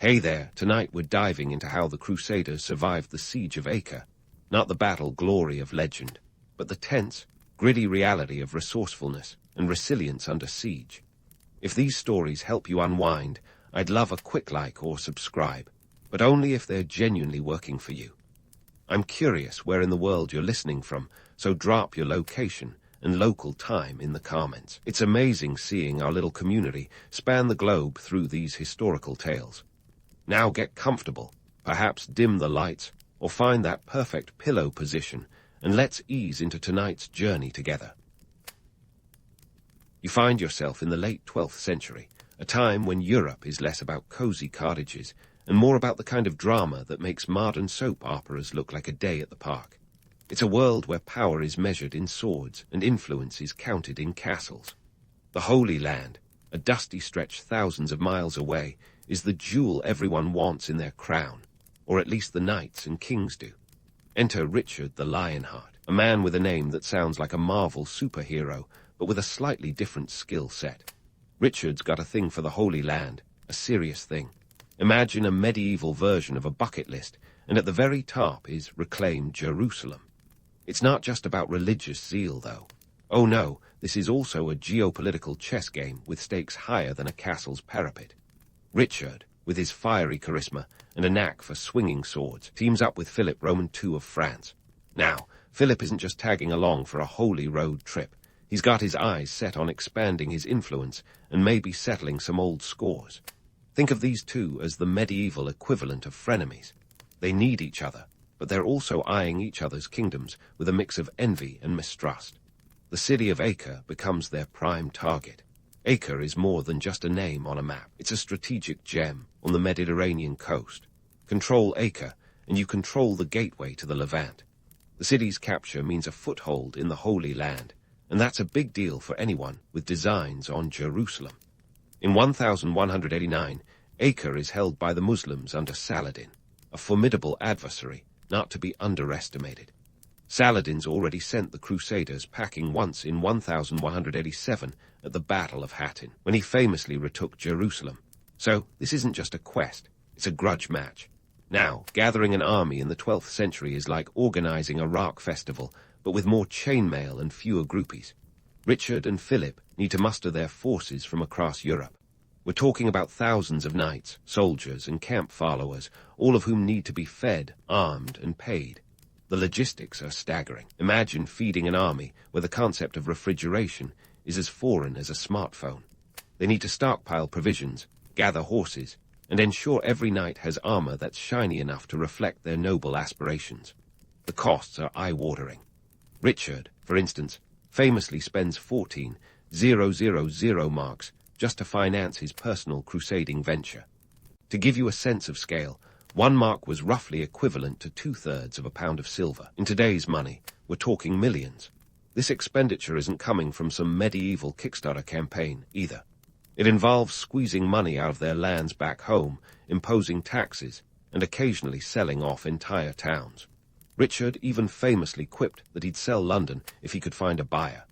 Hey there, tonight we're diving into how the Crusaders survived the siege of Acre. Not the battle glory of legend, but the tense, gritty reality of resourcefulness and resilience under siege. If these stories help you unwind, I'd love a quick like or subscribe, but only if they're genuinely working for you. I'm curious where in the world you're listening from, so drop your location and local time in the comments. It's amazing seeing our little community span the globe through these historical tales. Now get comfortable, perhaps dim the lights, or find that perfect pillow position, and let's ease into tonight's journey together. You find yourself in the late 12th century, a time when Europe is less about cozy cottages and more about the kind of drama that makes modern soap operas look like a day at the park. It's a world where power is measured in swords and influence is counted in castles. The Holy Land, a dusty stretch thousands of miles away, is the jewel everyone wants in their crown, or at least the knights and kings do. Enter Richard the Lionheart, a man with a name that sounds like a Marvel superhero, but with a slightly different skill set. Richard's got a thing for the Holy Land, a serious thing. Imagine a medieval version of a bucket list, and at the very top is Reclaim Jerusalem. It's not just about religious zeal, though. Oh no, this is also a geopolitical chess game with stakes higher than a castle's parapet. Richard, with his fiery charisma and a knack for swinging swords, teams up with Philip Roman II of France. Now, Philip isn't just tagging along for a holy road trip. He's got his eyes set on expanding his influence and maybe settling some old scores. Think of these two as the medieval equivalent of frenemies. They need each other, but they're also eyeing each other's kingdoms with a mix of envy and mistrust. The city of Acre becomes their prime target. Acre is more than just a name on a map. It's a strategic gem on the Mediterranean coast. Control Acre, and you control the gateway to the Levant. The city's capture means a foothold in the Holy Land, and that's a big deal for anyone with designs on Jerusalem. In 1189, Acre is held by the Muslims under Saladin, a formidable adversary not to be underestimated. Saladin's already sent the Crusaders packing once in 1187 at the Battle of Hattin, when he famously retook Jerusalem. So this isn't just a quest, it's a grudge match. Now, gathering an army in the 12th century is like organizing a rock festival, but with more chainmail and fewer groupies. Richard and Philip need to muster their forces from across Europe. We're talking about thousands of knights, soldiers, and camp followers, all of whom need to be fed, armed, and paid. The logistics are staggering. Imagine feeding an army where the concept of refrigeration is as foreign as a smartphone. They need to stockpile provisions, gather horses, and ensure every knight has armor that's shiny enough to reflect their noble aspirations. The costs are eye-watering. Richard, for instance, famously spends 14,000 marks just to finance his personal crusading venture. To give you a sense of scale, 1 mark was roughly equivalent to 2/3 of a pound of silver. In today's money, we're talking millions. This expenditure isn't coming from some medieval Kickstarter campaign, either. It involves squeezing money out of their lands back home, imposing taxes, and occasionally selling off entire towns. Richard even famously quipped that he'd sell London if he could find a buyer.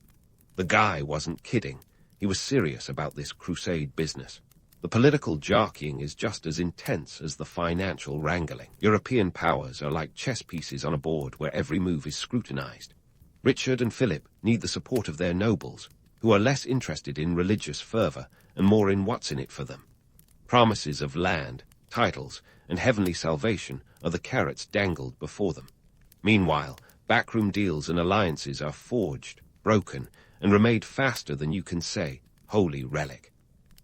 The guy wasn't kidding. He was serious about this crusade business. The political jockeying is just as intense as the financial wrangling. European powers are like chess pieces on a board where every move is scrutinized. Richard and Philip need the support of their nobles, who are less interested in religious fervor and more in what's in it for them. Promises of land, titles, and heavenly salvation are the carrots dangled before them. Meanwhile, backroom deals and alliances are forged, broken, and remade faster than you can say, holy relic.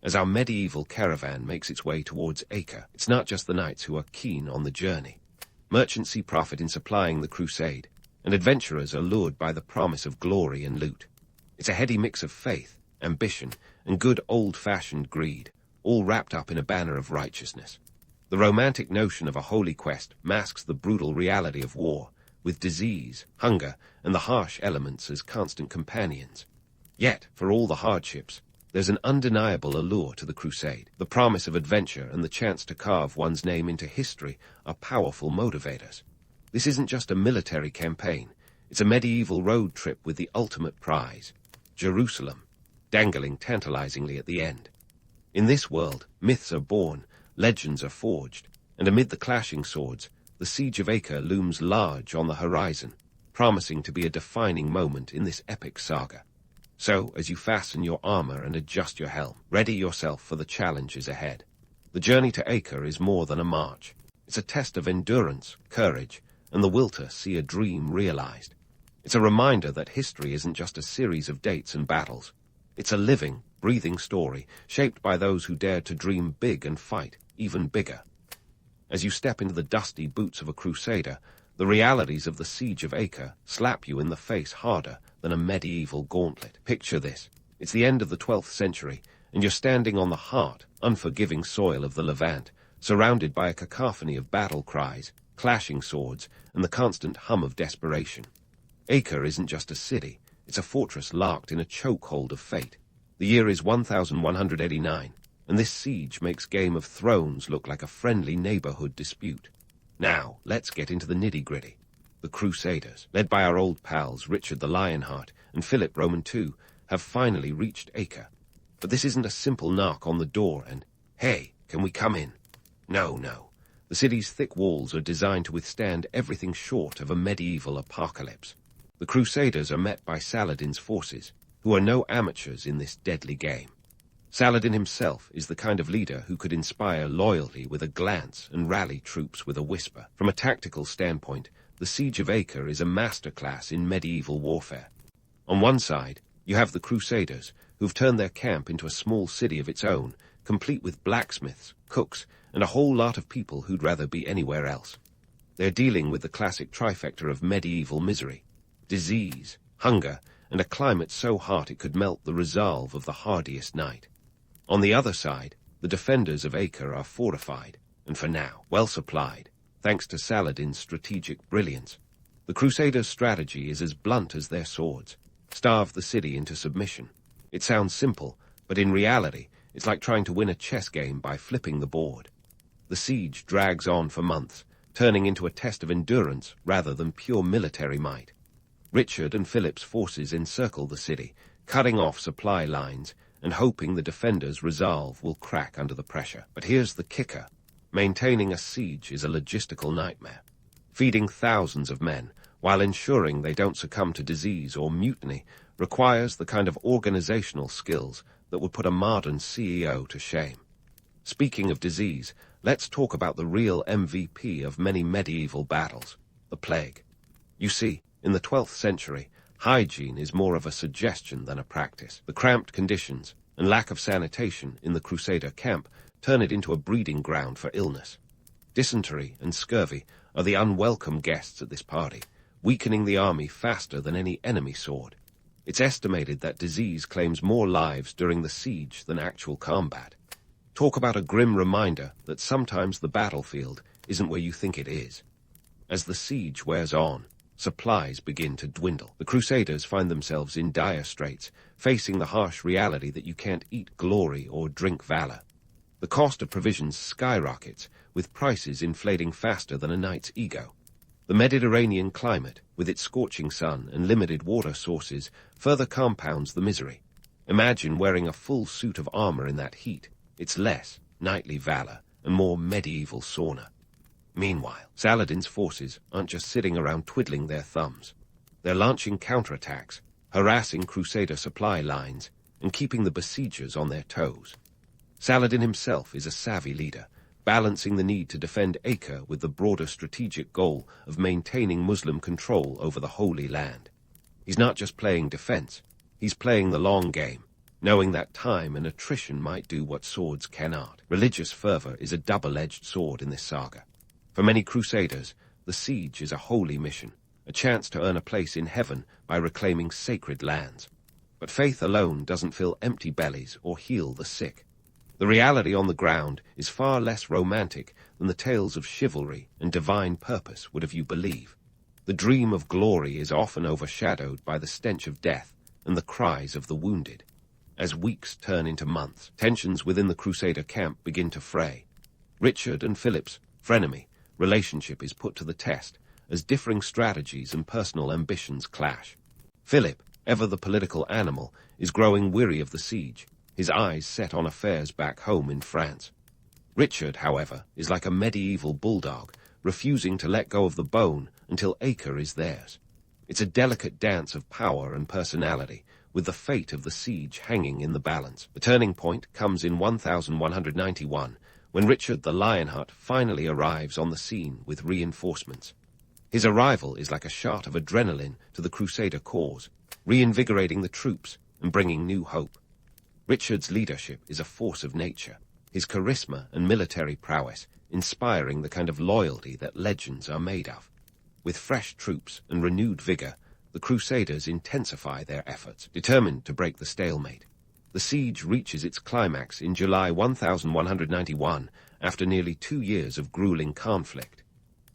As our medieval caravan makes its way towards Acre, it's not just the knights who are keen on the journey. Merchants see profit in supplying the crusade, and adventurers are lured by the promise of glory and loot. It's a heady mix of faith, ambition, and good old-fashioned greed, all wrapped up in a banner of righteousness. The romantic notion of a holy quest masks the brutal reality of war, with disease, hunger, and the harsh elements as constant companions. Yet, for all the hardships, there's an undeniable allure to the crusade. The promise of adventure and the chance to carve one's name into history are powerful motivators. This isn't just a military campaign. It's a medieval road trip with the ultimate prize, Jerusalem, dangling tantalizingly at the end. In this world, myths are born, legends are forged, and amid the clashing swords, the siege of Acre looms large on the horizon, promising to be a defining moment in this epic saga. So, as you fasten your armor and adjust your helm, ready yourself for the challenges ahead. The journey to Acre is more than a march. It's a test of endurance, courage, and the will to see a dream realized. It's a reminder that history isn't just a series of dates and battles. It's a living, breathing story, shaped by those who dared to dream big and fight even bigger. As you step into the dusty boots of a crusader, the realities of the siege of Acre slap you in the face harder than a medieval gauntlet. Picture this. It's the end of the 12th century, and you're standing on the hard, unforgiving soil of the Levant, surrounded by a cacophony of battle cries, clashing swords, and the constant hum of desperation. Acre isn't just a city, it's a fortress locked in a chokehold of fate. The year is 1189, and this siege makes Game of Thrones look like a friendly neighborhood dispute. Now, let's get into the nitty-gritty. The Crusaders, led by our old pals Richard the Lionheart and Philip Roman II, have finally reached Acre. But this isn't a simple knock on the door and, "Hey, can we come in?" No. The city's thick walls are designed to withstand everything short of a medieval apocalypse. The Crusaders are met by Saladin's forces, who are no amateurs in this deadly game. Saladin himself is the kind of leader who could inspire loyalty with a glance and rally troops with a whisper. From a tactical standpoint, the Siege of Acre is a masterclass in medieval warfare. On one side, you have the Crusaders, who've turned their camp into a small city of its own, complete with blacksmiths, cooks, and a whole lot of people who'd rather be anywhere else. They're dealing with the classic trifecta of medieval misery: disease, hunger, and a climate so hot it could melt the resolve of the hardiest knight. On the other side, the defenders of Acre are fortified, and for now, well supplied, thanks to Saladin's strategic brilliance. The Crusaders' strategy is as blunt as their swords: starve the city into submission. It sounds simple, but in reality, it's like trying to win a chess game by flipping the board. The siege drags on for months, turning into a test of endurance rather than pure military might. Richard and Philip's forces encircle the city, cutting off supply lines and hoping the defenders' resolve will crack under the pressure. But here's the kicker. Maintaining a siege is a logistical nightmare. Feeding thousands of men, while ensuring they don't succumb to disease or mutiny, requires the kind of organizational skills that would put a modern CEO to shame. Speaking of disease, let's talk about the real MVP of many medieval battles: the plague. You see, in the 12th century, hygiene is more of a suggestion than a practice. The cramped conditions and lack of sanitation in the Crusader camp turn it into a breeding ground for illness. Dysentery and scurvy are the unwelcome guests at this party, weakening the army faster than any enemy sword. It's estimated that disease claims more lives during the siege than actual combat. Talk about a grim reminder that sometimes the battlefield isn't where you think it is. As the siege wears on, supplies begin to dwindle. The Crusaders find themselves in dire straits, facing the harsh reality that you can't eat glory or drink valor. The cost of provisions skyrockets, with prices inflating faster than a knight's ego. The Mediterranean climate, with its scorching sun and limited water sources, further compounds the misery. Imagine wearing a full suit of armor in that heat. It's less knightly valor and more medieval sauna. Meanwhile, Saladin's forces aren't just sitting around twiddling their thumbs. They're launching counterattacks, harassing Crusader supply lines, and keeping the besiegers on their toes. Saladin himself is a savvy leader, balancing the need to defend Acre with the broader strategic goal of maintaining Muslim control over the Holy Land. He's not just playing defense, he's playing the long game, knowing that time and attrition might do what swords cannot. Religious fervor is a double-edged sword in this saga. For many Crusaders, the siege is a holy mission, a chance to earn a place in heaven by reclaiming sacred lands. But faith alone doesn't fill empty bellies or heal the sick. The reality on the ground is far less romantic than the tales of chivalry and divine purpose would have you believe. The dream of glory is often overshadowed by the stench of death and the cries of the wounded. As weeks turn into months, tensions within the Crusader camp begin to fray. Richard and Philip's frenemy relationship is put to the test as differing strategies and personal ambitions clash. Philip, ever the political animal, is growing weary of the siege, his eyes set on affairs back home in France. Richard, however, is like a medieval bulldog, refusing to let go of the bone until Acre is theirs. It's a delicate dance of power and personality, with the fate of the siege hanging in the balance. The turning point comes in 1191, when Richard the Lionheart finally arrives on the scene with reinforcements. His arrival is like a shot of adrenaline to the Crusader cause, reinvigorating the troops and bringing new hope. Richard's leadership is a force of nature, his charisma and military prowess inspiring the kind of loyalty that legends are made of. With fresh troops and renewed vigor, the Crusaders intensify their efforts, determined to break the stalemate. The siege reaches its climax in July 1191, after nearly 2 years of grueling conflict.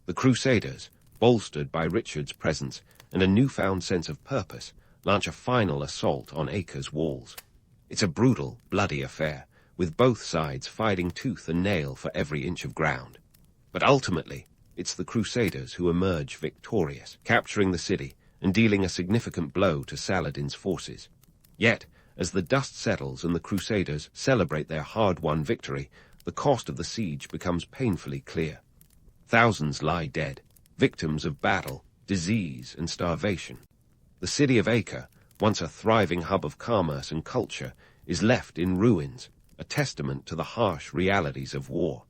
The Crusaders, bolstered by Richard's presence and a newfound sense of purpose, launch a final assault on Acre's walls. It's a brutal, bloody affair, with both sides fighting tooth and nail for every inch of ground. But ultimately, it's the Crusaders who emerge victorious, capturing the city and dealing a significant blow to Saladin's forces. Yet, as the dust settles and the Crusaders celebrate their hard-won victory, the cost of the siege becomes painfully clear. Thousands lie dead, victims of battle, disease, and starvation. The city of Acre, once a thriving hub of commerce and culture, is left in ruins, a testament to the harsh realities of war.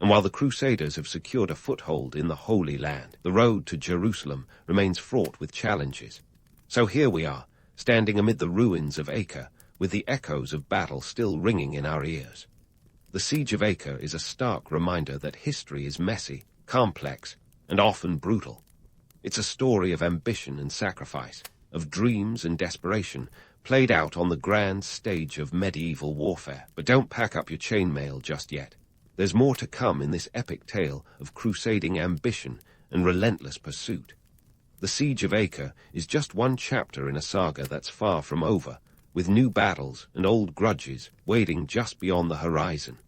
And while the Crusaders have secured a foothold in the Holy Land, the road to Jerusalem remains fraught with challenges. So here we are, standing amid the ruins of Acre, with the echoes of battle still ringing in our ears. The Siege of Acre is a stark reminder that history is messy, complex, and often brutal. It's a story of ambition and sacrifice, of dreams and desperation, played out on the grand stage of medieval warfare. But don't pack up your chainmail just yet. There's more to come in this epic tale of crusading ambition and relentless pursuit. The Siege of Acre is just one chapter in a saga that's far from over, with new battles and old grudges waiting just beyond the horizon.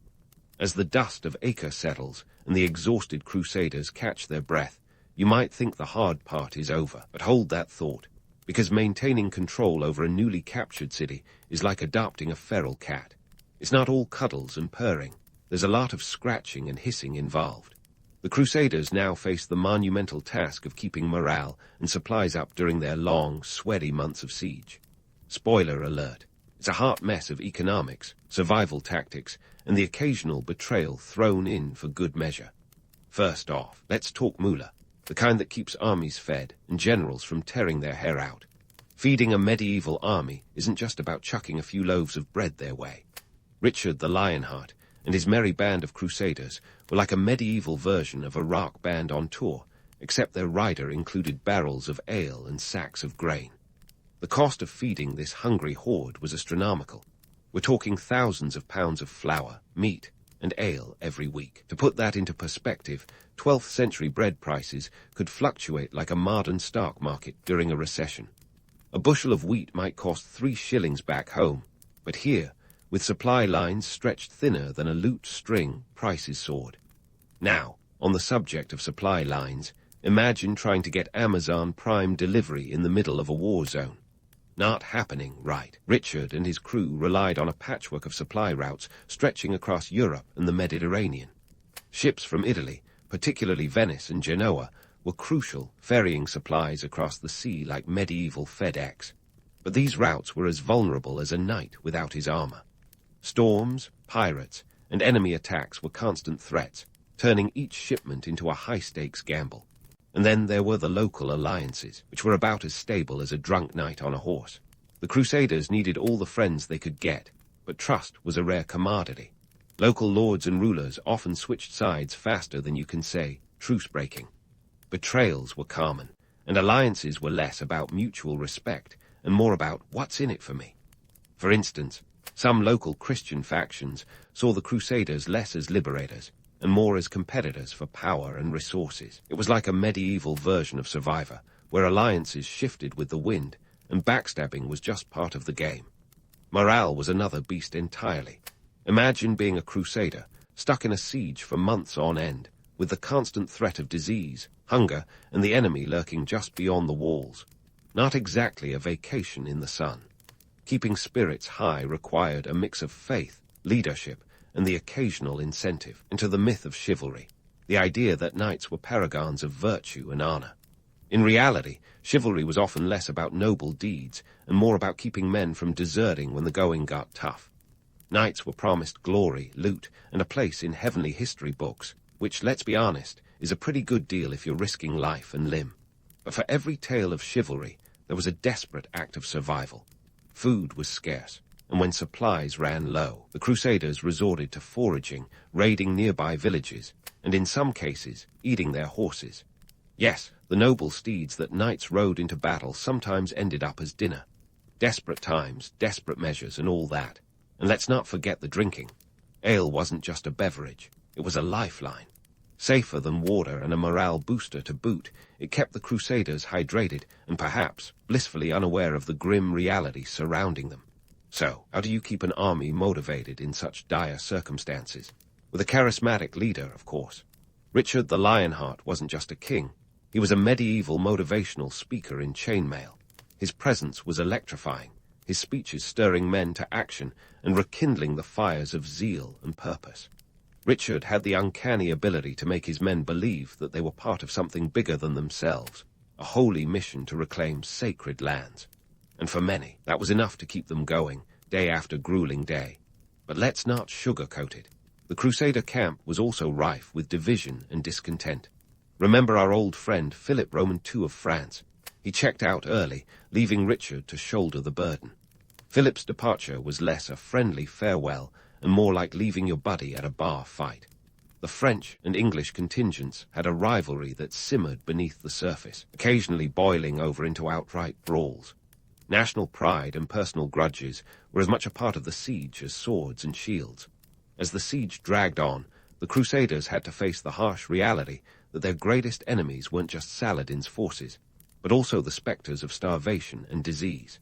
As the dust of Acre settles and the exhausted Crusaders catch their breath, you might think the hard part is over. But hold that thought, because maintaining control over a newly captured city is like adopting a feral cat. It's not all cuddles and purring. There's a lot of scratching and hissing involved. The Crusaders now face the monumental task of keeping morale and supplies up during their long, sweaty months of siege. Spoiler alert, it's a hot mess of economics, survival tactics, and the occasional betrayal thrown in for good measure. First off, let's talk moolah, the kind that keeps armies fed and generals from tearing their hair out. Feeding a medieval army isn't just about chucking a few loaves of bread their way. Richard the Lionheart and his merry band of Crusaders were like a medieval version of a rock band on tour, except their rider included barrels of ale and sacks of grain. The cost of feeding this hungry horde was astronomical. We're talking thousands of pounds of flour, meat, and ale every week. To put that into perspective, 12th century bread prices could fluctuate like a modern stock market during a recession. A bushel of wheat might cost 3 shillings back home, but here, with supply lines stretched thinner than a lute string, prices soared. Now, on the subject of supply lines, imagine trying to get Amazon Prime delivery in the middle of a war zone. Not happening, right? Richard and his crew relied on a patchwork of supply routes stretching across Europe and the Mediterranean. Ships from Italy, particularly Venice and Genoa, were crucial, ferrying supplies across the sea like medieval FedEx. But these routes were as vulnerable as a knight without his armor. Storms, pirates, and enemy attacks were constant threats, turning each shipment into a high-stakes gamble. And then there were the local alliances, which were about as stable as a drunk knight on a horse. The Crusaders needed all the friends they could get, but trust was a rare commodity. Local lords and rulers often switched sides faster than you can say, truce-breaking. Betrayals were common, and alliances were less about mutual respect and more about what's in it for me. For instance, some local Christian factions saw the Crusaders less as liberators and more as competitors for power and resources. It was like a medieval version of Survivor, where alliances shifted with the wind and backstabbing was just part of the game. Morale was another beast entirely. Imagine being a Crusader, stuck in a siege for months on end, with the constant threat of disease, hunger, and the enemy lurking just beyond the walls. Not exactly a vacation in the sun. Keeping spirits high required a mix of faith, leadership, and the occasional incentive, into the myth of chivalry, the idea that knights were paragons of virtue and honor. In reality, chivalry was often less about noble deeds and more about keeping men from deserting when the going got tough. Knights were promised glory, loot, and a place in heavenly history books, which, let's be honest, is a pretty good deal if you're risking life and limb. But for every tale of chivalry, there was a desperate act of survival. Food was scarce, and when supplies ran low, the Crusaders resorted to foraging, raiding nearby villages, and in some cases, eating their horses. Yes, the noble steeds that knights rode into battle sometimes ended up as dinner. Desperate times, desperate measures, and all that. And let's not forget the drinking. Ale wasn't just a beverage, it was a lifeline. Safer than water and a morale booster to boot, it kept the Crusaders hydrated and perhaps blissfully unaware of the grim reality surrounding them. So, how do you keep an army motivated in such dire circumstances? With a charismatic leader, of course. Richard the Lionheart wasn't just a king. He was a medieval motivational speaker in chainmail. His presence was electrifying, his speeches stirring men to action and rekindling the fires of zeal and purpose. Richard had the uncanny ability to make his men believe that they were part of something bigger than themselves, a holy mission to reclaim sacred lands. And for many, that was enough to keep them going, day after grueling day. But let's not sugarcoat it. The Crusader camp was also rife with division and discontent. Remember our old friend Philip Roman II of France. He checked out early, leaving Richard to shoulder the burden. Philip's departure was less a friendly farewell and more like leaving your buddy at a bar fight. The French and English contingents had a rivalry that simmered beneath the surface, occasionally boiling over into outright brawls. National pride and personal grudges were as much a part of the siege as swords and shields. As the siege dragged on, the Crusaders had to face the harsh reality that their greatest enemies weren't just Saladin's forces, but also the specters of starvation and disease.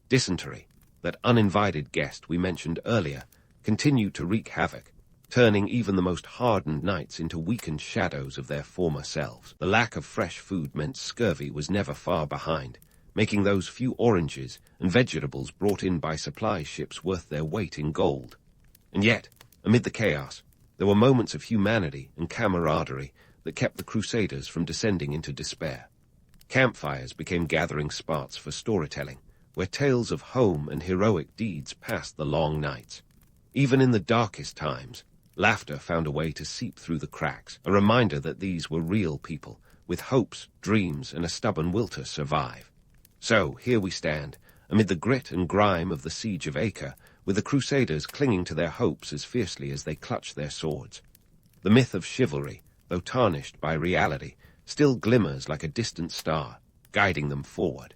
Dysentery, that uninvited guest we mentioned earlier, continued to wreak havoc, turning even the most hardened knights into weakened shadows of their former selves. The lack of fresh food meant scurvy was never far behind, making those few oranges and vegetables brought in by supply ships worth their weight in gold. And yet, amid the chaos, there were moments of humanity and camaraderie that kept the Crusaders from descending into despair. Campfires became gathering spots for storytelling, where tales of home and heroic deeds passed the long nights. Even in the darkest times, laughter found a way to seep through the cracks, a reminder that these were real people, with hopes, dreams, and a stubborn will to survive. So, here we stand, amid the grit and grime of the siege of Acre, with the Crusaders clinging to their hopes as fiercely as they clutched their swords. The myth of chivalry, though tarnished by reality, still glimmers like a distant star, guiding them forward.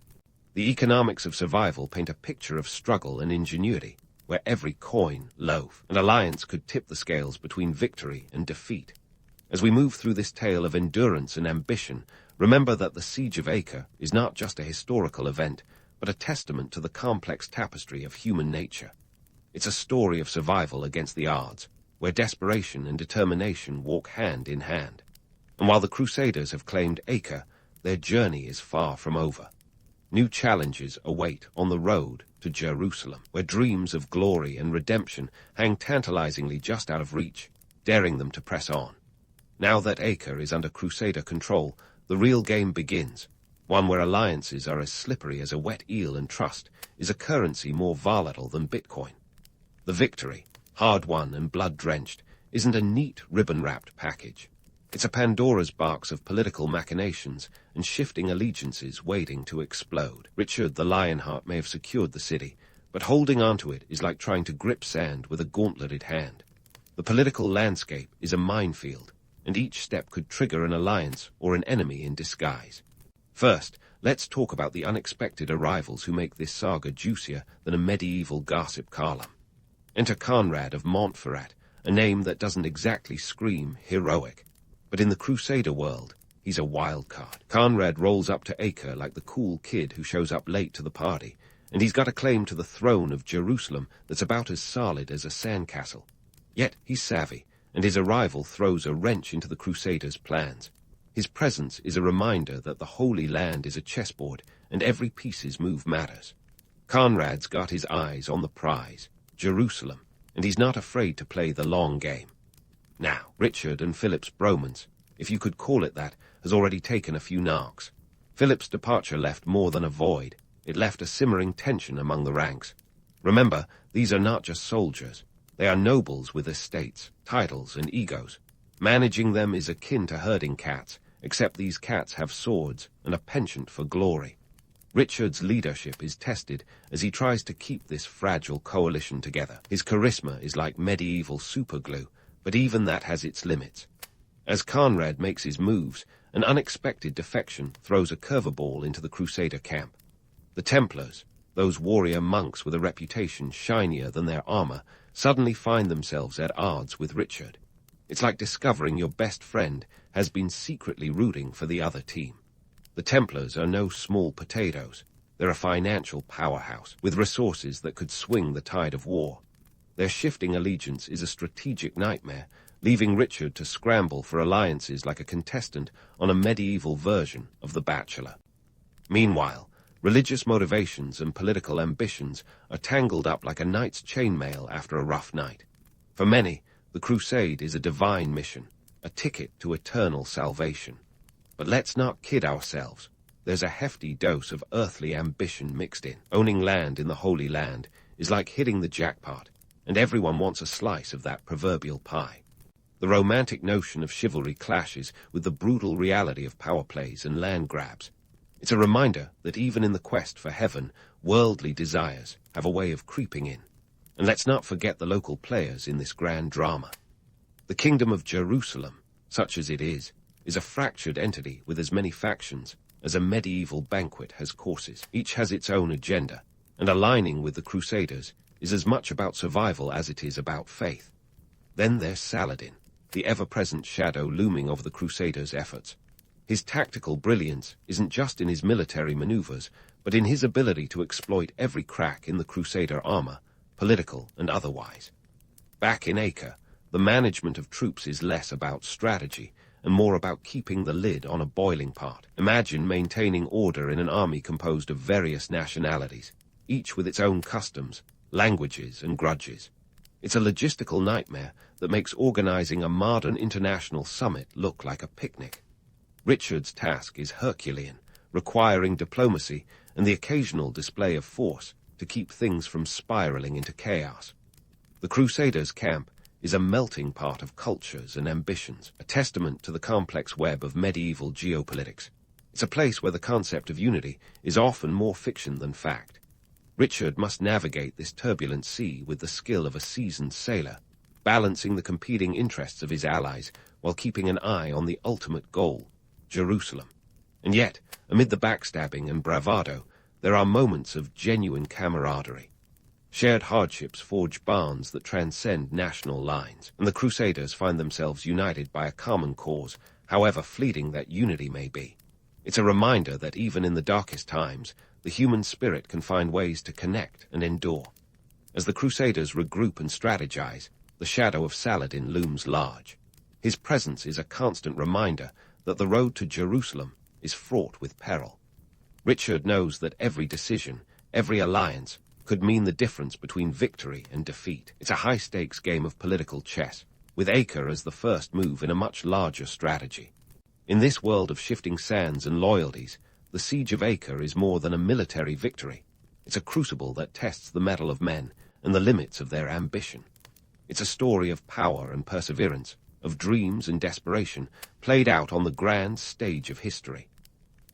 The economics of survival paint a picture of struggle and ingenuity, where every coin, loaf, and alliance could tip the scales between victory and defeat. As we move through this tale of endurance and ambition, remember that the Siege of Acre is not just a historical event, but a testament to the complex tapestry of human nature. It's a story of survival against the odds, where desperation and determination walk hand in hand. And while the Crusaders have claimed Acre, their journey is far from over. New challenges await on the road to Jerusalem, where dreams of glory and redemption hang tantalizingly just out of reach, daring them to press on. Now that Acre is under Crusader control, the real game begins, one where alliances are as slippery as a wet eel and trust is a currency more volatile than Bitcoin. The victory, hard-won and blood-drenched, isn't a neat ribbon-wrapped package. It's a Pandora's box of political machinations and shifting allegiances waiting to explode. Richard the Lionheart may have secured the city, but holding onto it is like trying to grip sand with a gauntleted hand. The political landscape is a minefield, and each step could trigger an alliance or an enemy in disguise. First, let's talk about the unexpected arrivals who make this saga juicier than a medieval gossip column. Enter Conrad of Montferrat, a name that doesn't exactly scream heroic. But in the Crusader world, he's a wild card. Conrad rolls up to Acre like the cool kid who shows up late to the party, and he's got a claim to the throne of Jerusalem that's about as solid as a sandcastle. Yet he's savvy, and his arrival throws a wrench into the Crusaders' plans. His presence is a reminder that the Holy Land is a chessboard, and every piece's move matters. Conrad's got his eyes on the prize, Jerusalem, and he's not afraid to play the long game. Now, Richard and Philip's bromance, if you could call it that, has already taken a few knocks. Philip's departure left more than a void. It left a simmering tension among the ranks. Remember, these are not just soldiers. They are nobles with estates, titles, and egos. Managing them is akin to herding cats, except these cats have swords and a penchant for glory. Richard's leadership is tested as he tries to keep this fragile coalition together. His charisma is like medieval superglue, but even that has its limits. As Conrad makes his moves, an unexpected defection throws a curveball into the Crusader camp. The Templars, those warrior monks with a reputation shinier than their armor, suddenly find themselves at odds with Richard. It's like discovering your best friend has been secretly rooting for the other team. The Templars are no small potatoes. They're a financial powerhouse, with resources that could swing the tide of war. Their shifting allegiance is a strategic nightmare, leaving Richard to scramble for alliances like a contestant on a medieval version of The Bachelor. Meanwhile, religious motivations and political ambitions are tangled up like a knight's chainmail after a rough night. For many, the crusade is a divine mission, a ticket to eternal salvation. But let's not kid ourselves. There's a hefty dose of earthly ambition mixed in. Owning land in the Holy Land is like hitting the jackpot, and everyone wants a slice of that proverbial pie. The romantic notion of chivalry clashes with the brutal reality of power plays and land grabs. It's a reminder that even in the quest for heaven, worldly desires have a way of creeping in. And let's not forget the local players in this grand drama. The Kingdom of Jerusalem, such as it is a fractured entity with as many factions as a medieval banquet has courses. Each has its own agenda, and aligning with the Crusaders is as much about survival as it is about faith. Then there's Saladin, the ever-present shadow looming over the Crusaders' efforts. His tactical brilliance isn't just in his military maneuvers, but in his ability to exploit every crack in the Crusader armor, political and otherwise. Back in Acre, the management of troops is less about strategy and more about keeping the lid on a boiling pot. Imagine maintaining order in an army composed of various nationalities, each with its own customs, languages, and grudges. It's a logistical nightmare that makes organizing a modern international summit look like a picnic. Richard's task is Herculean, requiring diplomacy and the occasional display of force to keep things from spiraling into chaos. The Crusaders' camp is a melting pot of cultures and ambitions, a testament to the complex web of medieval geopolitics. It's a place where the concept of unity is often more fiction than fact. Richard must navigate this turbulent sea with the skill of a seasoned sailor, balancing the competing interests of his allies while keeping an eye on the ultimate goal, Jerusalem. And yet, amid the backstabbing and bravado, there are moments of genuine camaraderie. Shared hardships forge bonds that transcend national lines, and the Crusaders find themselves united by a common cause, however fleeting that unity may be. It's a reminder that even in the darkest times, the human spirit can find ways to connect and endure. As the Crusaders regroup and strategize, the shadow of Saladin looms large. His presence is a constant reminder that the road to Jerusalem is fraught with peril. Richard knows that every decision, every alliance, could mean the difference between victory and defeat. It's a high-stakes game of political chess, with Acre as the first move in a much larger strategy. In this world of shifting sands and loyalties, the siege of Acre is more than a military victory. It's a crucible that tests the mettle of men and the limits of their ambition. It's a story of power and perseverance, of dreams and desperation, played out on the grand stage of history.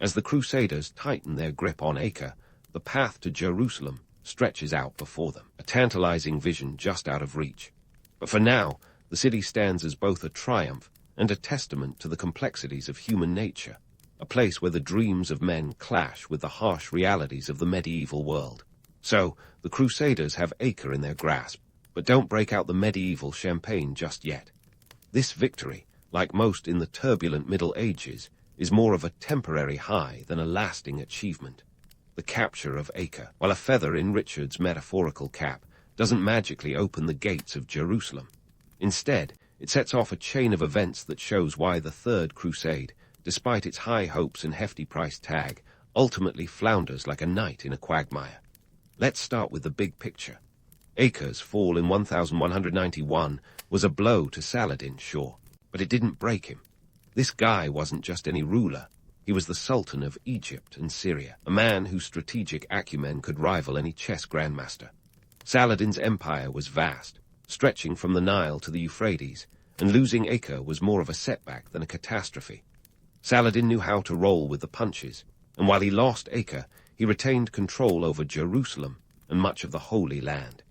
As the Crusaders tighten their grip on Acre, the path to Jerusalem stretches out before them, a tantalizing vision just out of reach. But for now, the city stands as both a triumph and a testament to the complexities of human nature, a place where the dreams of men clash with the harsh realities of the medieval world. So, the Crusaders have Acre in their grasp, but don't break out the medieval champagne just yet. This victory, like most in the turbulent Middle Ages, is more of a temporary high than a lasting achievement. The capture of Acre, while a feather in Richard's metaphorical cap, doesn't magically open the gates of Jerusalem. Instead, it sets off a chain of events that shows why the Third Crusade, despite its high hopes and hefty price tag, ultimately flounders like a knight in a quagmire. Let's start with the big picture. Acre's fall in 1191 was a blow to Saladin, sure, but it didn't break him. This guy wasn't just any ruler. He was the Sultan of Egypt and Syria, a man whose strategic acumen could rival any chess grandmaster. Saladin's empire was vast, stretching from the Nile to the Euphrates, and losing Acre was more of a setback than a catastrophe. Saladin knew how to roll with the punches, and while he lost Acre, he retained control over Jerusalem and much of the Holy Land.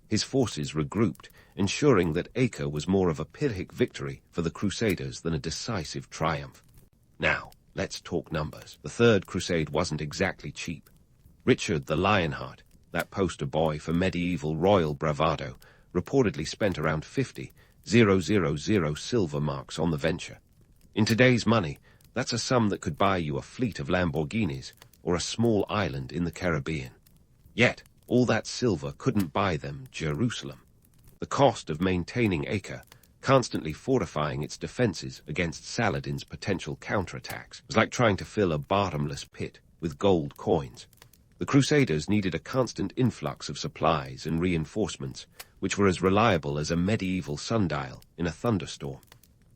His forces regrouped, ensuring that Acre was more of a Pyrrhic victory for the Crusaders than a decisive triumph. Now, let's talk numbers. The Third Crusade wasn't exactly cheap. Richard the Lionheart, that poster boy for medieval royal bravado, reportedly spent around 50,000 silver marks on the venture. In today's money, that's a sum that could buy you a fleet of Lamborghinis or a small island in the Caribbean. Yet, all that silver couldn't buy them Jerusalem. The cost of maintaining Acre, constantly fortifying its defenses against Saladin's potential counterattacks, was like trying to fill a bottomless pit with gold coins. The Crusaders needed a constant influx of supplies and reinforcements, which were as reliable as a medieval sundial in a thunderstorm.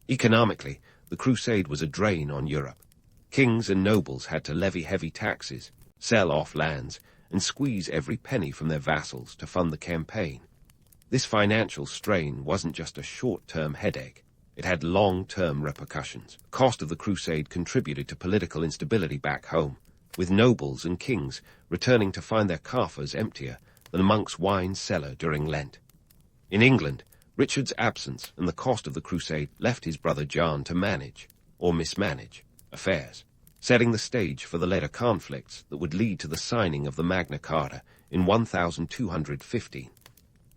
Economically, the crusade was a drain on Europe. Kings and nobles had to levy heavy taxes, sell off lands, and squeeze every penny from their vassals to fund the campaign. This financial strain wasn't just a short-term headache. It had long-term repercussions. The cost of the crusade contributed to political instability back home, with nobles and kings returning to find their coffers emptier than a monk's wine cellar during Lent. In England, Richard's absence and the cost of the crusade left his brother John to manage, or mismanage, affairs, setting the stage for the later conflicts that would lead to the signing of the Magna Carta in 1215.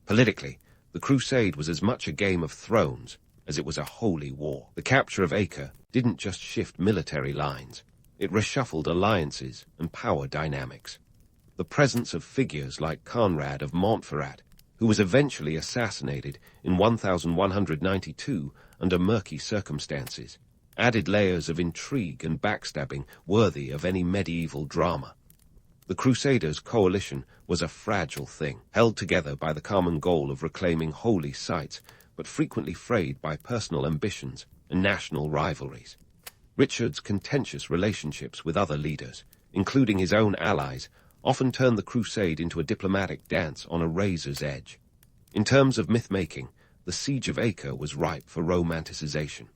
Politically, the crusade was as much a game of thrones as it was a holy war. The capture of Acre didn't just shift military lines, it reshuffled alliances and power dynamics. The presence of figures like Conrad of Montferrat, who was eventually assassinated in 1192 under murky circumstances, added layers of intrigue and backstabbing worthy of any medieval drama. The Crusaders' coalition was a fragile thing, held together by the common goal of reclaiming holy sites, but frequently frayed by personal ambitions and national rivalries. Richard's contentious relationships with other leaders, including his own allies, often turned the crusade into a diplomatic dance on a razor's edge. In terms of myth-making, the Siege of Acre was ripe for romanticization.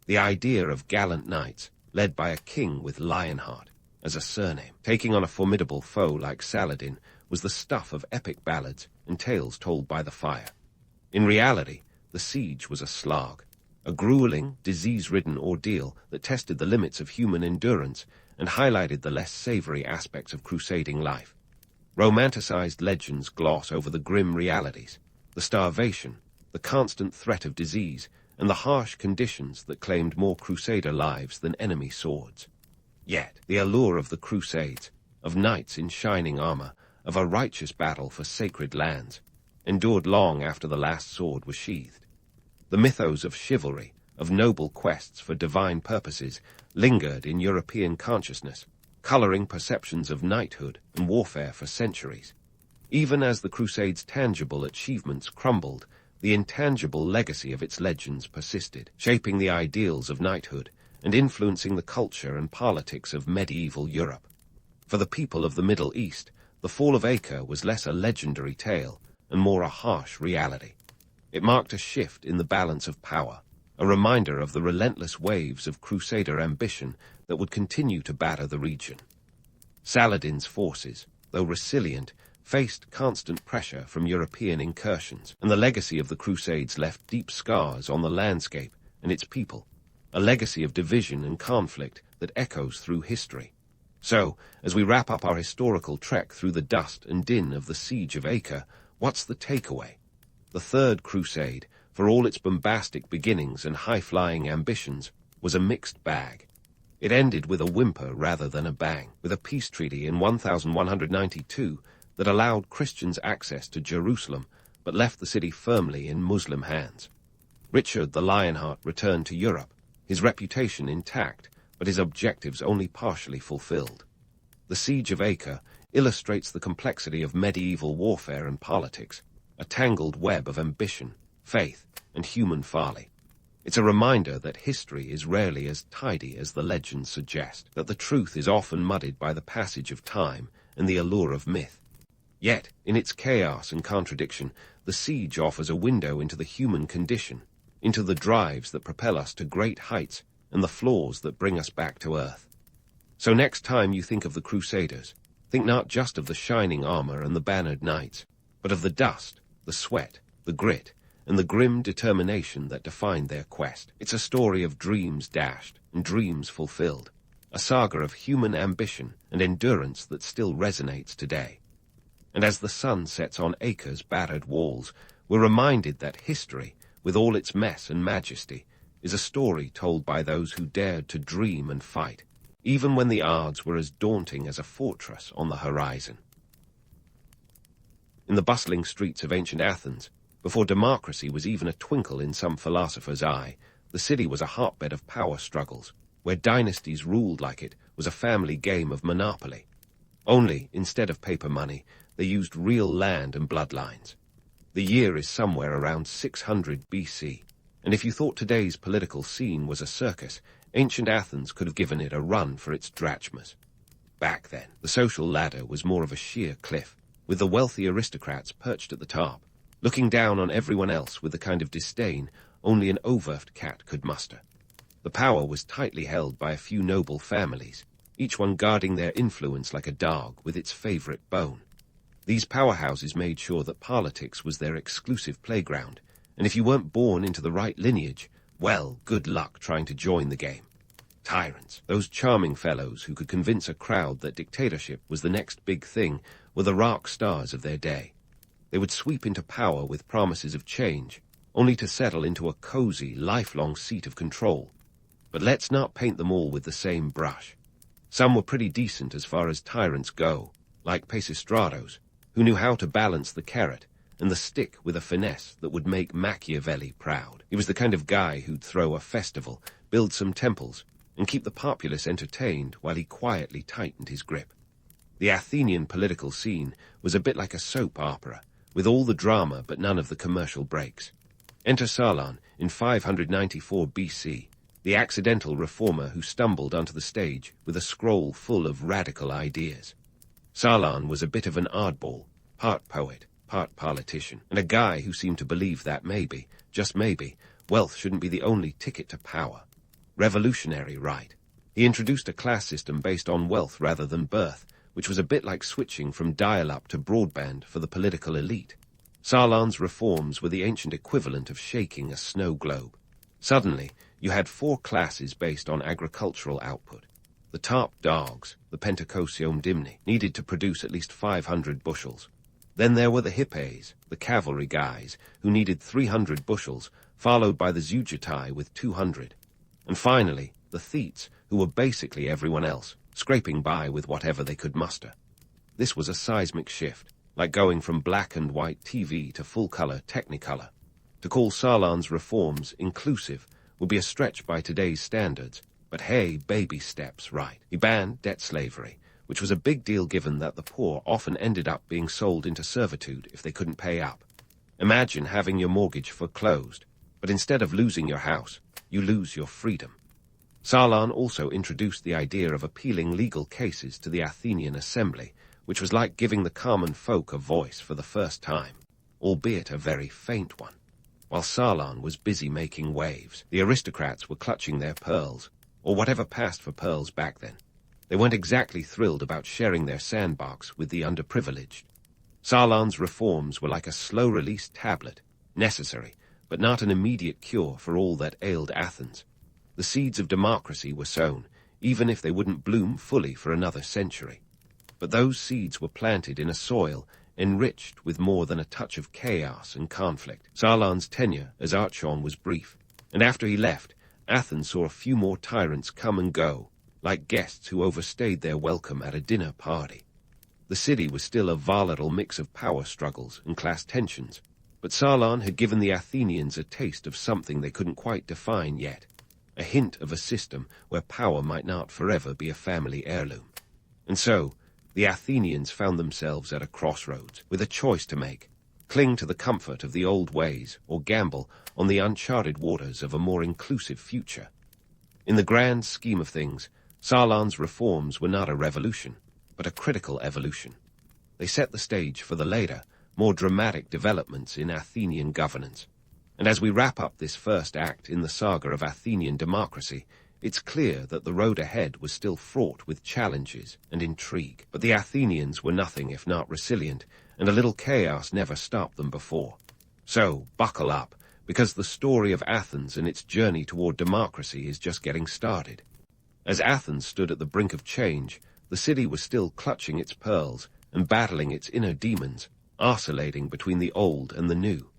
The idea of gallant knights, led by a king with Lionheart as a surname, taking on a formidable foe like Saladin, was the stuff of epic ballads and tales told by the fire. In reality, the siege was a slog, a grueling, disease-ridden ordeal that tested the limits of human endurance and highlighted the less savory aspects of crusading life. Romanticized legends gloss over the grim realities, the starvation, the constant threat of disease, and the harsh conditions that claimed more crusader lives than enemy swords. Yet, the allure of the Crusades, of knights in shining armor, of a righteous battle for sacred lands, endured long after the last sword was sheathed. The mythos of chivalry, of noble quests for divine purposes, lingered in European consciousness, coloring perceptions of knighthood and warfare for centuries. Even as the Crusades' tangible achievements crumbled, the intangible legacy of its legends persisted, shaping the ideals of knighthood and influencing the culture and politics of medieval Europe. For the people of the Middle East, the fall of Acre was less a legendary tale and more a harsh reality. It marked a shift in the balance of power, a reminder of the relentless waves of crusader ambition that would continue to batter the region. Saladin's forces, though resilient, faced constant pressure from European incursions, and the legacy of the Crusades left deep scars on the landscape and its people, a legacy of division and conflict that echoes through history. So, as we wrap up our historical trek through the dust and din of the Siege of Acre, what's the takeaway? The Third Crusade, for all its bombastic beginnings and high-flying ambitions, was a mixed bag. It ended with a whimper rather than a bang, with a peace treaty in 1192 that allowed Christians access to Jerusalem, but left the city firmly in Muslim hands. Richard the Lionheart returned to Europe, his reputation intact, but his objectives only partially fulfilled. The Siege of Acre illustrates the complexity of medieval warfare and politics, a tangled web of ambition, faith, and human folly. It's a reminder that history is rarely as tidy as the legends suggest, that the truth is often muddied by the passage of time and the allure of myth. Yet, in its chaos and contradiction, the siege offers a window into the human condition, into the drives that propel us to great heights and the flaws that bring us back to earth. So next time you think of the Crusaders, think not just of the shining armor and the bannered knights, but of the dust, the sweat, the grit, and the grim determination that defined their quest. It's a story of dreams dashed and dreams fulfilled, a saga of human ambition and endurance that still resonates today. And as the sun sets on Acre's battered walls, we're reminded that history, with all its mess and majesty, is a story told by those who dared to dream and fight, even when the odds were as daunting as a fortress on the horizon. In the bustling streets of ancient Athens, before democracy was even a twinkle in some philosopher's eye, the city was a hotbed of power struggles, where dynasties ruled like it was a family game of monopoly. Only, instead of paper money, they used real land and bloodlines. The year is somewhere around 600 BC, and if you thought today's political scene was a circus, ancient Athens could have given it a run for its drachmas. Back then, the social ladder was more of a sheer cliff, with the wealthy aristocrats perched at the top, looking down on everyone else with the kind of disdain only an overfed cat could muster. The power was tightly held by a few noble families, each one guarding their influence like a dog with its favorite bone. These powerhouses made sure that politics was their exclusive playground, and if you weren't born into the right lineage, well, good luck trying to join the game. Tyrants, those charming fellows who could convince a crowd that dictatorship was the next big thing, were the rock stars of their day. They would sweep into power with promises of change, only to settle into a cozy, lifelong seat of control. But let's not paint them all with the same brush. Some were pretty decent as far as tyrants go, like Pisistratos, who knew how to balance the carrot and the stick with a finesse that would make Machiavelli proud. He was the kind of guy who'd throw a festival, build some temples, and keep the populace entertained while he quietly tightened his grip. The Athenian political scene was a bit like a soap opera, with all the drama but none of the commercial breaks. Enter Solon in 594 BC, the accidental reformer who stumbled onto the stage with a scroll full of radical ideas. Solon was a bit of an oddball, part poet, part politician, and a guy who seemed to believe that maybe, just maybe, wealth shouldn't be the only ticket to power. Revolutionary, right? He introduced a class system based on wealth rather than birth, which was a bit like switching from dial-up to broadband for the political elite. Solon's reforms were the ancient equivalent of shaking a snow globe. Suddenly, you had 4 classes based on agricultural output. The top dogs, the Pentacosium Dimni, needed to produce at least 500 bushels. Then there were the Hippes, the cavalry guys, who needed 300 bushels, followed by the Zeugatai with 200. And finally, the Thetes, who were basically everyone else, scraping by with whatever they could muster. This was a seismic shift, like going from black and white TV to full-color Technicolor. To call Solon's reforms inclusive would be a stretch by today's standards, but hey, baby steps, right. He banned debt slavery, which was a big deal given that the poor often ended up being sold into servitude if they couldn't pay up. Imagine having your mortgage foreclosed, but instead of losing your house, you lose your freedom. Solon also introduced the idea of appealing legal cases to the Athenian assembly, which was like giving the common folk a voice for the first time, albeit a very faint one. While Solon was busy making waves, the aristocrats were clutching their pearls, or whatever passed for pearls back then. They weren't exactly thrilled about sharing their sandbox with the underprivileged. Solon's reforms were like a slow-release tablet, necessary, but not an immediate cure for all that ailed Athens. The seeds of democracy were sown, even if they wouldn't bloom fully for another century. But those seeds were planted in a soil enriched with more than a touch of chaos and conflict. Solon's tenure as archon was brief, and after he left, Athens saw a few more tyrants come and go, like guests who overstayed their welcome at a dinner party. The city was still a volatile mix of power struggles and class tensions, but Solon had given the Athenians a taste of something they couldn't quite define yet, a hint of a system where power might not forever be a family heirloom. And so, the Athenians found themselves at a crossroads, with a choice to make. cling to the comfort of the old ways, or gamble on the uncharted waters of a more inclusive future. In the grand scheme of things, Sarlan's reforms were not a revolution, but a critical evolution. They set the stage for the later, more dramatic developments in Athenian governance. And as we wrap up this first act in the saga of Athenian democracy, it's clear that the road ahead was still fraught with challenges and intrigue. But the Athenians were nothing if not resilient, and a little chaos never stopped them before. So, buckle up, because the story of Athens and its journey toward democracy is just getting started. As Athens stood at the brink of change, the city was still clutching its pearls and battling its inner demons, oscillating between the old and the new.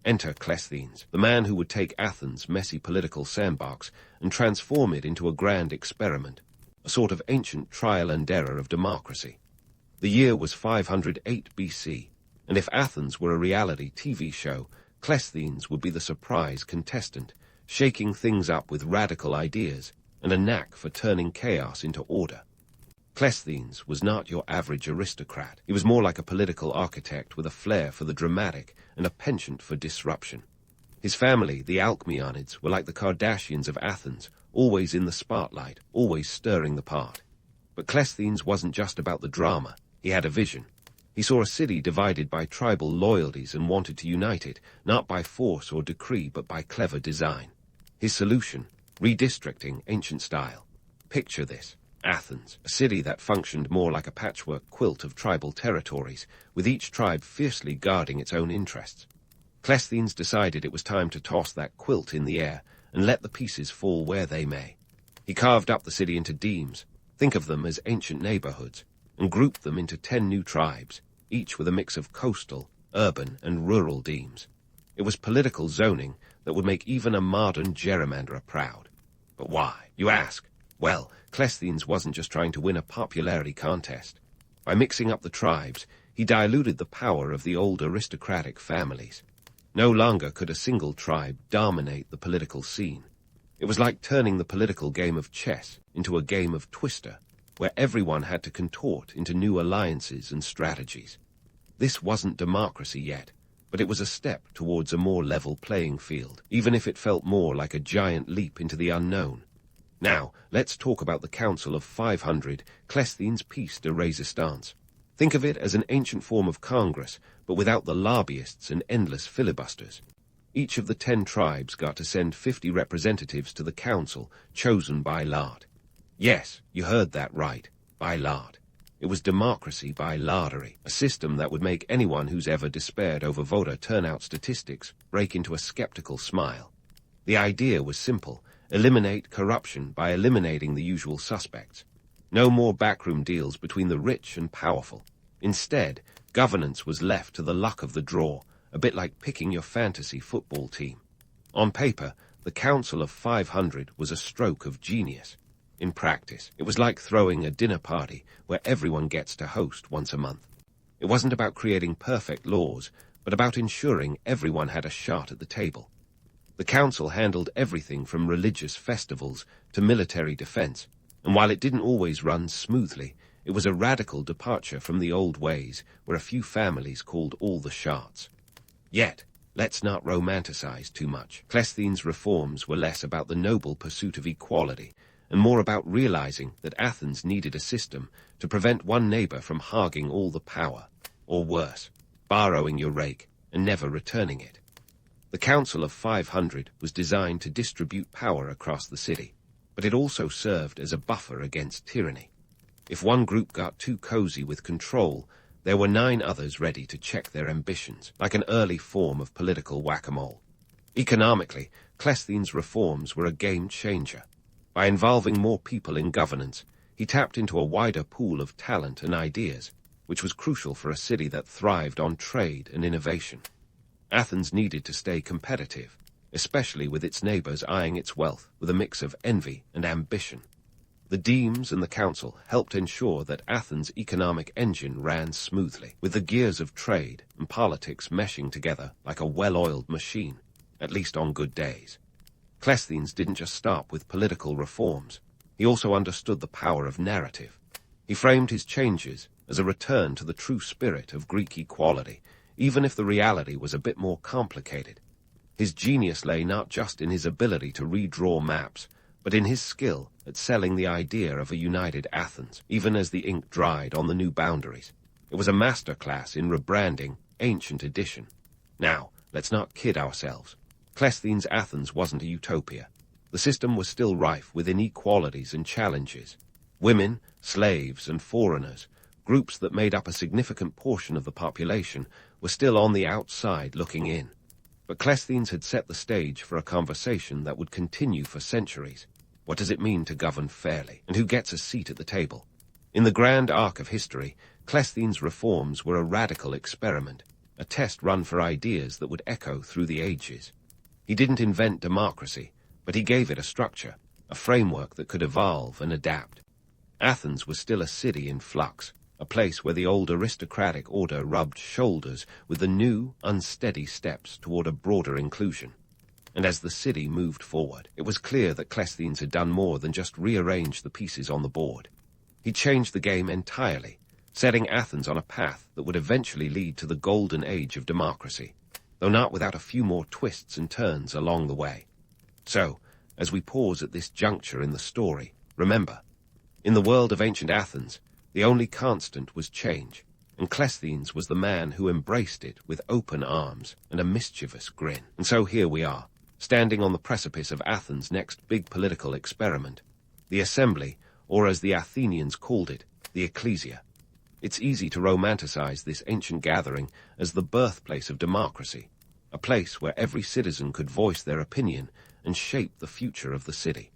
Enter Cleisthenes, the man who would take Athens' messy political sandbox and transform it into a grand experiment, a sort of ancient trial and error of democracy. The year was 508 BC, and if Athens were a reality TV show, Cleisthenes would be the surprise contestant, shaking things up with radical ideas and a knack for turning chaos into order. Cleisthenes was not your average aristocrat. He was more like a political architect with a flair for the dramatic and a penchant for disruption. His family, the Alcmeonids, were like the Kardashians of Athens, always in the spotlight, always stirring the pot. But Cleisthenes wasn't just about the drama. He had a vision. He saw a city divided by tribal loyalties and wanted to unite it, not by force or decree, but by clever design. His solution: redistricting, ancient style. Picture this. Athens, a city that functioned more like a patchwork quilt of tribal territories, with each tribe fiercely guarding its own interests. Cleisthenes decided it was time to toss that quilt in the air and let the pieces fall where they may. He carved up the city into demes, think of them as ancient neighborhoods, and grouped them into 10 new tribes, each with a mix of coastal, urban, and rural demes. It was political zoning that would make even a modern gerrymanderer proud. But why, you ask? Well, Cleisthenes wasn't just trying to win a popularity contest. By mixing up the tribes, he diluted the power of the old aristocratic families. No longer could a single tribe dominate the political scene. It was like turning the political game of chess into a game of Twister, where everyone had to contort into new alliances and strategies. This wasn't democracy yet, but it was a step towards a more level playing field, even if it felt more like a giant leap into the unknown. Now, let's talk about the Council of 500, Cleisthenes' piece de résistance. Think of it as an ancient form of Congress, but without the lobbyists and endless filibusters. Each of the 10 tribes got to send 50 representatives to the council, chosen by lot. Yes, you heard that right, by lot. It was democracy by lottery, a system that would make anyone who's ever despaired over voter turnout statistics break into a skeptical smile. The idea was simple: eliminate corruption by eliminating the usual suspects. No more backroom deals between the rich and powerful. Instead, governance was left to the luck of the draw, a bit like picking your fantasy football team. On paper, the Council of 500 was a stroke of genius. In practice, it was like throwing a dinner party where everyone gets to host once a month. It wasn't about creating perfect laws, but about ensuring everyone had a shot at the table. The council handled everything from religious festivals to military defense, and while it didn't always run smoothly, it was a radical departure from the old ways where a few families called all the shots. Yet, let's not romanticize too much. Cleisthenes' reforms were less about the noble pursuit of equality and more about realizing that Athens needed a system to prevent one neighbor from hogging all the power, or worse, borrowing your rake and never returning it. The Council of 500 was designed to distribute power across the city, but it also served as a buffer against tyranny. If one group got too cozy with control, there were 9 others ready to check their ambitions, like an early form of political whack-a-mole. Economically, Cleisthenes' reforms were a game-changer. By involving more people in governance, he tapped into a wider pool of talent and ideas, which was crucial for a city that thrived on trade and innovation. Athens needed to stay competitive, especially with its neighbors eyeing its wealth with a mix of envy and ambition. The demes and the council helped ensure that Athens' economic engine ran smoothly, with the gears of trade and politics meshing together like a well-oiled machine, at least on good days. Cleisthenes didn't just stop with political reforms. He also understood the power of narrative. He framed his changes as a return to the true spirit of Greek equality, even if the reality was a bit more complicated. His genius lay not just in his ability to redraw maps, but in his skill at selling the idea of a united Athens, even as the ink dried on the new boundaries. It was a masterclass in rebranding ancient edition. Now, let's not kid ourselves. Cleisthenes' Athens wasn't a utopia. The system was still rife with inequalities and challenges. Women, slaves, and foreigners, groups that made up a significant portion of the population, were still on the outside looking in. But Cleisthenes had set the stage for a conversation that would continue for centuries. What does it mean to govern fairly, and who gets a seat at the table? In the grand arc of history, Cleisthenes' reforms were a radical experiment, a test run for ideas that would echo through the ages. He didn't invent democracy, but he gave it a structure, a framework that could evolve and adapt. Athens was still a city in flux, a place where the old aristocratic order rubbed shoulders with the new, unsteady steps toward a broader inclusion. And as the city moved forward, it was clear that Cleisthenes had done more than just rearrange the pieces on the board. He changed the game entirely, setting Athens on a path that would eventually lead to the golden age of democracy, though not without a few more twists and turns along the way. So, as we pause at this juncture in the story, remember, in the world of ancient Athens, the only constant was change, and Cleisthenes was the man who embraced it with open arms and a mischievous grin. And so here we are, standing on the precipice of Athens' next big political experiment, the assembly, or as the Athenians called it, the ecclesia. It's easy to romanticize this ancient gathering as the birthplace of democracy, a place where every citizen could voice their opinion and shape the future of the city.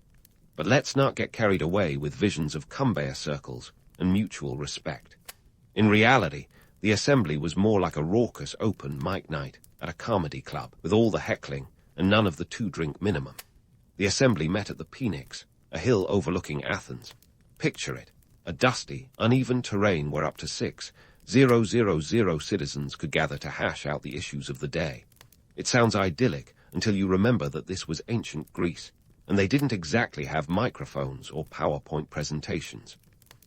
But let's not get carried away with visions of conveyor circles and mutual respect. In reality, the assembly was more like a raucous open mic night at a comedy club, with all the heckling and none of the two-drink minimum. The assembly met at the Phoenix, a hill overlooking Athens. Picture it, a dusty, uneven terrain where up to 6,000 citizens could gather to hash out the issues of the day. It sounds idyllic until you remember that this was ancient Greece, and they didn't exactly have microphones or PowerPoint presentations.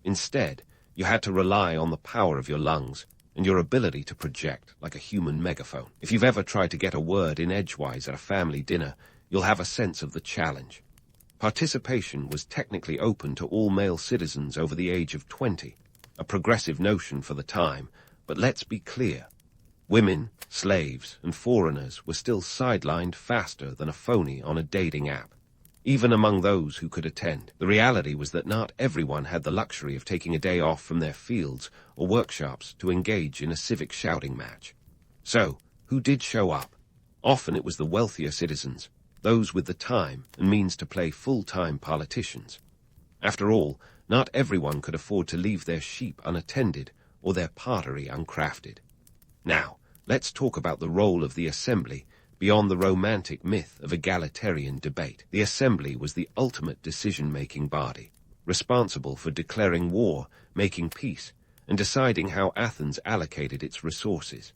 Instead, you had to rely on the power of your lungs and your ability to project like a human megaphone. If you've ever tried to get a word in edgewise at a family dinner, you'll have a sense of the challenge. Participation was technically open to all male citizens over the age of 20, a progressive notion for the time, but let's be clear. Women, slaves, and foreigners were still sidelined faster than a phony on a dating app. Even among those who could attend, the reality was that not everyone had the luxury of taking a day off from their fields or workshops to engage in a civic shouting match. So, who did show up? Often it was the wealthier citizens, those with the time and means to play full-time politicians. After all, not everyone could afford to leave their sheep unattended or their pottery uncrafted. Now, let's talk about the role of the assembly beyond the romantic myth of egalitarian debate. The assembly was the ultimate decision-making body, responsible for declaring war, making peace, and deciding how Athens allocated its resources.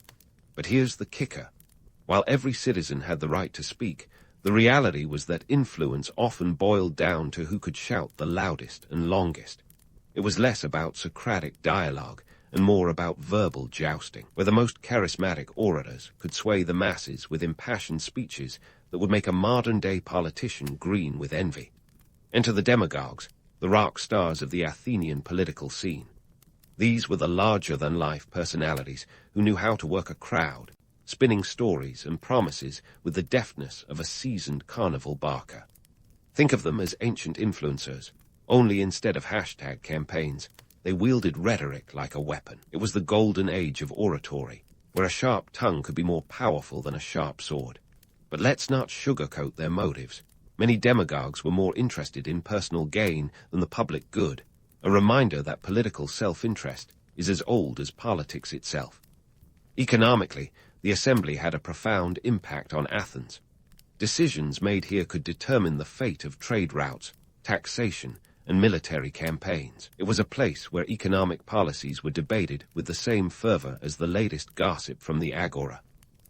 But here's the kicker. While every citizen had the right to speak, the reality was that influence often boiled down to who could shout the loudest and longest. It was less about Socratic dialogue and more about verbal jousting, where the most charismatic orators could sway the masses with impassioned speeches that would make a modern-day politician green with envy. Enter the demagogues, the rock stars of the Athenian political scene. These were the larger-than-life personalities who knew how to work a crowd, spinning stories and promises with the deftness of a seasoned carnival barker. Think of them as ancient influencers, only instead of hashtag campaigns, they wielded rhetoric like a weapon. It was the golden age of oratory, where a sharp tongue could be more powerful than a sharp sword. But let's not sugarcoat their motives. Many demagogues were more interested in personal gain than the public good, a reminder that political self-interest is as old as politics itself. Economically, the assembly had a profound impact on Athens. Decisions made here could determine the fate of trade routes, taxation, and military campaigns. It was a place where economic policies were debated with the same fervor as the latest gossip from the agora.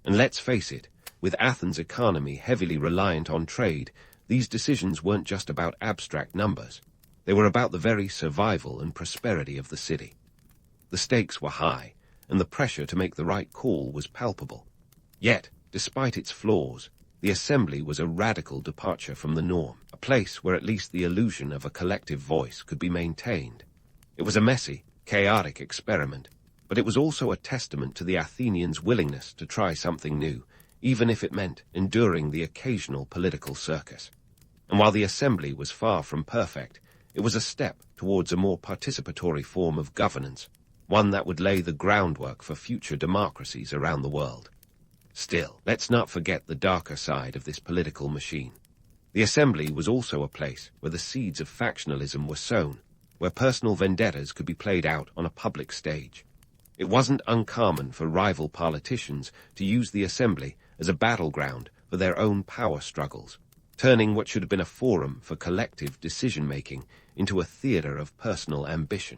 And let's face it, with Athens' economy heavily reliant on trade, these decisions weren't just about abstract numbers. They were about the very survival and prosperity of the city. The stakes were high, and the pressure to make the right call was palpable. Yet, despite its flaws, the assembly was a radical departure from the norm, a place where at least the illusion of a collective voice could be maintained. It was a messy, chaotic experiment, but it was also a testament to the Athenians' willingness to try something new, even if it meant enduring the occasional political circus. And while the assembly was far from perfect, it was a step towards a more participatory form of governance, one that would lay the groundwork for future democracies around the world. Still, let's not forget the darker side of this political machine. The assembly was also a place where the seeds of factionalism were sown, where personal vendettas could be played out on a public stage. It wasn't uncommon for rival politicians to use the assembly as a battleground for their own power struggles, turning what should have been a forum for collective decision-making into a theater of personal ambition.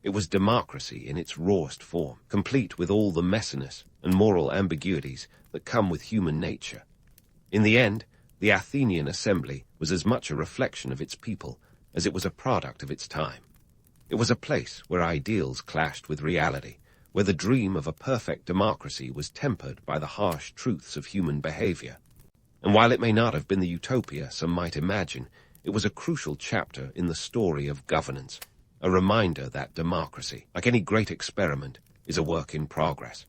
It was democracy in its rawest form, complete with all the messiness and moral ambiguities that come with human nature. In the end, the Athenian assembly was as much a reflection of its people as it was a product of its time. It was a place where ideals clashed with reality, where the dream of a perfect democracy was tempered by the harsh truths of human behavior. And while it may not have been the utopia some might imagine, it was a crucial chapter in the story of governance, a reminder that democracy, like any great experiment, is a work in progress.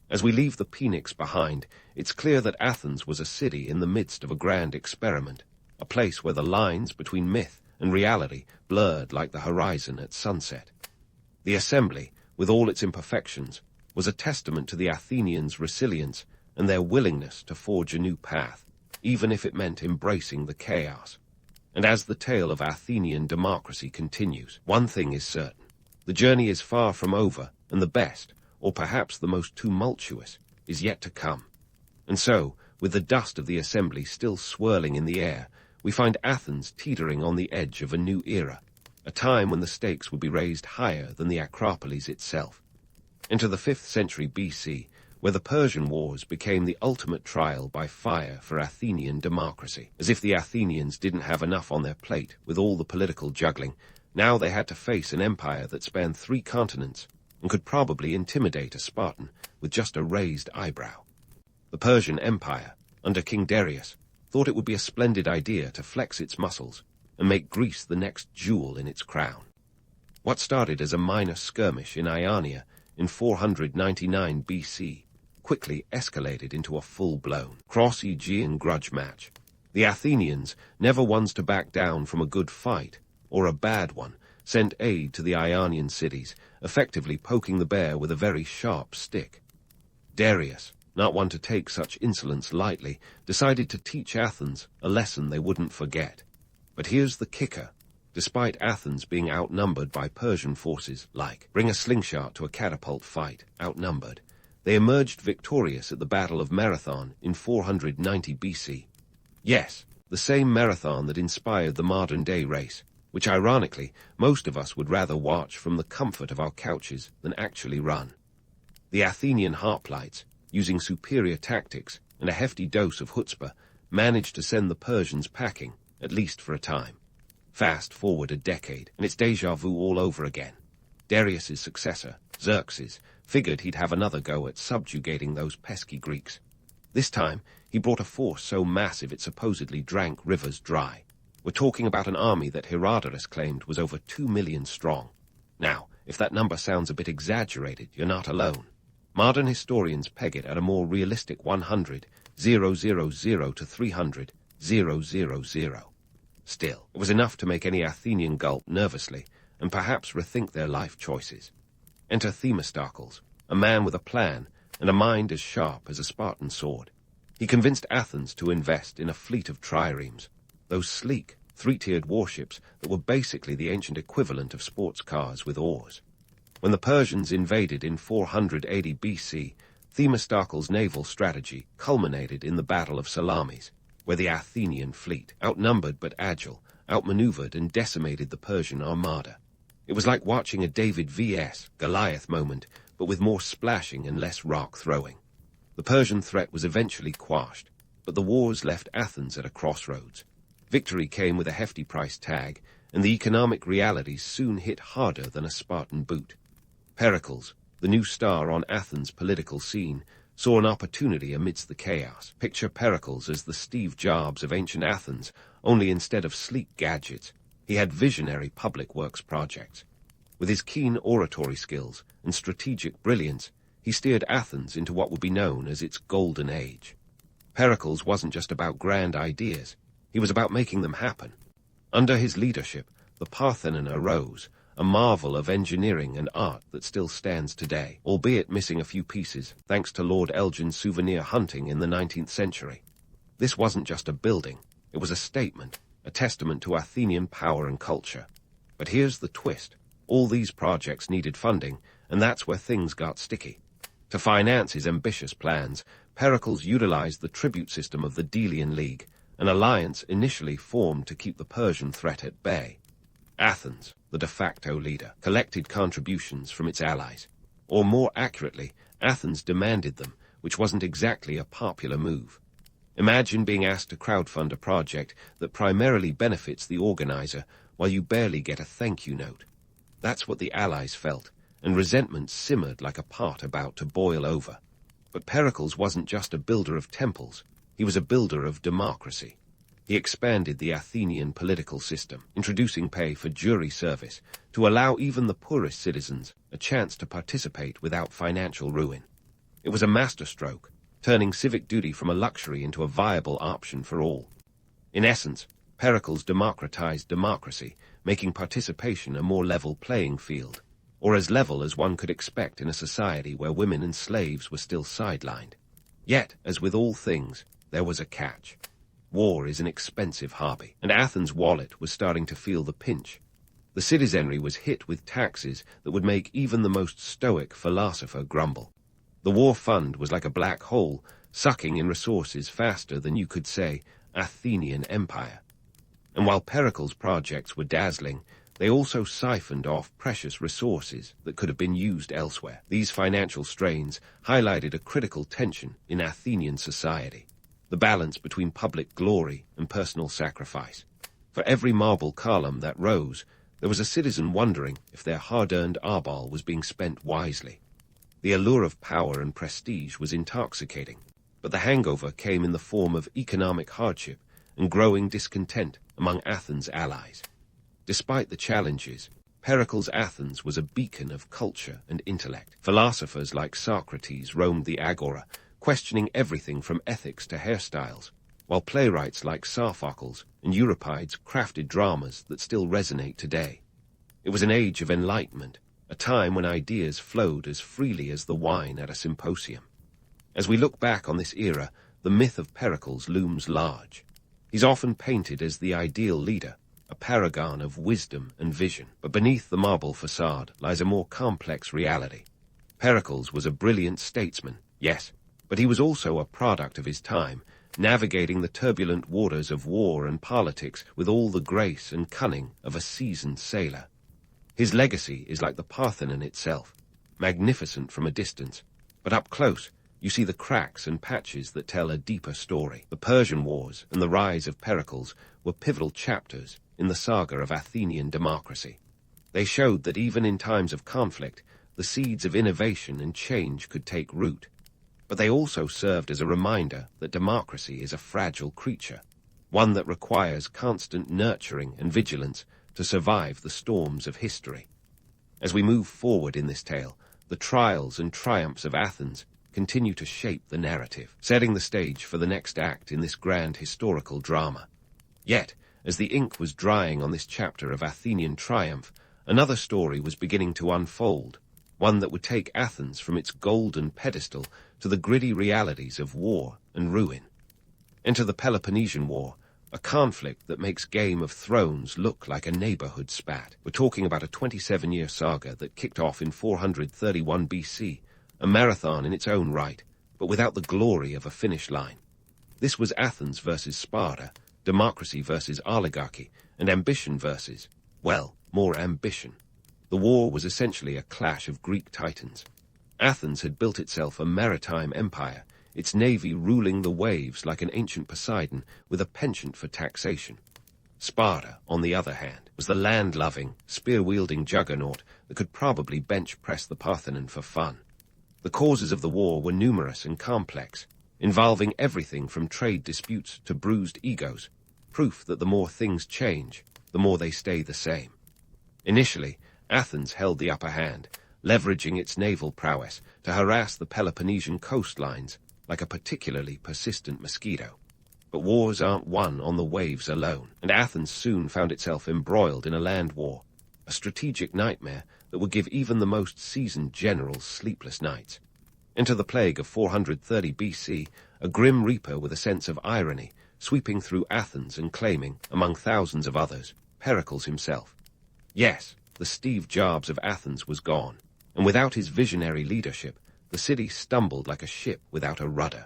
As we leave the Phoenix behind, it's clear that Athens was a city in the midst of a grand experiment, a place where the lines between myth and reality blurred like the horizon at sunset. The assembly, with all its imperfections, was a testament to the Athenians' resilience and their willingness to forge a new path, even if it meant embracing the chaos. And as the tale of Athenian democracy continues, one thing is certain. The journey is far from over, and the best, or perhaps the most tumultuous, is yet to come. And so, with the dust of the assembly still swirling in the air, we find Athens teetering on the edge of a new era, a time when the stakes would be raised higher than the Acropolis itself. Enter the 5th century BC, where the Persian Wars became the ultimate trial by fire for Athenian democracy. As if the Athenians didn't have enough on their plate with all the political juggling, now they had to face an empire that spanned 3 continents and could probably intimidate a Spartan with just a raised eyebrow. The Persian Empire, under King Darius, thought it would be a splendid idea to flex its muscles and make Greece the next jewel in its crown. What started as a minor skirmish in Ionia in 499 BC quickly escalated into a full-blown cross-Aegean grudge match. The Athenians, never ones to back down from a good fight, or a bad one, sent aid to the Ionian cities, effectively poking the bear with a very sharp stick. Darius, not one to take such insolence lightly, decided to teach Athens a lesson they wouldn't forget. But here's the kicker. Despite Athens being outnumbered by Persian forces like bring a slingshot to a catapult fight, outnumbered, they emerged victorious at the Battle of Marathon in 490 BC. Yes, the same Marathon that inspired the modern-day race, which ironically most of us would rather watch from the comfort of our couches than actually run. The Athenian hoplites, using superior tactics and a hefty dose of chutzpah, managed to send the Persians packing, at least for a time. Fast forward a decade, and it's déjà vu all over again. Darius's successor, Xerxes, figured he'd have another go at subjugating those pesky Greeks. This time, he brought a force so massive it supposedly drank rivers dry. We're talking about an army that Herodotus claimed was over 2 million strong. Now, if that number sounds a bit exaggerated, you're not alone. Modern historians peg it at a more realistic 100,000 to 300,000. Still, it was enough to make any Athenian gulp nervously and perhaps rethink their life choices. Enter Themistocles, a man with a plan and a mind as sharp as a Spartan sword. He convinced Athens to invest in a fleet of triremes, those sleek, 3-tiered warships that were basically the ancient equivalent of sports cars with oars. When the Persians invaded in 480 BC, Themistocles' naval strategy culminated in the Battle of Salamis, where the Athenian fleet, outnumbered but agile, outmaneuvered and decimated the Persian armada. It was like watching a David vs. Goliath moment, but with more splashing and less rock-throwing. The Persian threat was eventually quashed, but the wars left Athens at a crossroads. Victory came with a hefty price tag, and the economic realities soon hit harder than a Spartan boot. Pericles, the new star on Athens' political scene, saw an opportunity amidst the chaos. Picture Pericles as the Steve Jobs of ancient Athens, only instead of sleek gadgets, he had visionary public works projects. With his keen oratory skills and strategic brilliance, he steered Athens into what would be known as its golden age. Pericles wasn't just about grand ideas, he was about making them happen. Under his leadership, the Parthenon arose, a marvel of engineering and art that still stands today, albeit missing a few pieces thanks to Lord Elgin's souvenir hunting in the 19th century. This wasn't just a building, it was a statement, a testament to Athenian power and culture. But here's the twist. All these projects needed funding, and that's where things got sticky. To finance his ambitious plans, Pericles utilized the tribute system of the Delian League, an alliance initially formed to keep the Persian threat at bay. Athens, the de facto leader, collected contributions from its allies. Or more accurately, Athens demanded them, which wasn't exactly a popular move. Imagine being asked to crowdfund a project that primarily benefits the organizer while you barely get a thank you note. That's what the allies felt, and resentment simmered like a pot about to boil over. But Pericles wasn't just a builder of temples, he was a builder of democracy. He expanded the Athenian political system, introducing pay for jury service to allow even the poorest citizens a chance to participate without financial ruin. It was a masterstroke, turning civic duty from a luxury into a viable option for all. In essence, Pericles democratized democracy, making participation a more level playing field, or as level as one could expect in a society where women and slaves were still sidelined. Yet, as with all things, there was a catch. War is an expensive hobby, and Athens' wallet was starting to feel the pinch. The citizenry was hit with taxes that would make even the most stoic philosopher grumble. The war fund was like a black hole, sucking in resources faster than you could say Athenian empire. And while Pericles' projects were dazzling, they also siphoned off precious resources that could have been used elsewhere. These financial strains highlighted a critical tension in Athenian society, the balance between public glory and personal sacrifice. For every marble column that rose, there was a citizen wondering if their hard-earned arbol was being spent wisely. The allure of power and prestige was intoxicating, but the hangover came in the form of economic hardship and growing discontent among Athens' allies. Despite the challenges, Pericles' Athens was a beacon of culture and intellect. Philosophers like Socrates roamed the agora, questioning everything from ethics to hairstyles, while playwrights like Sophocles and Euripides crafted dramas that still resonate today. It was an age of enlightenment, a time when ideas flowed as freely as the wine at a symposium. As we look back on this era, the myth of Pericles looms large. He's often painted as the ideal leader, a paragon of wisdom and vision. But beneath the marble facade lies a more complex reality. Pericles was a brilliant statesman, yes, but he was also a product of his time, navigating the turbulent waters of war and politics with all the grace and cunning of a seasoned sailor. His legacy is like the Parthenon itself, magnificent from a distance, but up close you see the cracks and patches that tell a deeper story. The Persian Wars and the rise of Pericles were pivotal chapters in the saga of Athenian democracy. They showed that even in times of conflict, the seeds of innovation and change could take root. But they also served as a reminder that democracy is a fragile creature, one that requires constant nurturing and vigilance to survive the storms of history. As we move forward in this tale, the trials and triumphs of Athens continue to shape the narrative, setting the stage for the next act in this grand historical drama. Yet, as the ink was drying on this chapter of Athenian triumph, another story was beginning to unfold, one that would take Athens from its golden pedestal to the gritty realities of war and ruin. Enter the Peloponnesian War, a conflict that makes Game of Thrones look like a neighborhood spat. We're talking about a 27-year saga that kicked off in 431 BC, a marathon in its own right, but without the glory of a finish line. This was Athens versus Sparta, democracy versus oligarchy, and ambition versus, well, more ambition. The war was essentially a clash of Greek titans. Athens had built itself a maritime empire, its navy ruling the waves like an ancient Poseidon with a penchant for taxation. Sparta, on the other hand, was the land-loving, spear-wielding juggernaut that could probably bench-press the Parthenon for fun. The causes of the war were numerous and complex, involving everything from trade disputes to bruised egos, proof that the more things change, the more they stay the same. Initially, Athens held the upper hand, leveraging its naval prowess to harass the Peloponnesian coastlines like a particularly persistent mosquito. But wars aren't won on the waves alone, and Athens soon found itself embroiled in a land war, a strategic nightmare that would give even the most seasoned generals sleepless nights. Enter the plague of 430 BC, a grim reaper with a sense of irony, sweeping through Athens and claiming, among thousands of others, Pericles himself. Yes, the Steve Jobs of Athens was gone, and without his visionary leadership, the city stumbled like a ship without a rudder.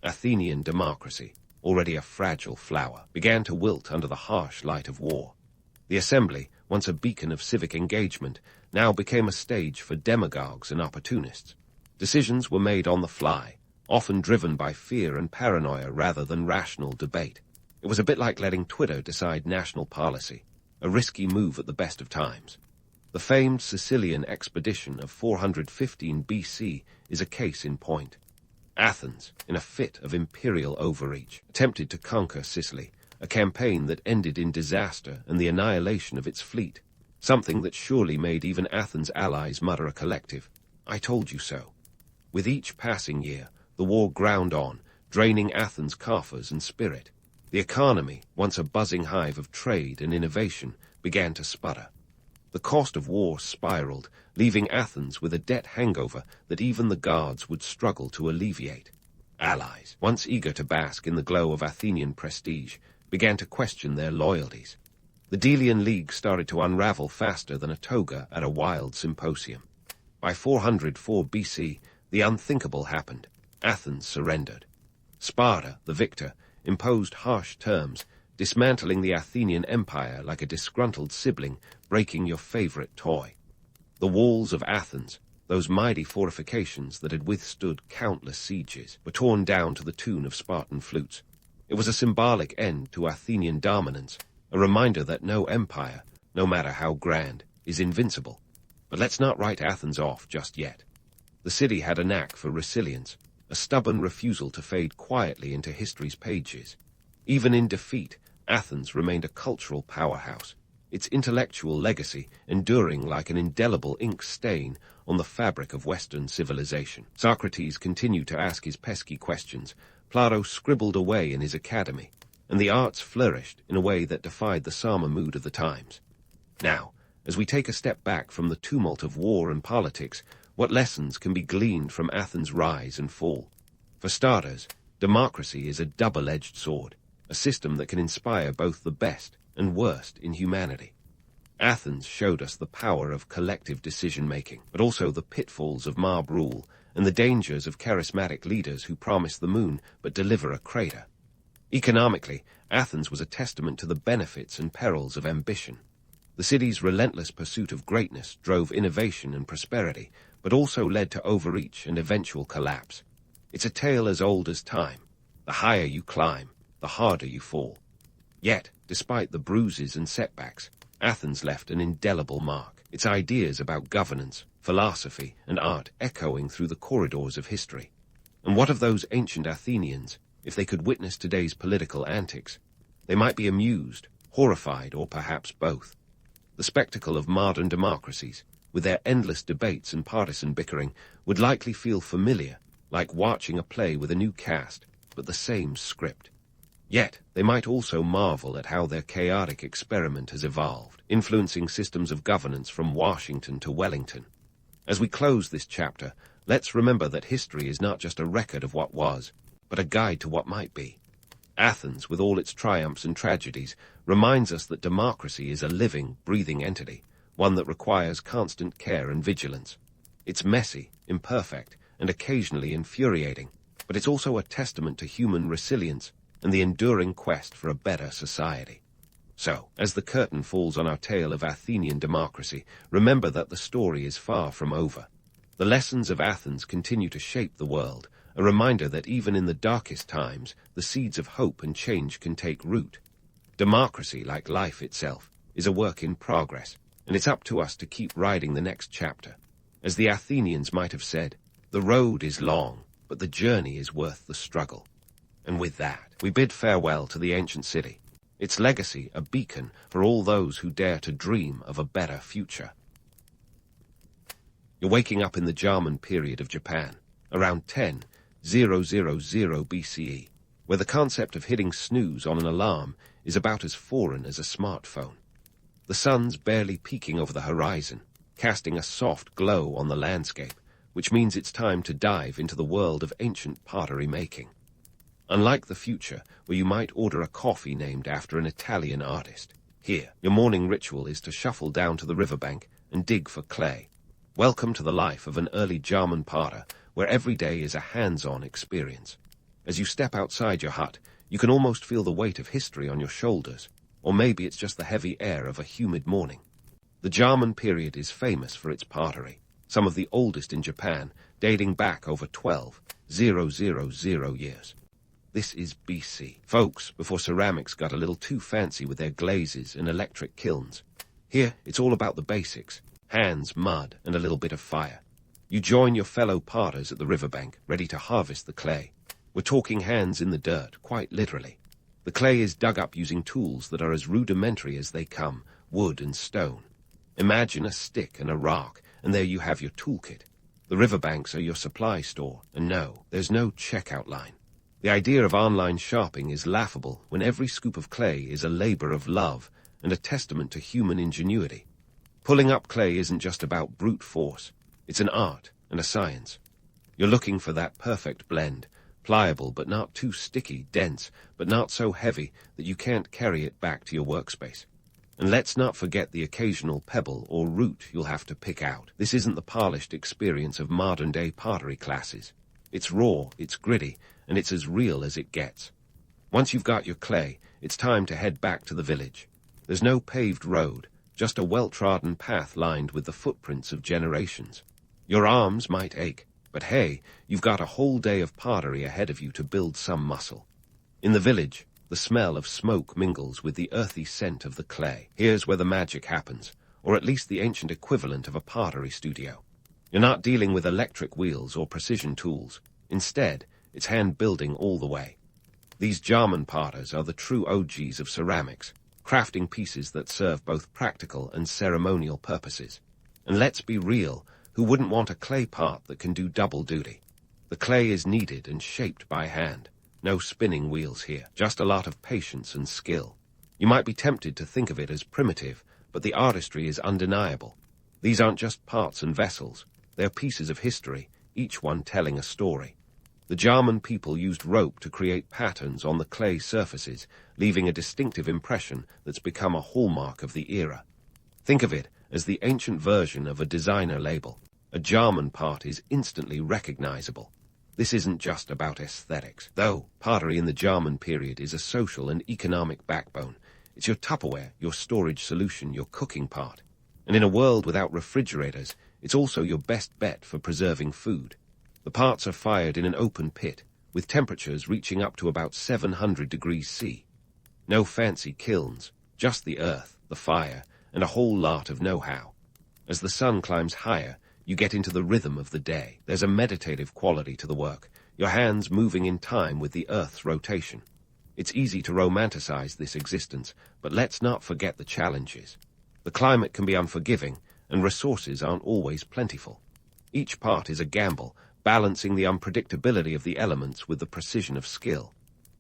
Athenian democracy, already a fragile flower, began to wilt under the harsh light of war. The assembly, once a beacon of civic engagement, now became a stage for demagogues and opportunists. Decisions were made on the fly, often driven by fear and paranoia rather than rational debate. It was a bit like letting Twitter decide national policy, a risky move at the best of times. The famed Sicilian expedition of 415 BC is a case in point. Athens, in a fit of imperial overreach, attempted to conquer Sicily, a campaign that ended in disaster and the annihilation of its fleet, something that surely made even Athens' allies mutter a collective, "I told you so." With each passing year, the war ground on, draining Athens' coffers and spirit. The economy, once a buzzing hive of trade and innovation, began to sputter. The cost of war spiraled, leaving Athens with a debt hangover that even the gods would struggle to alleviate. Allies, once eager to bask in the glow of Athenian prestige, began to question their loyalties. The Delian League started to unravel faster than a toga at a wild symposium. By 404 BC, the unthinkable happened. Athens surrendered. Sparta, the victor, imposed harsh terms, dismantling the Athenian empire like a disgruntled sibling breaking your favorite toy. The walls of Athens, those mighty fortifications that had withstood countless sieges, were torn down to the tune of Spartan flutes. It was a symbolic end to Athenian dominance, a reminder that no empire, no matter how grand, is invincible. But let's not write Athens off just yet. The city had a knack for resilience, a stubborn refusal to fade quietly into history's pages. Even in defeat, Athens remained a cultural powerhouse, its intellectual legacy enduring like an indelible ink stain on the fabric of Western civilization. Socrates continued to ask his pesky questions, Plato scribbled away in his academy, and the arts flourished in a way that defied the summer mood of the times. Now, as we take a step back from the tumult of war and politics, what lessons can be gleaned from Athens' rise and fall? For starters, democracy is a double-edged sword, a system that can inspire both the best and worst in humanity. Athens showed us the power of collective decision-making, but also the pitfalls of mob rule and the dangers of charismatic leaders who promise the moon but deliver a crater. Economically, Athens was a testament to the benefits and perils of ambition. The city's relentless pursuit of greatness drove innovation and prosperity, but also led to overreach and eventual collapse. It's a tale as old as time. The higher you climb, the harder you fall. Yet, despite the bruises and setbacks, Athens left an indelible mark, its ideas about governance, philosophy, and art echoing through the corridors of history. And what of those ancient Athenians, if they could witness today's political antics? They might be amused, horrified, or perhaps both. The spectacle of modern democracies, with their endless debates and partisan bickering, would likely feel familiar, like watching a play with a new cast, but the same script. Yet, they might also marvel at how their chaotic experiment has evolved, influencing systems of governance from Washington to Wellington. As we close this chapter, let's remember that history is not just a record of what was, but a guide to what might be. Athens, with all its triumphs and tragedies, reminds us that democracy is a living, breathing entity, one that requires constant care and vigilance. It's messy, imperfect, and occasionally infuriating, but it's also a testament to human resilience and the enduring quest for a better society. So, as the curtain falls on our tale of Athenian democracy, remember that the story is far from over. The lessons of Athens continue to shape the world, a reminder that even in the darkest times, the seeds of hope and change can take root. Democracy, like life itself, is a work in progress, and it's up to us to keep writing the next chapter. As the Athenians might have said, the road is long, but the journey is worth the struggle. And with that, we bid farewell to the ancient city, its legacy a beacon for all those who dare to dream of a better future. You're waking up in the Jarman period of Japan, around 10,000 BCE, where the concept of hitting snooze on an alarm is about as foreign as a smartphone. The sun's barely peeking over the horizon, casting a soft glow on the landscape, which means it's time to dive into the world of ancient pottery making. Unlike the future, where you might order a coffee named after an Italian artist, here, your morning ritual is to shuffle down to the riverbank and dig for clay. Welcome to the life of an early Jarman potter, where every day is a hands-on experience. As you step outside your hut, you can almost feel the weight of history on your shoulders, or maybe it's just the heavy air of a humid morning. The Jarman period is famous for its pottery, some of the oldest in Japan, dating back over 12,000 years. This is BC, folks, before ceramics got a little too fancy with their glazes and electric kilns. Here, it's all about the basics: hands, mud, and a little bit of fire. You join your fellow potters at the riverbank, ready to harvest the clay. We're talking hands in the dirt, quite literally. The clay is dug up using tools that are as rudimentary as they come, wood and stone. Imagine a stick and a rock, and there you have your toolkit. The riverbanks are your supply store, and no, there's no checkout line. The idea of online shopping is laughable when every scoop of clay is a labor of love and a testament to human ingenuity. Pulling up clay isn't just about brute force. It's an art and a science. You're looking for that perfect blend, pliable but not too sticky, dense but not so heavy that you can't carry it back to your workspace. And let's not forget the occasional pebble or root you'll have to pick out. This isn't the polished experience of modern-day pottery classes. It's raw, it's gritty, and it's as real as it gets. Once you've got your clay, it's time to head back to the village. There's no paved road, just a well-trodden path lined with the footprints of generations. Your arms might ache, but hey, you've got a whole day of pottery ahead of you to build some muscle. In the village, the smell of smoke mingles with the earthy scent of the clay. Here's where the magic happens, or at least the ancient equivalent of a pottery studio. You're not dealing with electric wheels or precision tools. Instead, it's hand-building all the way. These Jarman potters are the true OGs of ceramics, crafting pieces that serve both practical and ceremonial purposes. And let's be real, who wouldn't want a clay pot that can do double duty? The clay is kneaded and shaped by hand. No spinning wheels here, just a lot of patience and skill. You might be tempted to think of it as primitive, but the artistry is undeniable. These aren't just pots and vessels. They're pieces of history, each one telling a story. The Jarman people used rope to create patterns on the clay surfaces, leaving a distinctive impression that's become a hallmark of the era. Think of it as the ancient version of a designer label. A Jarman pot is instantly recognizable. This isn't just about aesthetics, though pottery in the Jarman period is a social and economic backbone. It's your Tupperware, your storage solution, your cooking pot. And in a world without refrigerators, it's also your best bet for preserving food. The pots are fired in an open pit, with temperatures reaching up to about 700 degrees C. No fancy kilns, just the earth, the fire, and a whole lot of know-how. As the sun climbs higher, you get into the rhythm of the day. There's a meditative quality to the work, your hands moving in time with the earth's rotation. It's easy to romanticize this existence, but let's not forget the challenges. The climate can be unforgiving, and resources aren't always plentiful. Each part is a gamble, balancing the unpredictability of the elements with the precision of skill.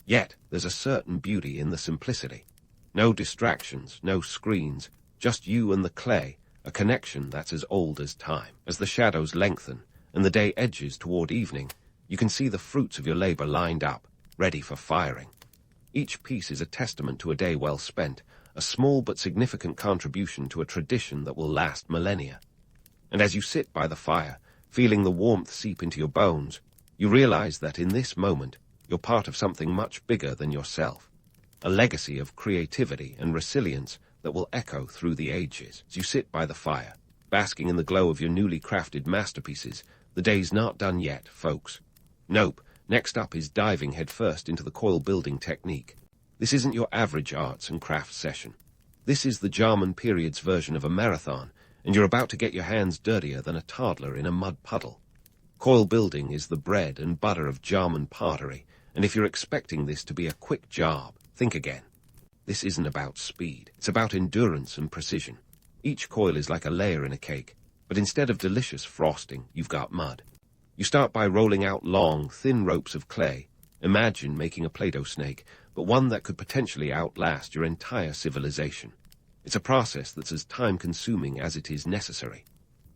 Yet, there's a certain beauty in the simplicity. No distractions, no screens, just you and the clay, a connection that's as old as time. As the shadows lengthen and the day edges toward evening, you can see the fruits of your labor lined up, ready for firing. Each piece is a testament to a day well spent, a small but significant contribution to a tradition that will last millennia. And as you sit by the fire, feeling the warmth seep into your bones, you realize that in this moment, you're part of something much bigger than yourself. A legacy of creativity and resilience that will echo through the ages. As you sit by the fire, basking in the glow of your newly crafted masterpieces, the day's not done yet, folks. Nope, next up is diving headfirst into the coil building technique. This isn't your average arts and crafts session. This is the Jarman period's version of a marathon, and you're about to get your hands dirtier than a toddler in a mud puddle. Coil building is the bread and butter of Jarman pottery, and if you're expecting this to be a quick job, think again. This isn't about speed. It's about endurance and precision. Each coil is like a layer in a cake, but instead of delicious frosting, you've got mud. You start by rolling out long, thin ropes of clay. Imagine making a Play-Doh snake, but one that could potentially outlast your entire civilization. It's a process that's as time-consuming as it is necessary.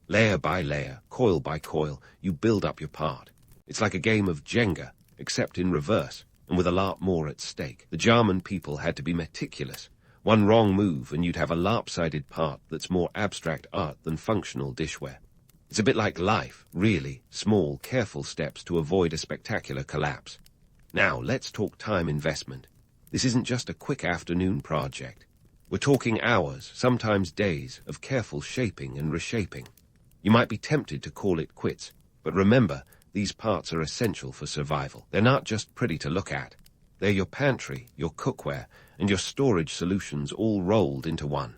Layer by layer, coil by coil, you build up your part. It's like a game of Jenga, except in reverse, and with a lot more at stake. The Jarman people had to be meticulous. One wrong move and you'd have a lopsided part that's more abstract art than functional dishware. It's a bit like life, really, small, careful steps to avoid a spectacular collapse. Now, let's talk time investment. This isn't just a quick afternoon project. We're talking hours, sometimes days, of careful shaping and reshaping. You might be tempted to call it quits, but remember, these parts are essential for survival. They're not just pretty to look at. They're your pantry, your cookware, and your storage solutions all rolled into one.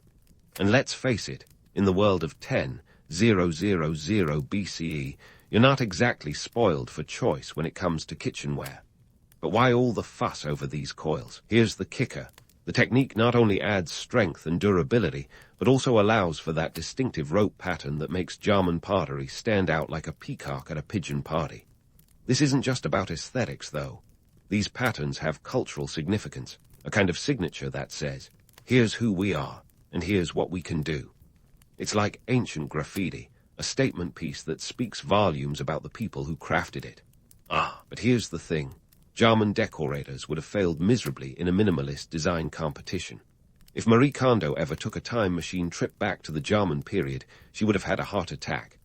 And let's face it, in the world of 10,000 BCE, you're not exactly spoiled for choice when it comes to kitchenware. But why all the fuss over these coils? Here's the kicker. The technique not only adds strength and durability, but also allows for that distinctive rope pattern that makes Jarman pottery stand out like a peacock at a pigeon party. This isn't just about aesthetics, though. These patterns have cultural significance, a kind of signature that says, here's who we are, and here's what we can do. It's like ancient graffiti, a statement piece that speaks volumes about the people who crafted it. But here's the thing. Jarman decorators would have failed miserably in a minimalist design competition. If Marie Kondo ever took a time machine trip back to the Jarman period, she would have had a heart attack.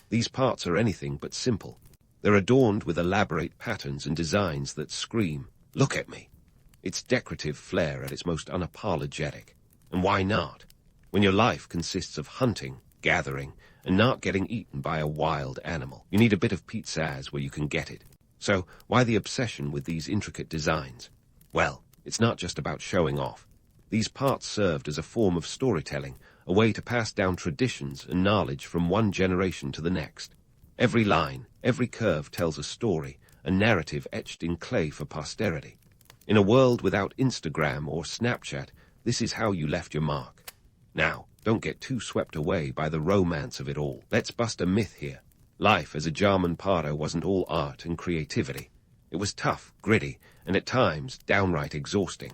These parts are anything but simple. They're adorned with elaborate patterns and designs that scream, look at me. It's decorative flair at its most unapologetic. And why not? When your life consists of hunting, gathering, and not getting eaten by a wild animal, you need a bit of pizzazz where you can get it. So, why the obsession with these intricate designs? Well, it's not just about showing off. These parts served as a form of storytelling, a way to pass down traditions and knowledge from one generation to the next. Every line, every curve tells a story, a narrative etched in clay for posterity. In a world without Instagram or Snapchat, this is how you left your mark. Now, don't get too swept away by the romance of it all. Let's bust a myth here. Life as a Jarman potter wasn't all art and creativity. It was tough, gritty, and at times downright exhausting.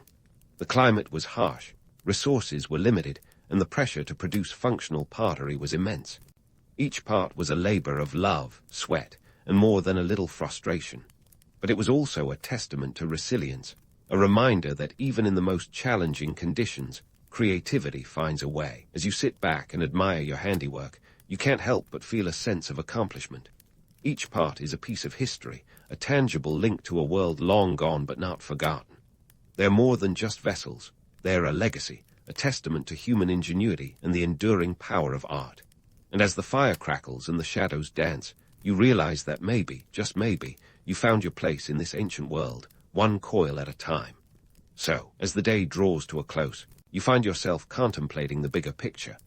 The climate was harsh, resources were limited, and the pressure to produce functional pottery was immense. Each part was a labor of love, sweat, and more than a little frustration. But it was also a testament to resilience, a reminder that even in the most challenging conditions, creativity finds a way. As you sit back and admire your handiwork, you can't help but feel a sense of accomplishment. Each part is a piece of history, a tangible link to a world long gone but not forgotten. They're more than just vessels. They're a legacy, a testament to human ingenuity and the enduring power of art. And as the fire crackles and the shadows dance, you realize that maybe, just maybe, you found your place in this ancient world, one coil at a time. So, as the day draws to a close, you find yourself contemplating the bigger picture.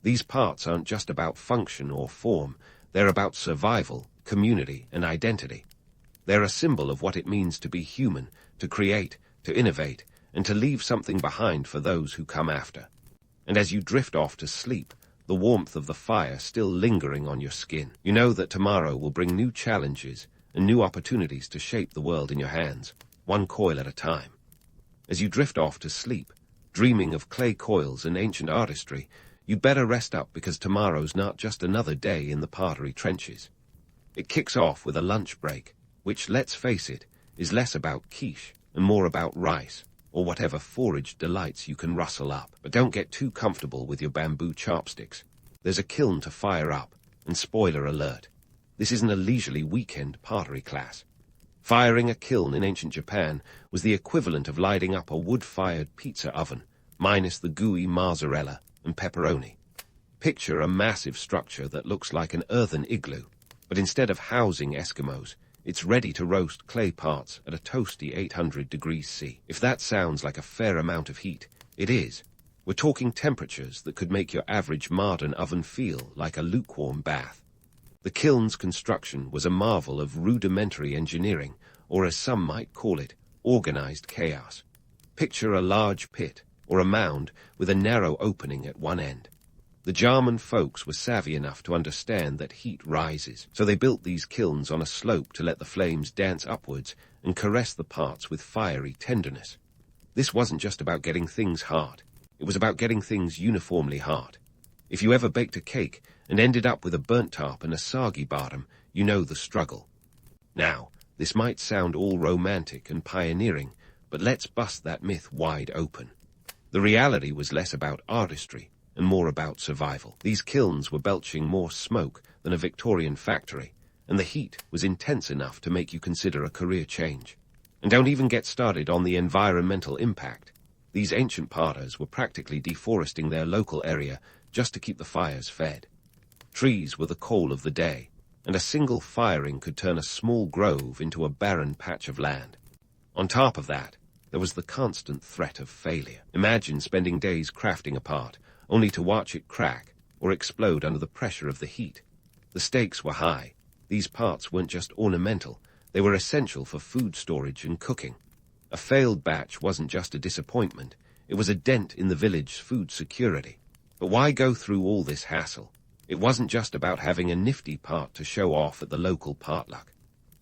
These parts aren't just about function or form, they're about survival, community, and identity. They're a symbol of what it means to be human, to create, to innovate, and to leave something behind for those who come after. And as you drift off to sleep, the warmth of the fire still lingering on your skin, you know that tomorrow will bring new challenges and new opportunities to shape the world in your hands, one coil at a time. As you drift off to sleep, dreaming of clay coils and ancient artistry, you'd better rest up because tomorrow's not just another day in the pottery trenches. It kicks off with a lunch break, which, let's face it, is less about quiche and more about rice, or whatever forage delights you can rustle up. But don't get too comfortable with your bamboo chopsticks. There's a kiln to fire up, and spoiler alert, this isn't a leisurely weekend pottery class. Firing a kiln in ancient Japan was the equivalent of lighting up a wood-fired pizza oven, minus the gooey mozzarella and pepperoni. Picture a massive structure that looks like an earthen igloo, but instead of housing Eskimos, It's ready to roast clay parts at a toasty 800 degrees C. If that sounds like a fair amount of heat, it is. We're talking temperatures that could make your average modern oven feel like a lukewarm bath. The kiln's construction was a marvel of rudimentary engineering, or as some might call it, organized chaos. Picture a large pit, or a mound, with a narrow opening at one end. The German folks were savvy enough to understand that heat rises, so they built these kilns on a slope to let the flames dance upwards and caress the parts with fiery tenderness. This wasn't just about getting things hard. It was about getting things uniformly hard. If you ever baked a cake and ended up with a burnt top and a soggy bottom, you know the struggle. Now, this might sound all romantic and pioneering, but let's bust that myth wide open. The reality was less about artistry and more about survival. These kilns were belching more smoke than a Victorian factory, and the heat was intense enough to make you consider a career change. And don't even get started on the environmental impact. These ancient potters were practically deforesting their local area just to keep the fires fed. Trees were the coal of the day, and a single firing could turn a small grove into a barren patch of land. On top of that, there was the constant threat of failure. Imagine spending days crafting a part, only to watch it crack or explode under the pressure of the heat. The stakes were high. These parts weren't just ornamental, they were essential for food storage and cooking. A failed batch wasn't just a disappointment, it was a dent in the village's food security. But why go through all this hassle? It wasn't just about having a nifty part to show off at the local potluck.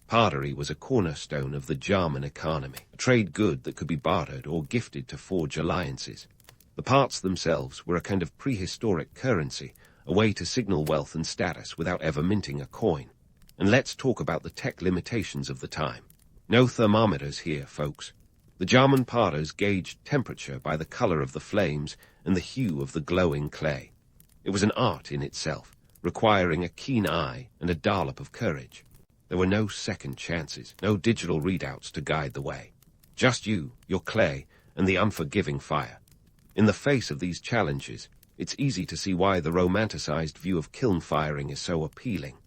Pottery was a cornerstone of the German economy, a trade good that could be bartered or gifted to forge alliances. The parts themselves were a kind of prehistoric currency, a way to signal wealth and status without ever minting a coin. And let's talk about the tech limitations of the time. No thermometers here, folks. The German potters gauged temperature by the color of the flames and the hue of the glowing clay. It was an art in itself, requiring a keen eye and a dollop of courage. There were no second chances, no digital readouts to guide the way. Just you, your clay, and the unforgiving fire. In the face of these challenges, it's easy to see why the romanticized view of kiln firing is so appealing.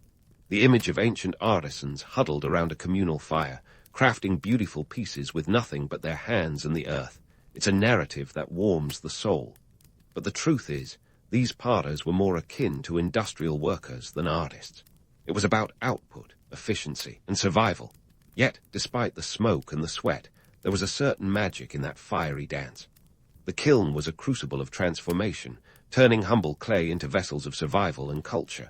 The image of ancient artisans huddled around a communal fire, crafting beautiful pieces with nothing but their hands and the earth. It's a narrative that warms the soul. But the truth is, these potters were more akin to industrial workers than artists. It was about output, efficiency, and survival. Yet, despite the smoke and the sweat, there was a certain magic in that fiery dance. The kiln was a crucible of transformation, turning humble clay into vessels of survival and culture.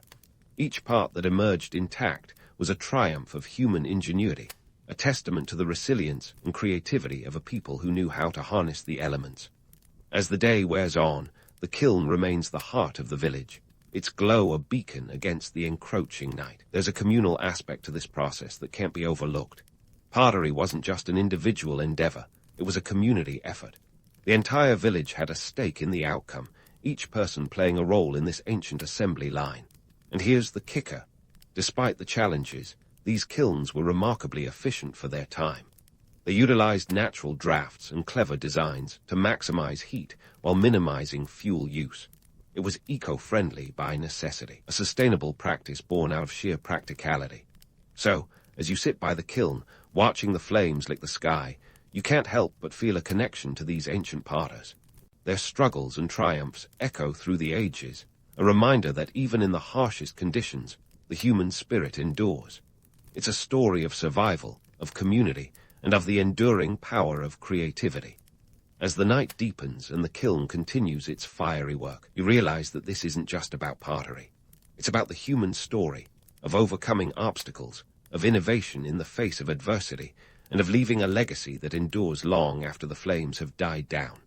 Each part that emerged intact was a triumph of human ingenuity, a testament to the resilience and creativity of a people who knew how to harness the elements. As the day wears on, the kiln remains the heart of the village, its glow a beacon against the encroaching night. There's a communal aspect to this process that can't be overlooked. Pottery wasn't just an individual endeavor, it was a community effort. The entire village had a stake in the outcome, each person playing a role in this ancient assembly line. And here's the kicker. Despite the challenges, these kilns were remarkably efficient for their time. They utilized natural drafts and clever designs to maximize heat while minimizing fuel use. It was eco-friendly by necessity, a sustainable practice born out of sheer practicality. So, as you sit by the kiln, watching the flames lick the sky, you can't help but feel a connection to these ancient potters. Their struggles and triumphs echo through the ages, a reminder that even in the harshest conditions, the human spirit endures. It's a story of survival, of community, and of the enduring power of creativity. As the night deepens and the kiln continues its fiery work, you realize that this isn't just about pottery. It's about the human story, of overcoming obstacles, of innovation in the face of adversity, and of leaving a legacy that endures long after the flames have died down.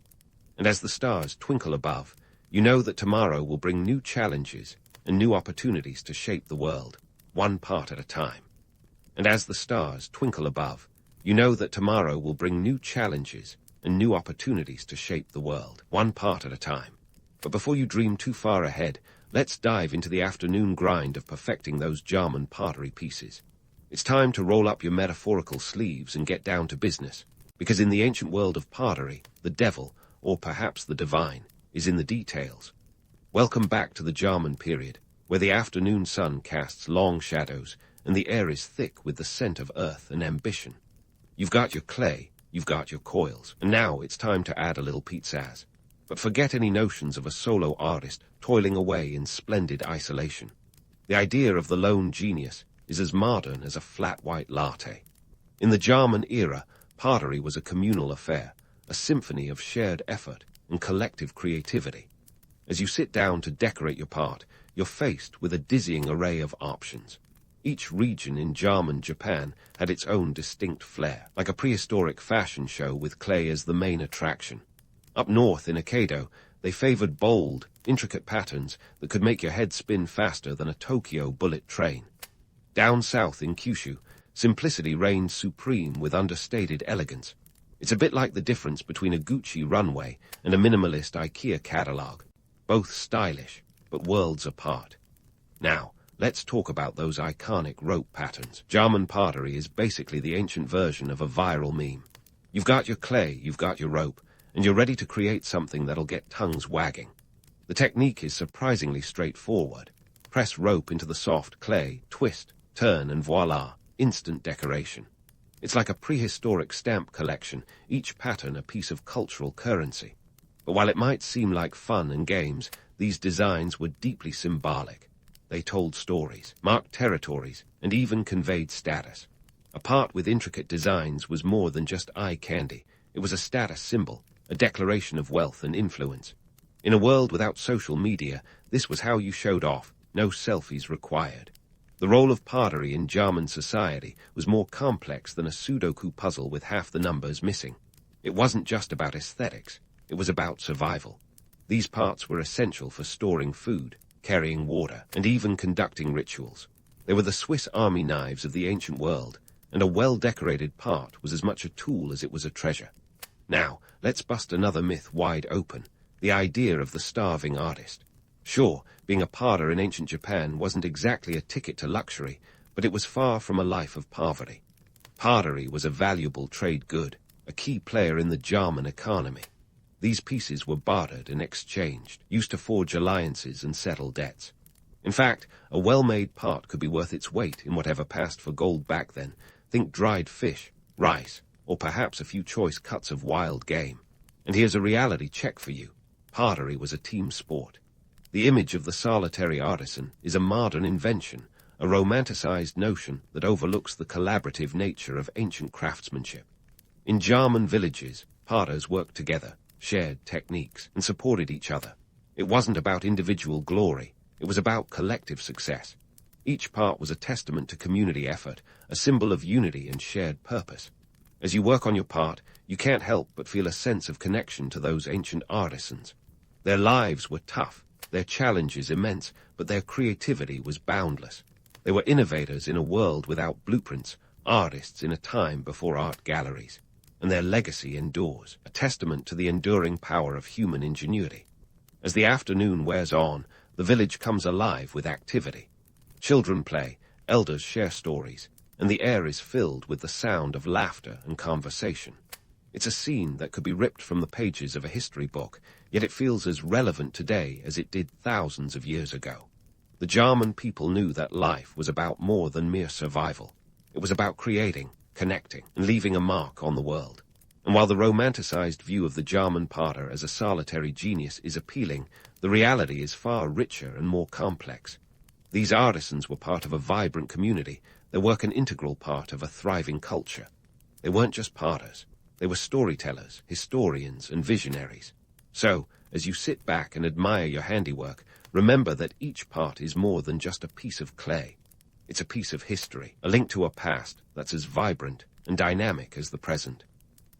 And as the stars twinkle above, you know that tomorrow will bring new challenges and new opportunities to shape the world, one part at a time. And as the stars twinkle above, you know that tomorrow will bring new challenges and new opportunities to shape the world, one part at a time. But before you dream too far ahead, let's dive into the afternoon grind of perfecting those German pottery pieces. It's time to roll up your metaphorical sleeves and get down to business, because in the ancient world of pottery, the devil, or perhaps the divine, is in the details. Welcome back to the German period, where the afternoon sun casts long shadows and the air is thick with the scent of earth and ambition. You've got your clay, you've got your coils, and now it's time to add a little pizzazz. But forget any notions of a solo artist toiling away in splendid isolation. The idea of the lone genius is as modern as a flat white latte. In the German era, pottery was a communal affair, a symphony of shared effort and collective creativity. As you sit down to decorate your part, you're faced with a dizzying array of options. Each region in German Japan had its own distinct flair, like a prehistoric fashion show with clay as the main attraction. Up north in Acre, they favored bold, intricate patterns that could make your head spin faster than a Tokyo bullet train. Down south in Kyushu, simplicity reigned supreme with understated elegance. It's a bit like the difference between a Gucci runway and a minimalist IKEA catalog. Both stylish, but worlds apart. Now, let's talk about those iconic rope patterns. German pottery is basically the ancient version of a viral meme. You've got your clay, you've got your rope, and you're ready to create something that'll get tongues wagging. The technique is surprisingly straightforward. Press rope into the soft clay, twist, turn, and voila, instant decoration. It's like a prehistoric stamp collection, each pattern a piece of cultural currency. But while it might seem like fun and games, these designs were deeply symbolic. They told stories, marked territories, and even conveyed status. A part with intricate designs was more than just eye candy. It was a status symbol, a declaration of wealth and influence. In a world without social media, this was how you showed off, no selfies required. The role of pottery in German society was more complex than a Sudoku puzzle with half the numbers missing. It wasn't just about aesthetics, it was about survival. These parts were essential for storing food, carrying water, and even conducting rituals. They were the Swiss army knives of the ancient world, and a well-decorated part was as much a tool as it was a treasure. Now, let's bust another myth wide open, the idea of the starving artist. Sure, being a potter in ancient Japan wasn't exactly a ticket to luxury, but it was far from a life of poverty. Pottery was a valuable trade good, a key player in the German economy. These pieces were bartered and exchanged, used to forge alliances and settle debts. In fact, a well-made part could be worth its weight in whatever passed for gold back then. Think dried fish, rice, or perhaps a few choice cuts of wild game. And here's a reality check for you. Pottery was a team sport. The image of the solitary artisan is a modern invention, a romanticized notion that overlooks the collaborative nature of ancient craftsmanship. In German villages, potters worked together, shared techniques, and supported each other. It wasn't about individual glory, it was about collective success. Each part was a testament to community effort, a symbol of unity and shared purpose. As you work on your part, you can't help but feel a sense of connection to those ancient artisans. Their lives were tough, their challenges immense, but their creativity was boundless. They were innovators in a world without blueprints, artists in a time before art galleries. And their legacy endures, a testament to the enduring power of human ingenuity. As the afternoon wears on, the village comes alive with activity. Children play, elders share stories, and the air is filled with the sound of laughter and conversation. It's a scene that could be ripped from the pages of a history book, yet it feels as relevant today as it did thousands of years ago. The German people knew that life was about more than mere survival. It was about creating, connecting, and leaving a mark on the world. And while the romanticized view of the German potter as a solitary genius is appealing, the reality is far richer and more complex. These artisans were part of a vibrant community, their work an integral part of a thriving culture. They weren't just potters. They were storytellers, historians, and visionaries. So, as you sit back and admire your handiwork, remember that each part is more than just a piece of clay. It's a piece of history, a link to a past that's as vibrant and dynamic as the present.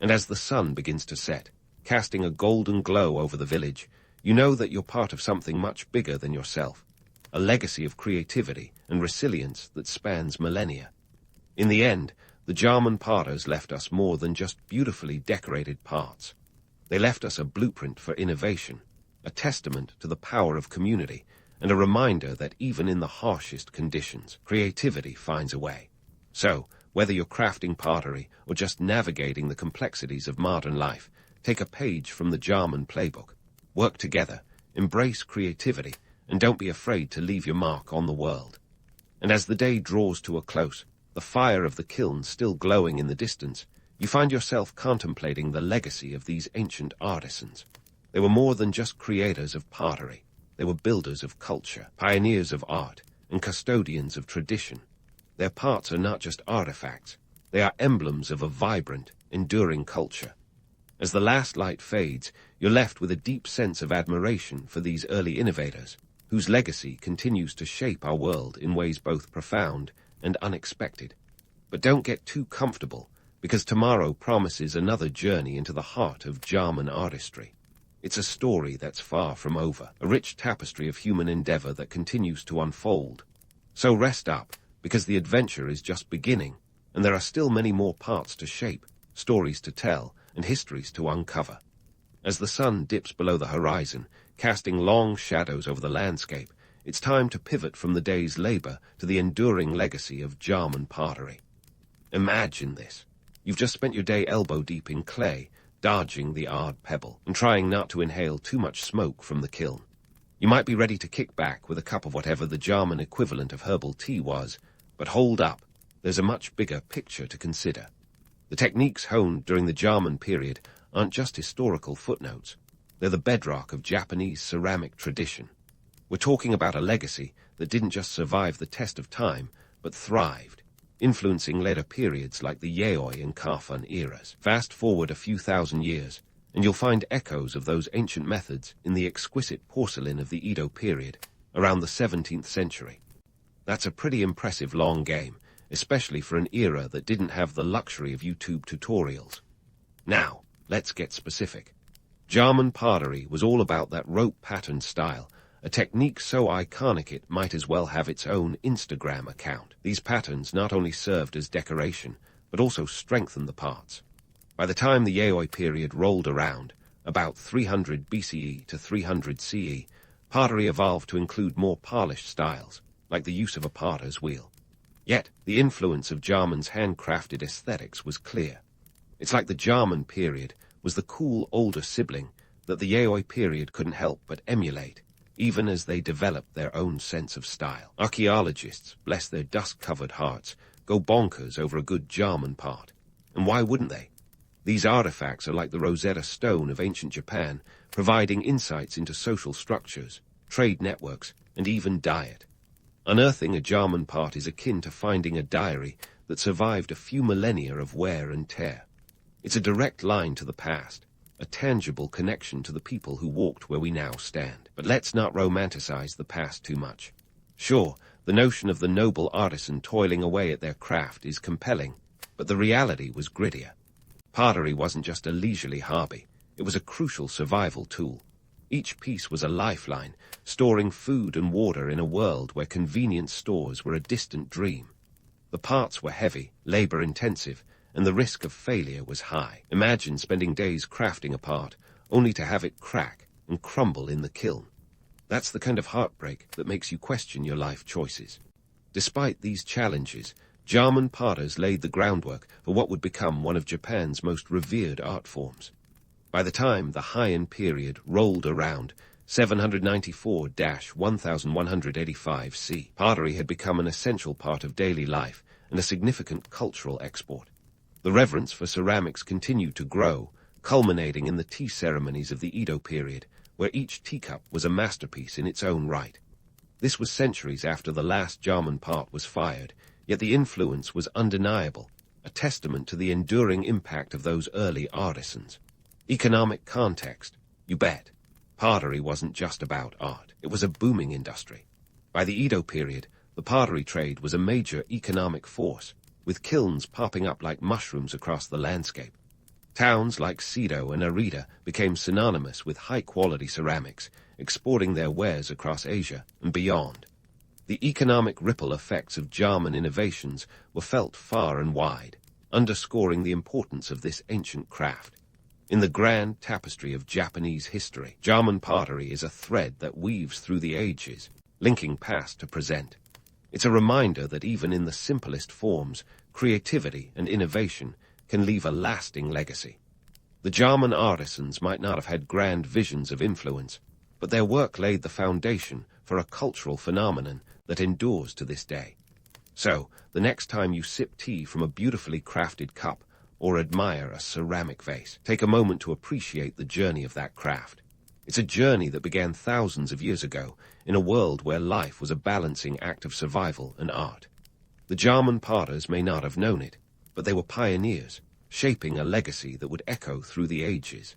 And as the sun begins to set, casting a golden glow over the village, you know that you're part of something much bigger than yourself, a legacy of creativity and resilience that spans millennia. In the end, the German potters left us more than just beautifully decorated parts. They left us a blueprint for innovation, a testament to the power of community, and a reminder that even in the harshest conditions, creativity finds a way. So, whether you're crafting pottery or just navigating the complexities of modern life, take a page from the German playbook. Work together, embrace creativity, and don't be afraid to leave your mark on the world. And as the day draws to a close, the fire of the kiln still glowing in the distance, you find yourself contemplating the legacy of these ancient artisans. They were more than just creators of pottery. They were builders of culture, pioneers of art, and custodians of tradition. Their parts are not just artifacts. They are emblems of a vibrant, enduring culture. As the last light fades, you're left with a deep sense of admiration for these early innovators, whose legacy continues to shape our world in ways both profound and unexpected. But don't get too comfortable, because tomorrow promises another journey into the heart of German artistry. It's a story that's far from over, a rich tapestry of human endeavor that continues to unfold. So rest up, because the adventure is just beginning, and there are still many more parts to shape, stories to tell, and histories to uncover. As the sun dips below the horizon, casting long shadows over the landscape, it's time to pivot from the day's labor to the enduring legacy of German pottery. Imagine this. You've just spent your day elbow-deep in clay, dodging the odd pebble, and trying not to inhale too much smoke from the kiln. You might be ready to kick back with a cup of whatever the German equivalent of herbal tea was, but hold up, there's a much bigger picture to consider. The techniques honed during the German period aren't just historical footnotes. They're the bedrock of Japanese ceramic tradition. We're talking about a legacy that didn't just survive the test of time, but thrived, influencing later periods like the Yayoi and Kafun eras. Fast forward a few thousand years, and you'll find echoes of those ancient methods in the exquisite porcelain of the Edo period, around the 17th century. That's a pretty impressive long game, especially for an era that didn't have the luxury of YouTube tutorials. Now, let's get specific. German pottery was all about that rope pattern style, a technique so iconic it might as well have its own Instagram account. These patterns not only served as decoration, but also strengthened the parts. By the time the Yayoi period rolled around, about 300 BCE to 300 CE, pottery evolved to include more polished styles, like the use of a potter's wheel. Yet, the influence of Germans' handcrafted aesthetics was clear. It's like the German period was the cool older sibling that the Yayoi period couldn't help but emulate, even as they developed their own sense of style. Archaeologists, bless their dust-covered hearts, go bonkers over a good German part. And why wouldn't they? These artifacts are like the Rosetta Stone of ancient Japan, providing insights into social structures, trade networks, and even diet. Unearthing a German part is akin to finding a diary that survived a few millennia of wear and tear. It's a direct line to the past, a tangible connection to the people who walked where we now stand. But let's not romanticize the past too much. Sure, the notion of the noble artisan toiling away at their craft is compelling, but the reality was grittier. Pottery wasn't just a leisurely hobby, it was a crucial survival tool. Each piece was a lifeline, storing food and water in a world where convenience stores were a distant dream. The parts were heavy, labor-intensive, and the risk of failure was high. Imagine spending days crafting a part, only to have it crack and crumble in the kiln. That's the kind of heartbreak that makes you question your life choices. Despite these challenges, German potters laid the groundwork for what would become one of Japan's most revered art forms. By the time the Heian period rolled around, 794-1185 C, pottery had become an essential part of daily life and a significant cultural export. The reverence for ceramics continued to grow, culminating in the tea ceremonies of the Edo period, where each teacup was a masterpiece in its own right. This was centuries after the last German pot was fired, yet the influence was undeniable, a testament to the enduring impact of those early artisans. Economic context, you bet. Pottery wasn't just about art, it was a booming industry. By the Edo period, the pottery trade was a major economic force, with kilns popping up like mushrooms across the landscape. Towns like Seto and Arita became synonymous with high-quality ceramics, exporting their wares across Asia and beyond. The economic ripple effects of German innovations were felt far and wide, underscoring the importance of this ancient craft. In the grand tapestry of Japanese history, German pottery is a thread that weaves through the ages, linking past to present. It's a reminder that even in the simplest forms, creativity and innovation can leave a lasting legacy. The German artisans might not have had grand visions of influence, but their work laid the foundation for a cultural phenomenon that endures to this day. So, the next time you sip tea from a beautifully crafted cup or admire a ceramic vase, take a moment to appreciate the journey of that craft. It's a journey that began thousands of years ago in a world where life was a balancing act of survival and art. The German potters may not have known it, but they were pioneers, shaping a legacy that would echo through the ages.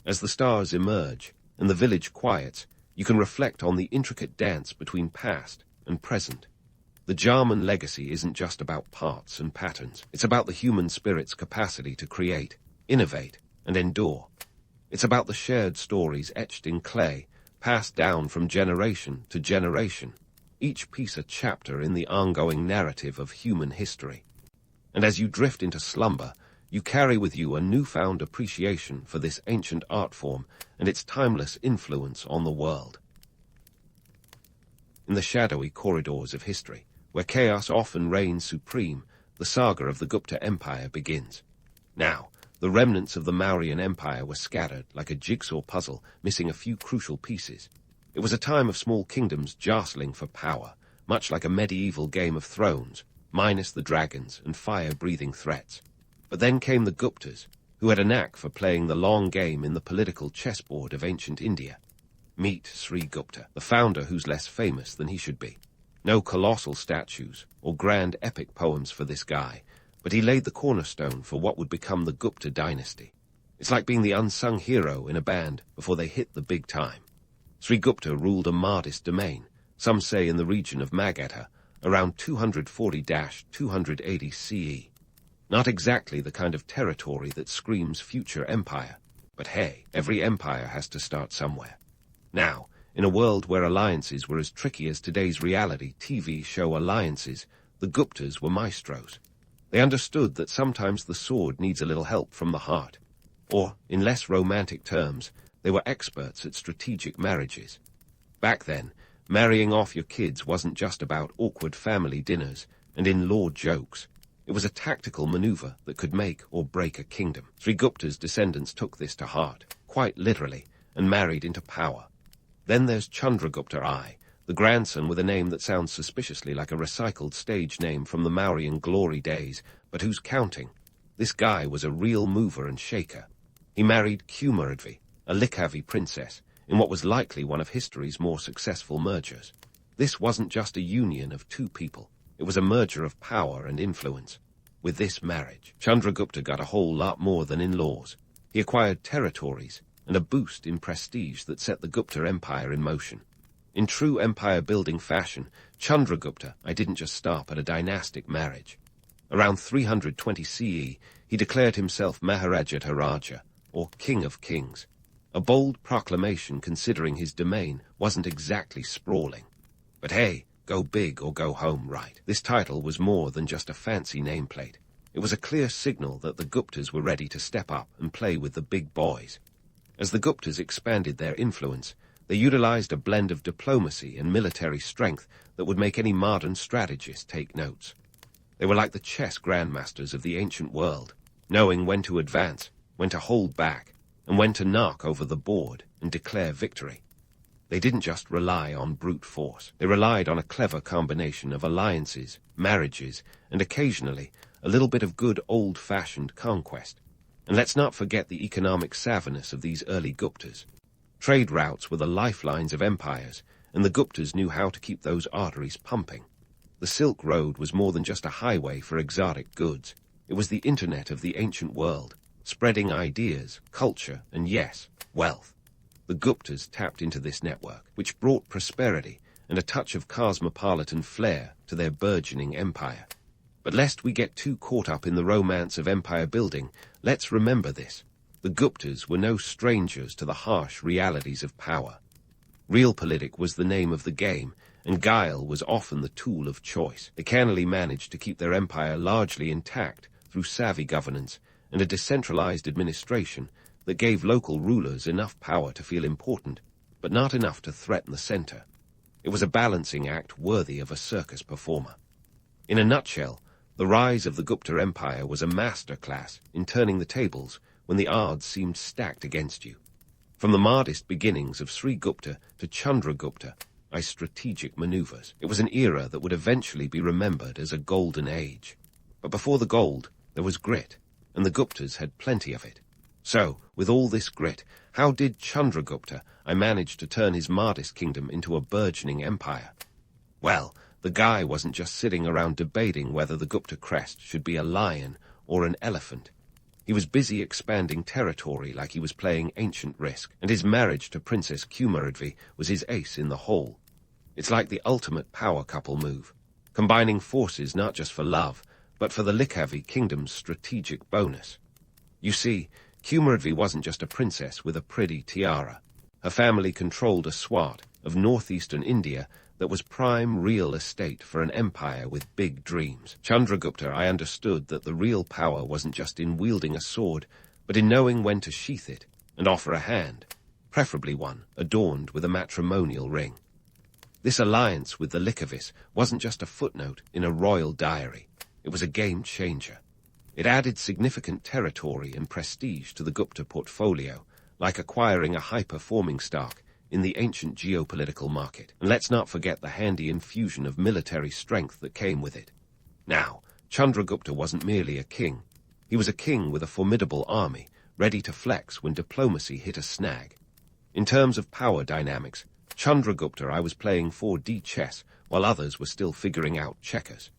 As the stars emerge and the village quiets, you can reflect on the intricate dance between past and present. The German legacy isn't just about parts and patterns. It's about the human spirit's capacity to create, innovate, and endure. It's about the shared stories etched in clay, passed down from generation to generation, each piece a chapter in the ongoing narrative of human history. And as you drift into slumber, you carry with you a newfound appreciation for this ancient art form and its timeless influence on the world. In the shadowy corridors of history, where chaos often reigns supreme, the saga of the Gupta Empire begins. Now, the remnants of the Mauryan Empire were scattered like a jigsaw puzzle, missing a few crucial pieces. It was a time of small kingdoms jostling for power, much like a medieval Game of Thrones, minus the dragons and fire-breathing threats. But then came the Guptas, who had a knack for playing the long game in the political chessboard of ancient India. Meet Sri Gupta, the founder who's less famous than he should be. No colossal statues or grand epic poems for this guy, but he laid the cornerstone for what would become the Gupta dynasty. It's like being the unsung hero in a band before they hit the big time. Sri Gupta ruled a modest domain, some say in the region of Magadha, around 240-280 CE. Not exactly the kind of territory that screams future empire, but hey, every empire has to start somewhere. Now, in a world where alliances were as tricky as today's reality TV show alliances, the Guptas were maestros. They understood that sometimes the sword needs a little help from the heart. Or, in less romantic terms, they were experts at strategic marriages. Back then, marrying off your kids wasn't just about awkward family dinners and in-law jokes. It was a tactical maneuver that could make or break a kingdom. Sri Gupta's descendants took this to heart, quite literally, and married into power. Then there's Chandragupta I, the grandson with a name that sounds suspiciously like a recycled stage name from the Mauryan glory days, but who's counting? This guy was a real mover and shaker. He married Kumaradvi, a Likhavi princess, in what was likely one of history's more successful mergers. This wasn't just a union of two people. It was a merger of power and influence. With this marriage, Chandragupta got a whole lot more than in-laws. He acquired territories and a boost in prestige that set the Gupta Empire in motion. In true empire-building fashion, Chandragupta didn't just stop at a dynastic marriage. Around 320 CE, he declared himself Maharajadharaja, or King of Kings. A bold proclamation considering his domain wasn't exactly sprawling. But hey, go big or go home, right? This title was more than just a fancy nameplate. It was a clear signal that the Guptas were ready to step up and play with the big boys. As the Guptas expanded their influence, they utilized a blend of diplomacy and military strength that would make any modern strategist take notes. They were like the chess grandmasters of the ancient world, knowing when to advance, when to hold back, and when to knock over the board and declare victory. They didn't just rely on brute force. They relied on a clever combination of alliances, marriages, and occasionally a little bit of good old-fashioned conquest. And let's not forget the economic savviness of these early Guptas. Trade routes were the lifelines of empires, and the Guptas knew how to keep those arteries pumping. The Silk Road was more than just a highway for exotic goods. It was the internet of the ancient world, spreading ideas, culture, and yes, wealth. The Guptas tapped into this network, which brought prosperity and a touch of cosmopolitan flair to their burgeoning empire. But lest we get too caught up in the romance of empire building, let's remember this. The Guptas were no strangers to the harsh realities of power. Realpolitik was the name of the game, and guile was often the tool of choice. They cannily managed to keep their empire largely intact through savvy governance and a decentralized administration that gave local rulers enough power to feel important, but not enough to threaten the center. It was a balancing act worthy of a circus performer. In a nutshell, the rise of the Gupta Empire was a masterclass in turning the tables when the odds seemed stacked against you. From the modest beginnings of Sri Gupta to Chandragupta, by strategic maneuvers. It was an era that would eventually be remembered as a golden age. But before the gold, there was grit, and the Guptas had plenty of it. So, with all this grit, how did Chandragupta manage to turn his modest kingdom into a burgeoning empire? Well, the guy wasn't just sitting around debating whether the Gupta crest should be a lion or an elephant. He was busy expanding territory like he was playing ancient Risk, and his marriage to Princess Kumaradvi was his ace in the hole. It's like the ultimate power couple move, combining forces not just for love, but for the Likhavi kingdom's strategic bonus. You see, Kumaradvi wasn't just a princess with a pretty tiara. Her family controlled a swath of northeastern India that was prime real estate for an empire with big dreams. Chandragupta understood that the real power wasn't just in wielding a sword, but in knowing when to sheath it and offer a hand, preferably one adorned with a matrimonial ring. This alliance with the Likhavis wasn't just a footnote in a royal diary. It was a game changer. It added significant territory and prestige to the Gupta portfolio, like acquiring a high-performing stock in the ancient geopolitical market. And let's not forget the handy infusion of military strength that came with it. Now, Chandragupta wasn't merely a king. He was a king with a formidable army, ready to flex when diplomacy hit a snag. In terms of power dynamics, Chandragupta was playing 4D chess while others were still figuring out checkers.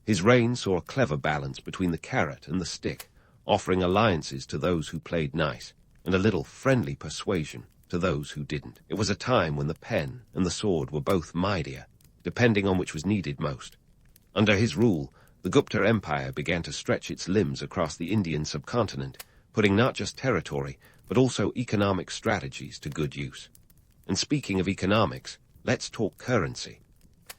His reign saw a clever balance between the carrot and the stick, offering alliances to those who played nice, and a little friendly persuasion to those who didn't. It was a time when the pen and the sword were both mightier, depending on which was needed most. Under his rule, the Gupta Empire began to stretch its limbs across the Indian subcontinent, putting not just territory, but also economic strategies to good use. And speaking of economics, let's talk currency.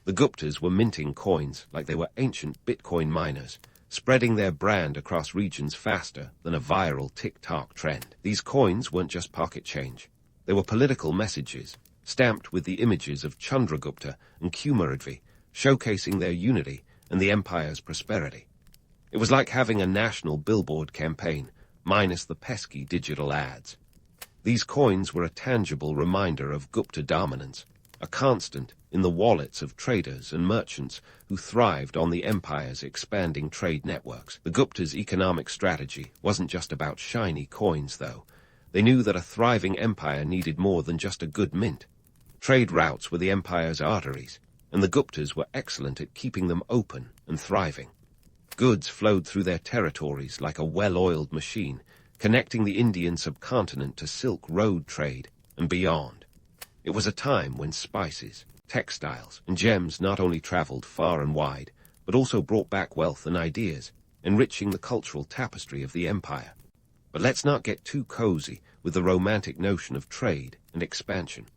The Guptas were minting coins like they were ancient Bitcoin miners, spreading their brand across regions faster than a viral TikTok trend. These coins weren't just pocket change. They were political messages, stamped with the images of Chandragupta and Kumaradvi, showcasing their unity and the empire's prosperity. It was like having a national billboard campaign, minus the pesky digital ads. These coins were a tangible reminder of Gupta dominance, a constant in the wallets of traders and merchants who thrived on the empire's expanding trade networks. The Guptas' economic strategy wasn't just about shiny coins, though. They knew that a thriving empire needed more than just a good mint. Trade routes were the empire's arteries, and the Guptas were excellent at keeping them open and thriving. Goods flowed through their territories like a well-oiled machine, connecting the Indian subcontinent to Silk Road trade and beyond. It was a time when spices, textiles, and gems not only traveled far and wide, but also brought back wealth and ideas, enriching the cultural tapestry of the empire. But let's not get too cozy with the romantic notion of trade and expansion.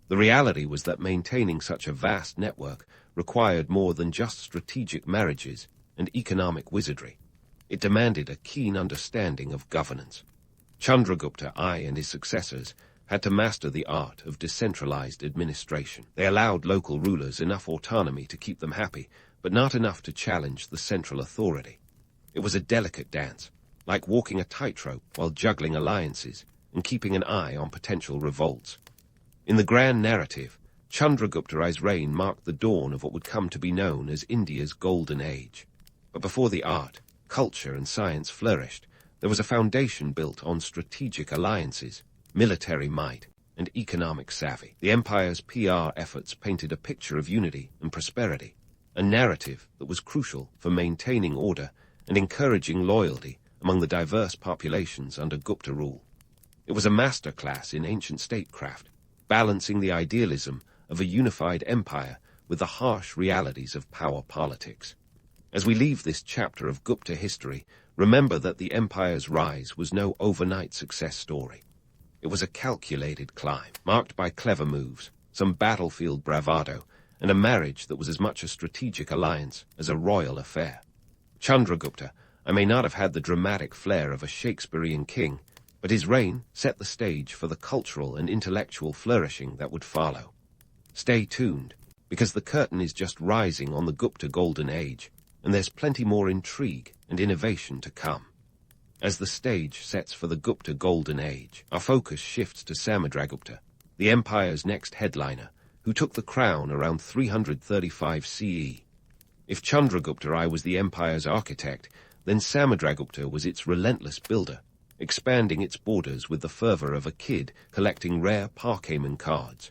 The reality was that maintaining such a vast network required more than just strategic marriages and economic wizardry. It demanded a keen understanding of governance. Chandragupta and his successors had to master the art of decentralized administration. They allowed local rulers enough autonomy to keep them happy, but not enough to challenge the central authority. It was a delicate dance, like walking a tightrope while juggling alliances and keeping an eye on potential revolts. In the grand narrative, Chandragupta's reign marked the dawn of what would come to be known as India's golden age. But before the art, culture, and science flourished, there was a foundation built on strategic alliances, military might, and economic savvy. The empire's PR efforts painted a picture of unity and prosperity, a narrative that was crucial for maintaining order and encouraging loyalty among the diverse populations under Gupta rule. It was a masterclass in ancient statecraft, balancing the idealism of a unified empire with the harsh realities of power politics. As we leave this chapter of Gupta history, remember that the empire's rise was no overnight success story. It was a calculated climb, marked by clever moves, some battlefield bravado, and a marriage that was as much a strategic alliance as a royal affair. Chandragupta may not have had the dramatic flair of a Shakespearean king, but his reign set the stage for the cultural and intellectual flourishing that would follow. Stay tuned, because the curtain is just rising on the Gupta Golden Age, and there's plenty more intrigue and innovation to come. As the stage sets for the Gupta Golden Age, our focus shifts to Samudragupta, the empire's next headliner, who took the crown around 335 CE. If Chandragupta I was the empire's architect, then Samudragupta was its relentless builder, expanding its borders with the fervor of a kid collecting rare Parkaman cards.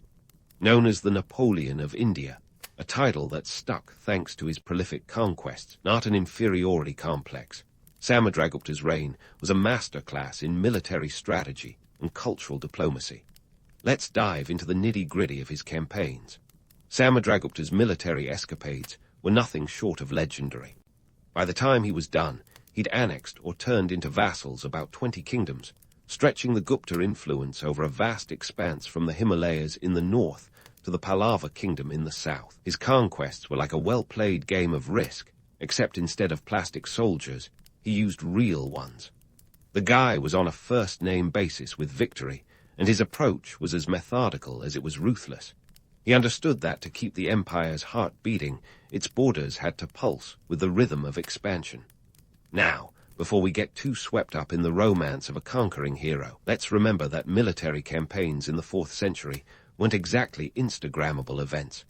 Known as the Napoleon of India, a title that stuck thanks to his prolific conquests, not an inferiority complex, Samudragupta's reign was a masterclass in military strategy and cultural diplomacy. Let's dive into the nitty-gritty of his campaigns. Samudragupta's military escapades were nothing short of legendary. By the time he was done, he'd annexed or turned into vassals about 20 kingdoms, stretching the Gupta influence over a vast expanse from the Himalayas in the north to the Pallava kingdom in the south. His conquests were like a well-played game of Risk, except instead of plastic soldiers, he used real ones. The guy was on a first-name basis with victory, and his approach was as methodical as it was ruthless. He understood that to keep the empire's heart beating, its borders had to pulse with the rhythm of expansion. Now, before we get too swept up in the romance of a conquering hero, let's remember that military campaigns in the 4th century weren't exactly Instagrammable events.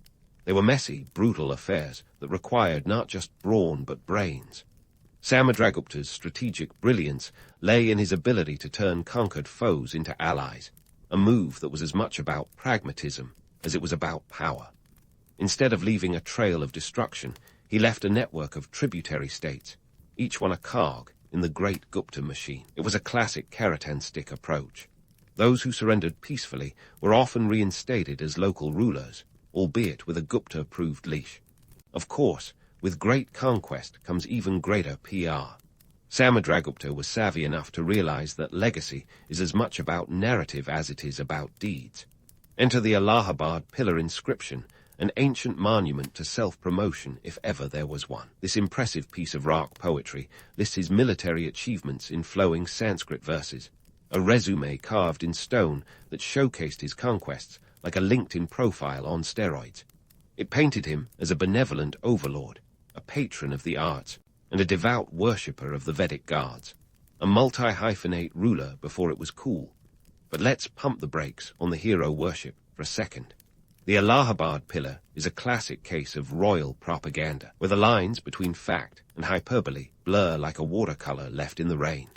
They were messy, brutal affairs that required not just brawn but brains. Samudragupta's strategic brilliance lay in his ability to turn conquered foes into allies, a move that was as much about pragmatism as it was about power. Instead of leaving a trail of destruction, he left a network of tributary states, each one a cog in the great Gupta machine. It was a classic carrot-and-stick approach. Those who surrendered peacefully were often reinstated as local rulers, albeit with a Gupta-approved leash. Of course, with great conquest comes even greater PR. Samudragupta was savvy enough to realize that legacy is as much about narrative as it is about deeds. Enter the Allahabad pillar inscription, an ancient monument to self-promotion if ever there was one. This impressive piece of rock poetry lists his military achievements in flowing Sanskrit verses, a resume carved in stone that showcased his conquests like a LinkedIn profile on steroids. It painted him as a benevolent overlord, a patron of the arts, and a devout worshipper of the Vedic gods, a multi-hyphenate ruler before it was cool. But let's pump the brakes on the hero worship for a second. The Allahabad pillar is a classic case of royal propaganda, where the lines between fact and hyperbole blur like a watercolor left in the rain.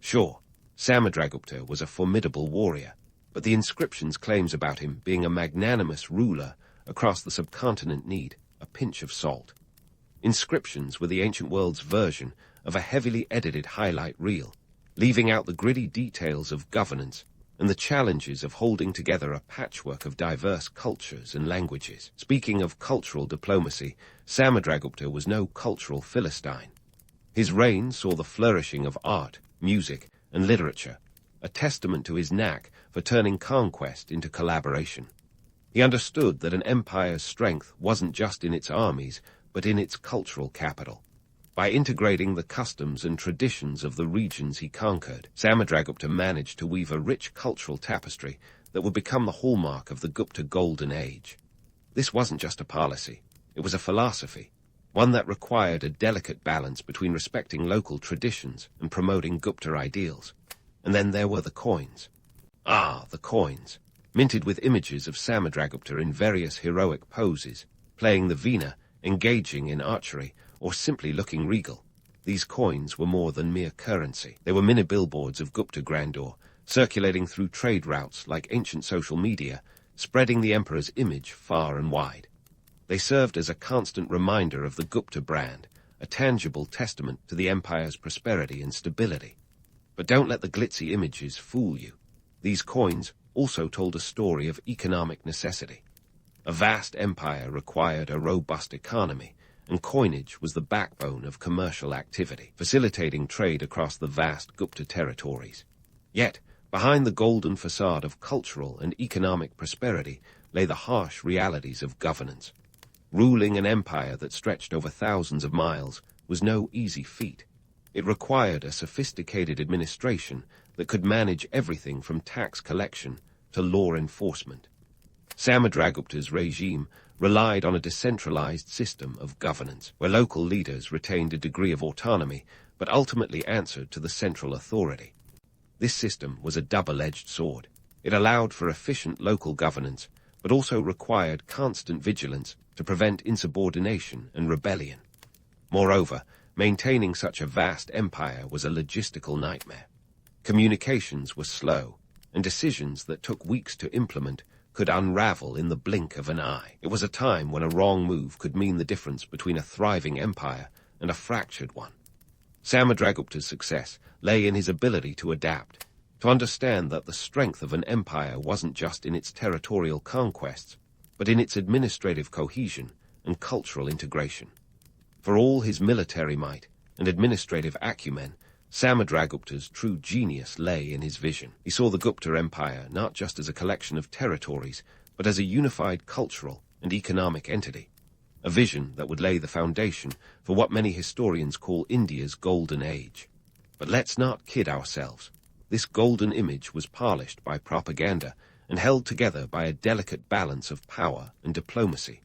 Sure, Samudragupta was a formidable warrior, but the inscription's claims about him being a magnanimous ruler across the subcontinent need a pinch of salt. Inscriptions were the ancient world's version of a heavily edited highlight reel, leaving out the gritty details of governance and the challenges of holding together a patchwork of diverse cultures and languages. Speaking of cultural diplomacy, Samudragupta was no cultural Philistine. His reign saw the flourishing of art, music, and literature, a testament to his knack for turning conquest into collaboration. He understood that an empire's strength wasn't just in its armies, but in its cultural capital. By integrating the customs and traditions of the regions he conquered, Samudragupta managed to weave a rich cultural tapestry that would become the hallmark of the Gupta Golden Age. This wasn't just a policy, it was a philosophy, one that required a delicate balance between respecting local traditions and promoting Gupta ideals. And then there were the coins. Ah, the coins, minted with images of Samudragupta in various heroic poses, playing the veena, engaging in archery, or simply looking regal. These coins were more than mere currency. They were mini billboards of Gupta grandeur, circulating through trade routes like ancient social media, spreading the emperor's image far and wide. They served as a constant reminder of the Gupta brand, a tangible testament to the empire's prosperity and stability. But don't let the glitzy images fool you. These coins also told a story of economic necessity. A vast empire required a robust economy, and coinage was the backbone of commercial activity, facilitating trade across the vast Gupta territories. Yet, behind the golden facade of cultural and economic prosperity lay the harsh realities of governance. Ruling an empire that stretched over thousands of miles was no easy feat. It required a sophisticated administration that could manage everything from tax collection to law enforcement. Samudragupta's regime relied on a decentralized system of governance, where local leaders retained a degree of autonomy but ultimately answered to the central authority. This system was a double-edged sword. It allowed for efficient local governance, but also required constant vigilance to prevent insubordination and rebellion. Moreover, maintaining such a vast empire was a logistical nightmare. Communications were slow, and decisions that took weeks to implement could unravel in the blink of an eye. It was a time when a wrong move could mean the difference between a thriving empire and a fractured one. Samudragupta's success lay in his ability to adapt, to understand that the strength of an empire wasn't just in its territorial conquests, but in its administrative cohesion and cultural integration. For all his military might and administrative acumen, Samudragupta's true genius lay in his vision. He saw the Gupta Empire not just as a collection of territories, but as a unified cultural and economic entity, a vision that would lay the foundation for what many historians call India's Golden Age. But let's not kid ourselves. This golden image was polished by propaganda and held together by a delicate balance of power and diplomacy.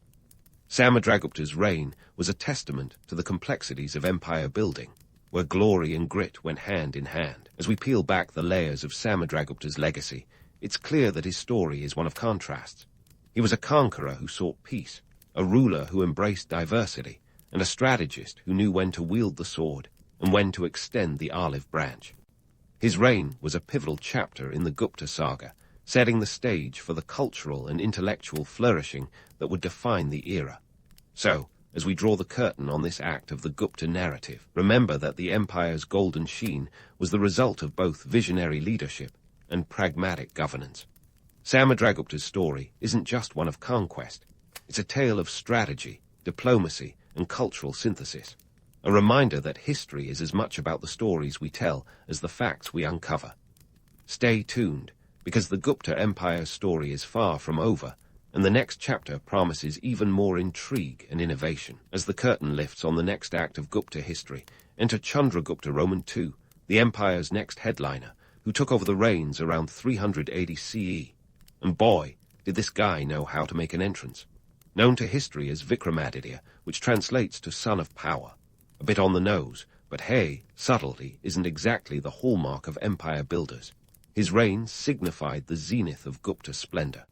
Samudragupta's reign was a testament to the complexities of empire building, where glory and grit went hand in hand. As we peel back the layers of Samudragupta's legacy, it's clear that his story is one of contrasts. He was a conqueror who sought peace, a ruler who embraced diversity, and a strategist who knew when to wield the sword and when to extend the olive branch. His reign was a pivotal chapter in the Gupta saga, setting the stage for the cultural and intellectual flourishing that would define the era. So, as we draw the curtain on this act of the Gupta narrative, remember that the empire's golden sheen was the result of both visionary leadership and pragmatic governance. Samudragupta's story isn't just one of conquest. It's a tale of strategy, diplomacy, and cultural synthesis, a reminder that history is as much about the stories we tell as the facts we uncover. Stay tuned, because the Gupta Empire's story is far from over, and the next chapter promises even more intrigue and innovation. As the curtain lifts on the next act of Gupta history, enter Chandragupta II, the empire's next headliner, who took over the reins around 380 CE. And boy, did this guy know how to make an entrance. Known to history as Vikramaditya, which translates to son of power. A bit on the nose, but hey, subtlety isn't exactly the hallmark of empire builders. His reign signified the zenith of Gupta splendor.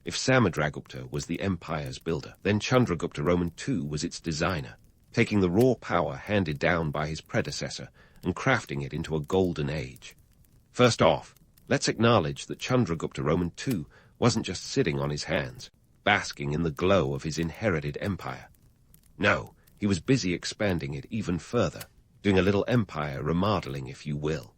If Samudragupta was the empire's builder, then Chandragupta II was its designer, taking the raw power handed down by his predecessor and crafting it into a golden age. First off, let's acknowledge that Chandragupta II wasn't just sitting on his hands, basking in the glow of his inherited empire. No, he was busy expanding it even further, doing a little empire remodeling, if you will.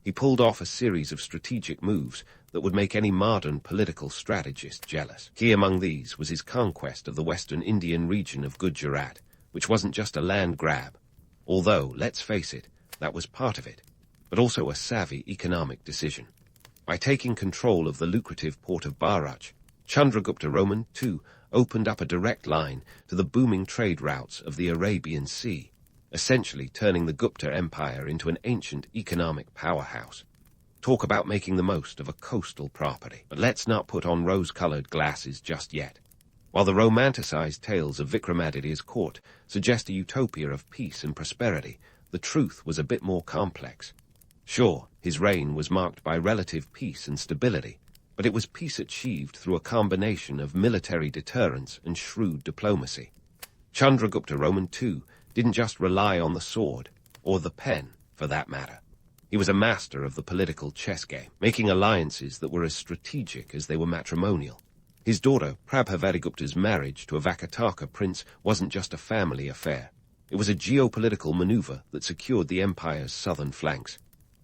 He pulled off a series of strategic moves that would make any modern political strategist jealous. Key among these was his conquest of the western Indian region of Gujarat, which wasn't just a land grab, although, let's face it, that was part of it, but also a savvy economic decision. By taking control of the lucrative port of Bharuch, Chandragupta II opened up a direct line to the booming trade routes of the Arabian Sea, essentially turning the Gupta Empire into an ancient economic powerhouse. Talk about making the most of a coastal property. But let's not put on rose-colored glasses just yet. While the romanticized tales of Vikramaditya's court suggest a utopia of peace and prosperity, the truth was a bit more complex. Sure, his reign was marked by relative peace and stability, but it was peace achieved through a combination of military deterrence and shrewd diplomacy. Chandragupta II didn't just rely on the sword, or the pen, for that matter. He was a master of the political chess game, making alliances that were as strategic as they were matrimonial. His daughter Prabhavarigupta's marriage to a Vakataka prince wasn't just a family affair. It was a geopolitical maneuver that secured the empire's southern flanks.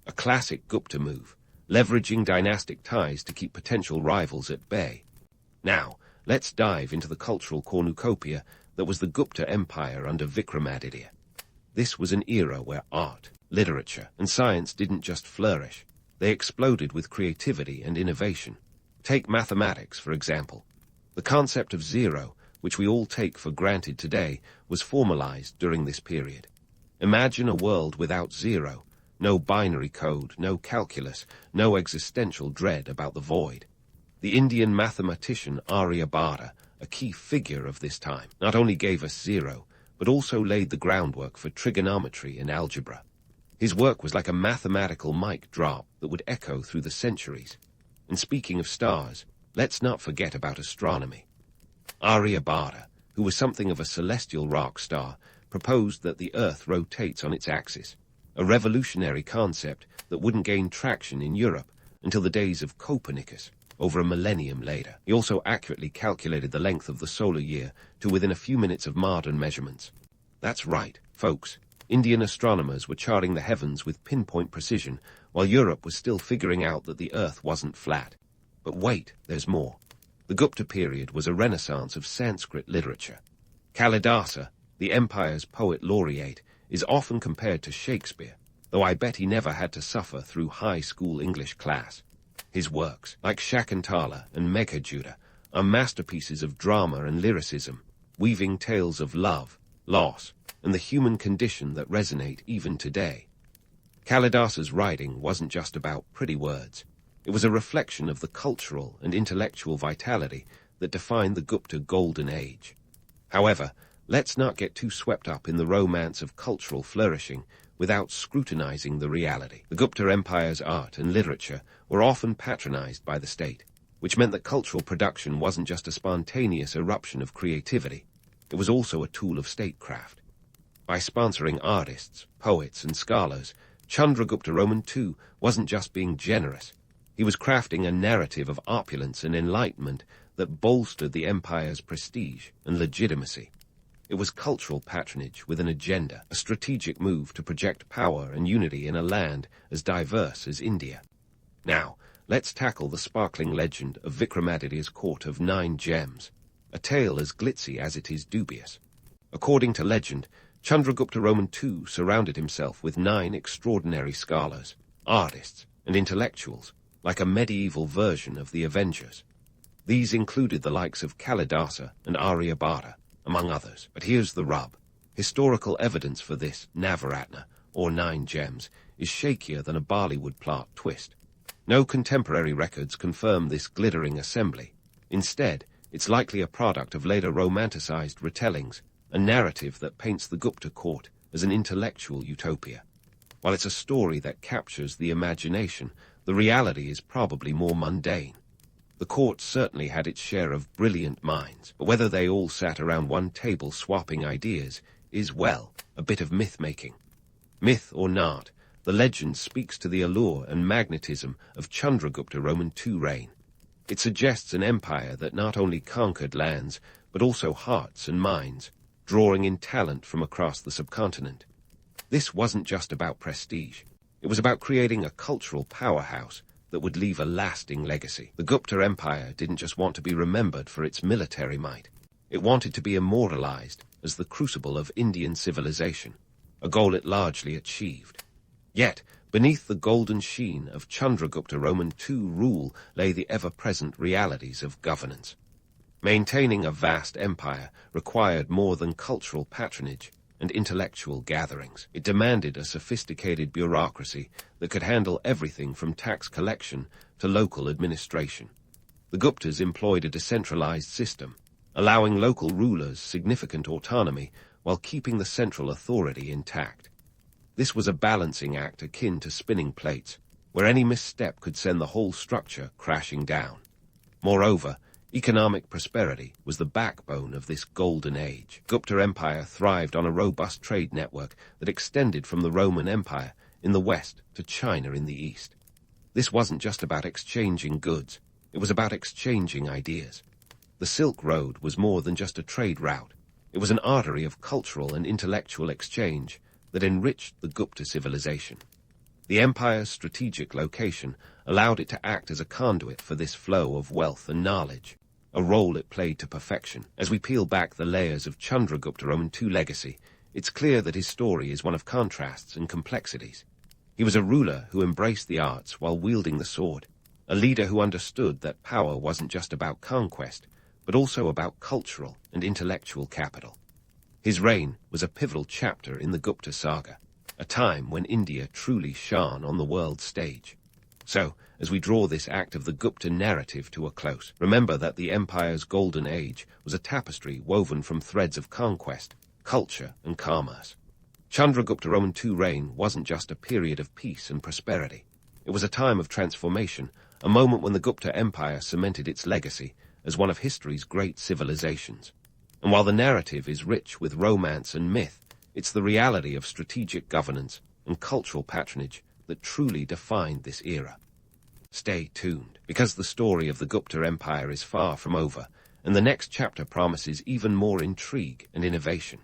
A classic Gupta move, leveraging dynastic ties to keep potential rivals at bay. Now, let's dive into the cultural cornucopia that was the Gupta Empire under Vikramaditya. This was an era where art, literature, and science didn't just flourish. They exploded with creativity and innovation. Take mathematics, for example. The concept of zero, which we all take for granted today, was formalized during this period. Imagine a world without zero. No binary code, no calculus, no existential dread about the void. The Indian mathematician Aryabhata, a key figure of this time, not only gave us zero, but also laid the groundwork for trigonometry and algebra. His work was like a mathematical mic drop that would echo through the centuries. And speaking of stars, let's not forget about astronomy. Aryabhata, who was something of a celestial rock star, proposed that the Earth rotates on its axis, a revolutionary concept that wouldn't gain traction in Europe until the days of Copernicus, over a millennium later. He also accurately calculated the length of the solar year to within a few minutes of modern measurements. That's right, folks. Indian astronomers were charting the heavens with pinpoint precision, while Europe was still figuring out that the Earth wasn't flat. But wait, there's more. The Gupta period was a renaissance of Sanskrit literature. Kalidasa, the empire's poet laureate, is often compared to Shakespeare, though I bet he never had to suffer through high school English class. His works, like Shakuntala and Meghajuta, are masterpieces of drama and lyricism, weaving tales of love, loss, and the human condition that resonate even today. Kalidasa's writing wasn't just about pretty words. It was a reflection of the cultural and intellectual vitality that defined the Gupta Golden Age. However, let's not get too swept up in the romance of cultural flourishing without scrutinizing the reality. The Gupta Empire's art and literature were often patronized by the state, which meant that cultural production wasn't just a spontaneous eruption of creativity. It was also a tool of statecraft. By sponsoring artists, poets, and scholars, Chandragupta Roman II wasn't just being generous. He was crafting a narrative of opulence and enlightenment that bolstered the empire's prestige and legitimacy. It was cultural patronage with an agenda, a strategic move to project power and unity in a land as diverse as India. Now, let's tackle the sparkling legend of Vikramaditya's court of 9 gems, a tale as glitzy as it is dubious. According to legend, Chandragupta Roman II surrounded himself with 9 extraordinary scholars, artists, and intellectuals, like a medieval version of the Avengers. These included the likes of Kalidasa and Aryabhata, among others. But here's the rub. Historical evidence for this Navaratna, or 9 gems, is shakier than a Bollywood plot twist. No contemporary records confirm this glittering assembly. Instead, it's likely a product of later romanticized retellings, a narrative that paints the Gupta court as an intellectual utopia. While it's a story that captures the imagination, the reality is probably more mundane. The court certainly had its share of brilliant minds, but whether they all sat around one table swapping ideas is, well, a bit of myth-making. Myth or not, the legend speaks to the allure and magnetism of Chandragupta Roman II reign. It suggests an empire that not only conquered lands, but also hearts and minds, drawing in talent from across the subcontinent. This wasn't just about prestige. It was about creating a cultural powerhouse that would leave a lasting legacy. The Gupta Empire didn't just want to be remembered for its military might. It wanted to be immortalized as the crucible of Indian civilization, a goal it largely achieved. Yet, beneath the golden sheen of Chandragupta Roman II rule lay the ever-present realities of governance. Maintaining a vast empire required more than cultural patronage and intellectual gatherings. It demanded a sophisticated bureaucracy that could handle everything from tax collection to local administration. The Guptas employed a decentralized system, allowing local rulers significant autonomy while keeping the central authority intact. This was a balancing act akin to spinning plates, where any misstep could send the whole structure crashing down. Moreover, economic prosperity was the backbone of this golden age. Gupta Empire thrived on a robust trade network that extended from the Roman Empire in the west to China in the east. This wasn't just about exchanging goods, it was about exchanging ideas. The Silk Road was more than just a trade route. It was an artery of cultural and intellectual exchange that enriched the Gupta civilization. The empire's strategic location allowed it to act as a conduit for this flow of wealth and knowledge, a role it played to perfection. As we peel back the layers of Chandragupta Roman II legacy, it's clear that his story is one of contrasts and complexities. He was a ruler who embraced the arts while wielding the sword, a leader who understood that power wasn't just about conquest, but also about cultural and intellectual capital. His reign was a pivotal chapter in the Gupta saga, a time when India truly shone on the world stage. So, as we draw this act of the Gupta narrative to a close, remember that the empire's golden age was a tapestry woven from threads of conquest, culture, and commerce. Chandragupta Roman II reign wasn't just a period of peace and prosperity. It was a time of transformation, a moment when the Gupta Empire cemented its legacy as one of history's great civilizations. And while the narrative is rich with romance and myth, it's the reality of strategic governance and cultural patronage that truly defined this era. Stay tuned, because the story of the Gupta Empire is far from over, and the next chapter promises even more intrigue and innovation.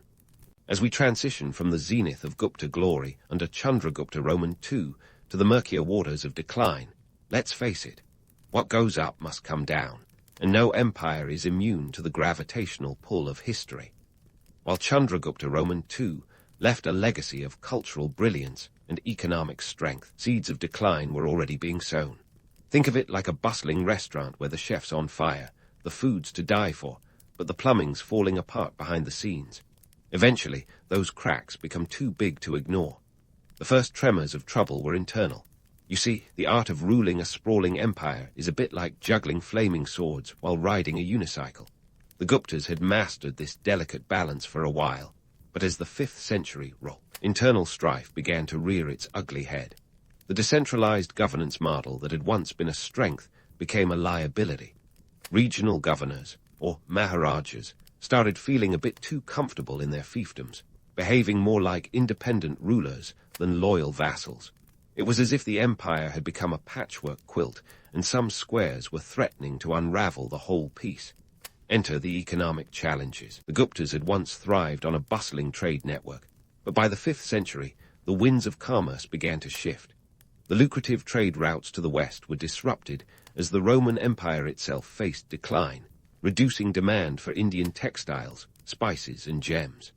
As we transition from the zenith of Gupta glory under Chandragupta Roman II to the murkier waters of decline, let's face it, what goes up must come down, and no empire is immune to the gravitational pull of history. While Chandragupta Roman II left a legacy of cultural brilliance and economic strength, seeds of decline were already being sown. Think of it like a bustling restaurant where the chef's on fire, the food's to die for, but the plumbing's falling apart behind the scenes. Eventually, those cracks become too big to ignore. The first tremors of trouble were internal. You see, the art of ruling a sprawling empire is a bit like juggling flaming swords while riding a unicycle. The Guptas had mastered this delicate balance for a while, but as the 5th century rolled, internal strife began to rear its ugly head. The decentralized governance model that had once been a strength became a liability. Regional governors, or maharajas, started feeling a bit too comfortable in their fiefdoms, behaving more like independent rulers than loyal vassals. It was as if the empire had become a patchwork quilt, and some squares were threatening to unravel the whole piece. Enter the economic challenges. The Guptas had once thrived on a bustling trade network, but by the 5th century, the winds of commerce began to shift. The lucrative trade routes to the west were disrupted as the Roman Empire itself faced decline, reducing demand for Indian textiles, spices, and gems.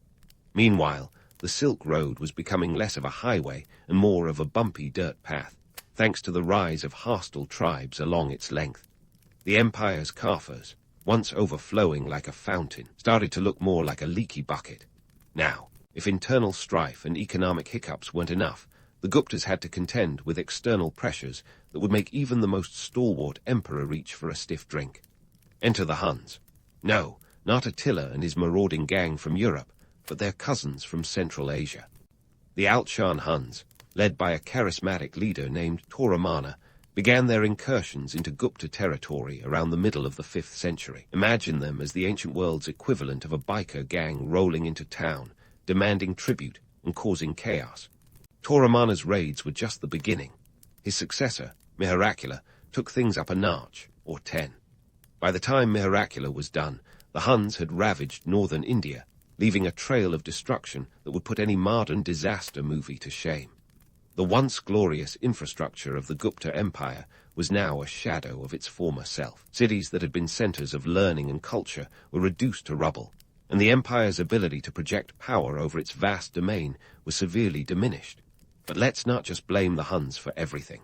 Meanwhile, the Silk Road was becoming less of a highway and more of a bumpy dirt path, thanks to the rise of hostile tribes along its length. The empire's coffers, once overflowing like a fountain, started to look more like a leaky bucket. Now, if internal strife and economic hiccups weren't enough, the Guptas had to contend with external pressures that would make even the most stalwart emperor reach for a stiff drink. Enter the Huns. No, not Attila and his marauding gang from Europe, but their cousins from Central Asia. The Altshan Huns, led by a charismatic leader named Toramana, began their incursions into Gupta territory around the middle of the 5th century. Imagine them as the ancient world's equivalent of a biker gang rolling into town, demanding tribute and causing chaos. Toramana's raids were just the beginning. His successor, Mihirakula, took things up a notch, or 10. By the time Mihirakula was done, the Huns had ravaged northern India, leaving a trail of destruction that would put any modern disaster movie to shame. The once glorious infrastructure of the Gupta Empire was now a shadow of its former self. Cities that had been centers of learning and culture were reduced to rubble, and the empire's ability to project power over its vast domain was severely diminished. But let's not just blame the Huns for everything.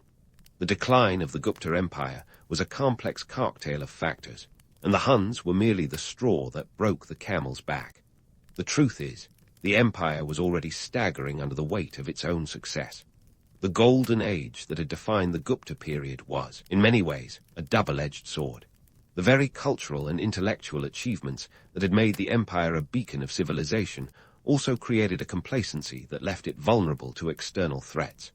The decline of the Gupta Empire was a complex cocktail of factors, and the Huns were merely the straw that broke the camel's back. The truth is, the empire was already staggering under the weight of its own success. The golden age that had defined the Gupta period was, in many ways, a double-edged sword. The very cultural and intellectual achievements that had made the empire a beacon of civilization also created a complacency that left it vulnerable to external threats.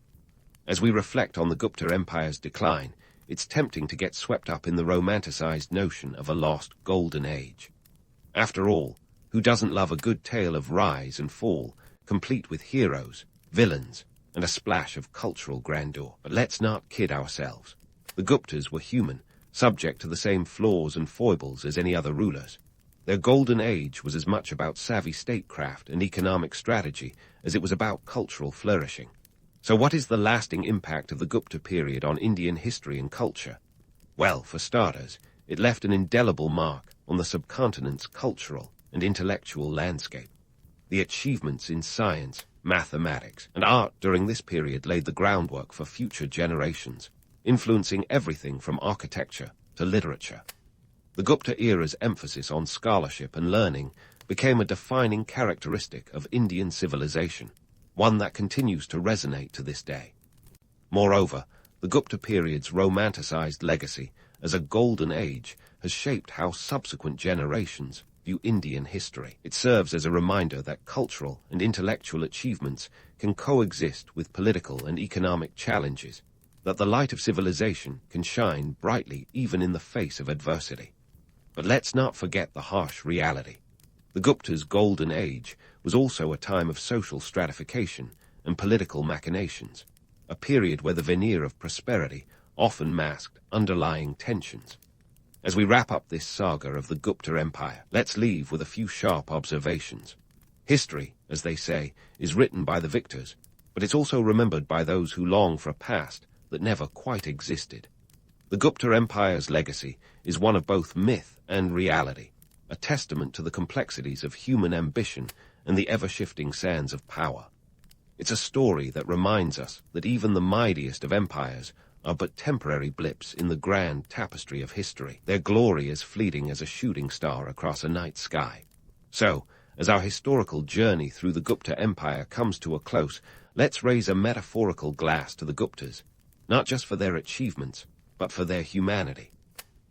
As we reflect on the Gupta Empire's decline, it's tempting to get swept up in the romanticized notion of a lost golden age. After all, who doesn't love a good tale of rise and fall, complete with heroes, villains, and a splash of cultural grandeur? But let's not kid ourselves. The Guptas were human, subject to the same flaws and foibles as any other rulers. Their golden age was as much about savvy statecraft and economic strategy as it was about cultural flourishing. So what is the lasting impact of the Gupta period on Indian history and culture? Well, for starters, it left an indelible mark on the subcontinent's cultural and intellectual landscape. The achievements in science, mathematics, and art during this period laid the groundwork for future generations, influencing everything from architecture to literature. The Gupta era's emphasis on scholarship and learning became a defining characteristic of Indian civilization, one that continues to resonate to this day. Moreover, the Gupta period's romanticized legacy as a golden age has shaped how subsequent generations view Indian history. It serves as a reminder that cultural and intellectual achievements can coexist with political and economic challenges, that the light of civilization can shine brightly even in the face of adversity. But let's not forget the harsh reality. The Guptas' golden age was also a time of social stratification and political machinations, a period where the veneer of prosperity often masked underlying tensions. As we wrap up this saga of the Gupta Empire, let's leave with a few sharp observations. History, as they say, is written by the victors, but it's also remembered by those who long for a past that never quite existed. The Gupta Empire's legacy is one of both myth and reality, a testament to the complexities of human ambition and the ever-shifting sands of power. It's a story that reminds us that even the mightiest of empires are but temporary blips in the grand tapestry of history. Their glory is fleeting as a shooting star across a night sky. So, as our historical journey through the Gupta Empire comes to a close, let's raise a metaphorical glass to the Guptas, not just for their achievements, but for their humanity.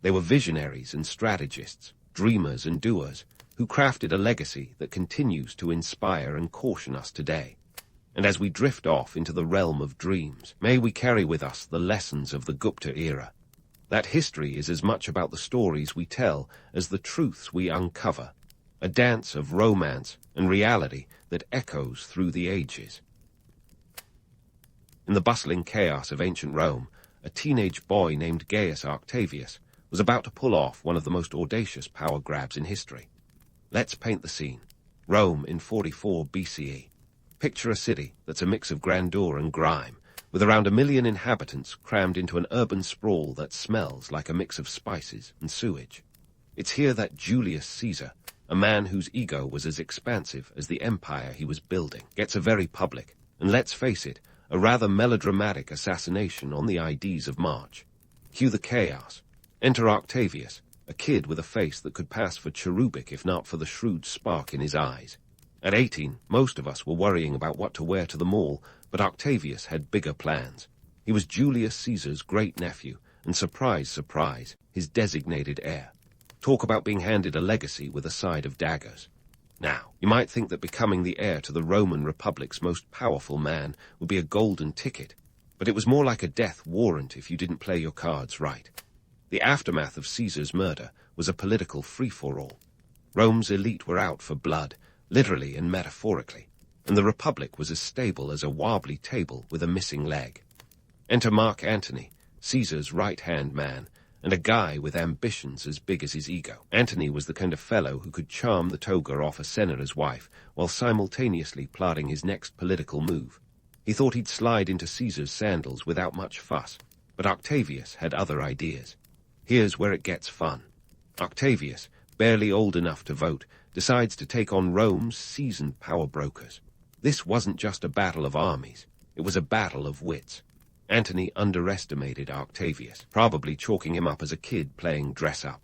They were visionaries and strategists, dreamers and doers, who crafted a legacy that continues to inspire and caution us today. And as we drift off into the realm of dreams, may we carry with us the lessons of the Gupta era. That history is as much about the stories we tell as the truths we uncover, a dance of romance and reality that echoes through the ages. In the bustling chaos of ancient Rome, a teenage boy named Gaius Octavius was about to pull off one of the most audacious power grabs in history. Let's paint the scene. Rome in 44 BCE. Picture a city that's a mix of grandeur and grime, with around 1 million inhabitants crammed into an urban sprawl that smells like a mix of spices and sewage. It's here that Julius Caesar, a man whose ego was as expansive as the empire he was building, gets a very public, and let's face it, a rather melodramatic assassination on the Ides of March. Cue the chaos. Enter Octavius, a kid with a face that could pass for cherubic if not for the shrewd spark in his eyes. At 18, most of us were worrying about what to wear to the mall, but Octavius had bigger plans. He was Julius Caesar's great-nephew, and surprise, surprise, his designated heir. Talk about being handed a legacy with a side of daggers. Now, you might think that becoming the heir to the Roman Republic's most powerful man would be a golden ticket, but it was more like a death warrant if you didn't play your cards right. The aftermath of Caesar's murder was a political free-for-all. Rome's elite were out for blood, literally and metaphorically, and the Republic was as stable as a wobbly table with a missing leg. Enter Mark Antony, Caesar's right-hand man, and a guy with ambitions as big as his ego. Antony was the kind of fellow who could charm the toga off a senator's wife while simultaneously plotting his next political move. He thought he'd slide into Caesar's sandals without much fuss, but Octavius had other ideas. Here's where it gets fun. Octavius, barely old enough to vote, decides to take on Rome's seasoned power brokers. This wasn't just a battle of armies, it was a battle of wits. Antony underestimated Octavius, probably chalking him up as a kid playing dress-up.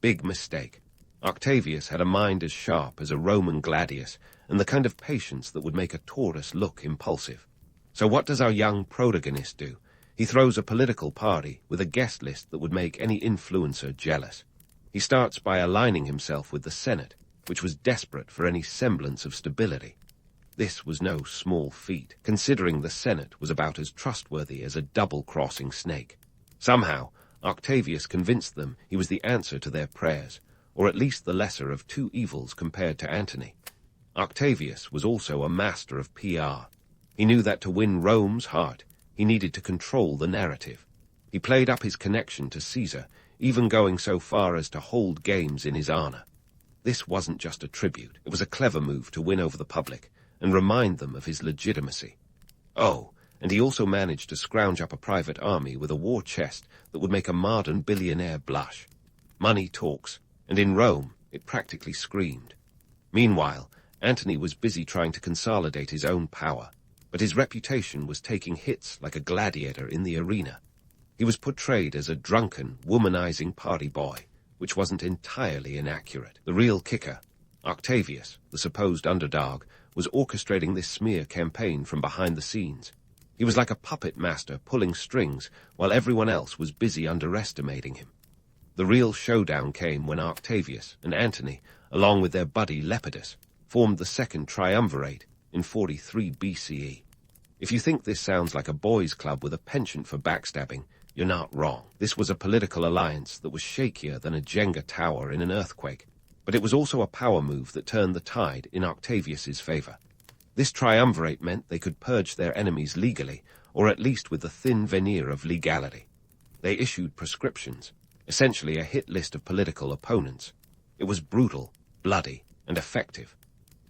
Big mistake. Octavius had a mind as sharp as a Roman gladius, and the kind of patience that would make a Taurus look impulsive. So what does our young protagonist do? He throws a political party with a guest list that would make any influencer jealous. He starts by aligning himself with the Senate, which was desperate for any semblance of stability. This was no small feat, considering the Senate was about as trustworthy as a double-crossing snake. Somehow, Octavius convinced them he was the answer to their prayers, or at least the lesser of two evils compared to Antony. Octavius was also a master of PR. He knew that to win Rome's heart, he needed to control the narrative. He played up his connection to Caesar, even going so far as to hold games in his honor. This wasn't just a tribute, it was a clever move to win over the public and remind them of his legitimacy. Oh, and he also managed to scrounge up a private army with a war chest that would make a modern billionaire blush. Money talks, and in Rome it practically screamed. Meanwhile, Antony was busy trying to consolidate his own power, but his reputation was taking hits like a gladiator in the arena. He was portrayed as a drunken, womanizing party boy, which wasn't entirely inaccurate. The real kicker, Octavius, the supposed underdog, was orchestrating this smear campaign from behind the scenes. He was like a puppet master pulling strings while everyone else was busy underestimating him. The real showdown came when Octavius and Antony, along with their buddy Lepidus, formed the second triumvirate in 43 BCE. If you think this sounds like a boys' club with a penchant for backstabbing, you're not wrong. This was a political alliance that was shakier than a Jenga tower in an earthquake, but it was also a power move that turned the tide in Octavius's favor. This triumvirate meant they could purge their enemies legally, or at least with the thin veneer of legality. They issued prescriptions, essentially a hit list of political opponents. It was brutal, bloody, and effective.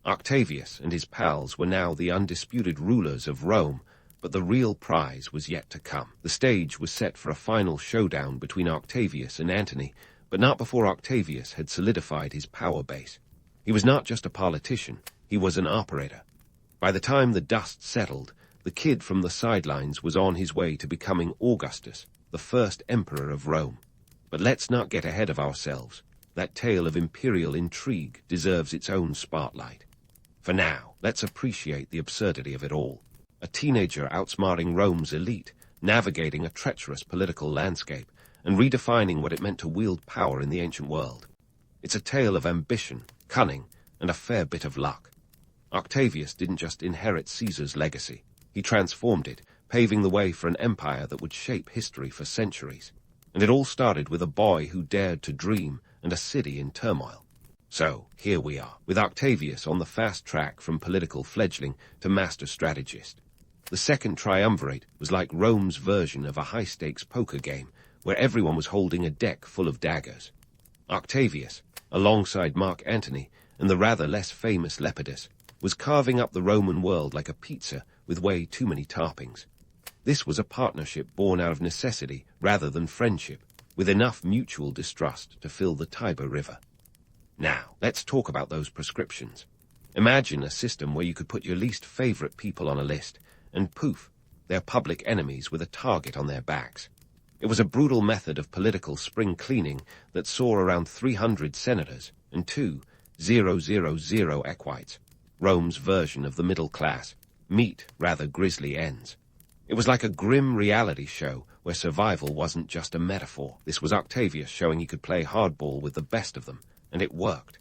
Octavius and his pals were now the undisputed rulers of Rome, but the real prize was yet to come. The stage was set for a final showdown between Octavius and Antony, but not before Octavius had solidified his power base. He was not just a politician, he was an operator. By the time the dust settled, the kid from the sidelines was on his way to becoming Augustus, the first emperor of Rome. But let's not get ahead of ourselves. That tale of imperial intrigue deserves its own spotlight. For now, let's appreciate the absurdity of it all. A teenager outsmarting Rome's elite, navigating a treacherous political landscape, and redefining what it meant to wield power in the ancient world. It's a tale of ambition, cunning, and a fair bit of luck. Octavius didn't just inherit Caesar's legacy. He transformed it, paving the way for an empire that would shape history for centuries. And it all started with a boy who dared to dream and a city in turmoil. So, here we are, with Octavius on the fast track from political fledgling to master strategist. The second triumvirate was like Rome's version of a high-stakes poker game, where everyone was holding a deck full of daggers. Octavius, alongside Mark Antony and the rather less famous Lepidus, was carving up the Roman world like a pizza with way too many toppings. This was a partnership born out of necessity rather than friendship, with enough mutual distrust to fill the Tiber River. Now, let's talk about those prescriptions. Imagine a system where you could put your least favorite people on a list, and poof, they're public enemies with a target on their backs. It was a brutal method of political spring cleaning that saw around 300 senators and 2,000 equites, Rome's version of the middle class, meet rather grisly ends. It was like a grim reality show where survival wasn't just a metaphor. This was Octavius showing he could play hardball with the best of them, and it worked.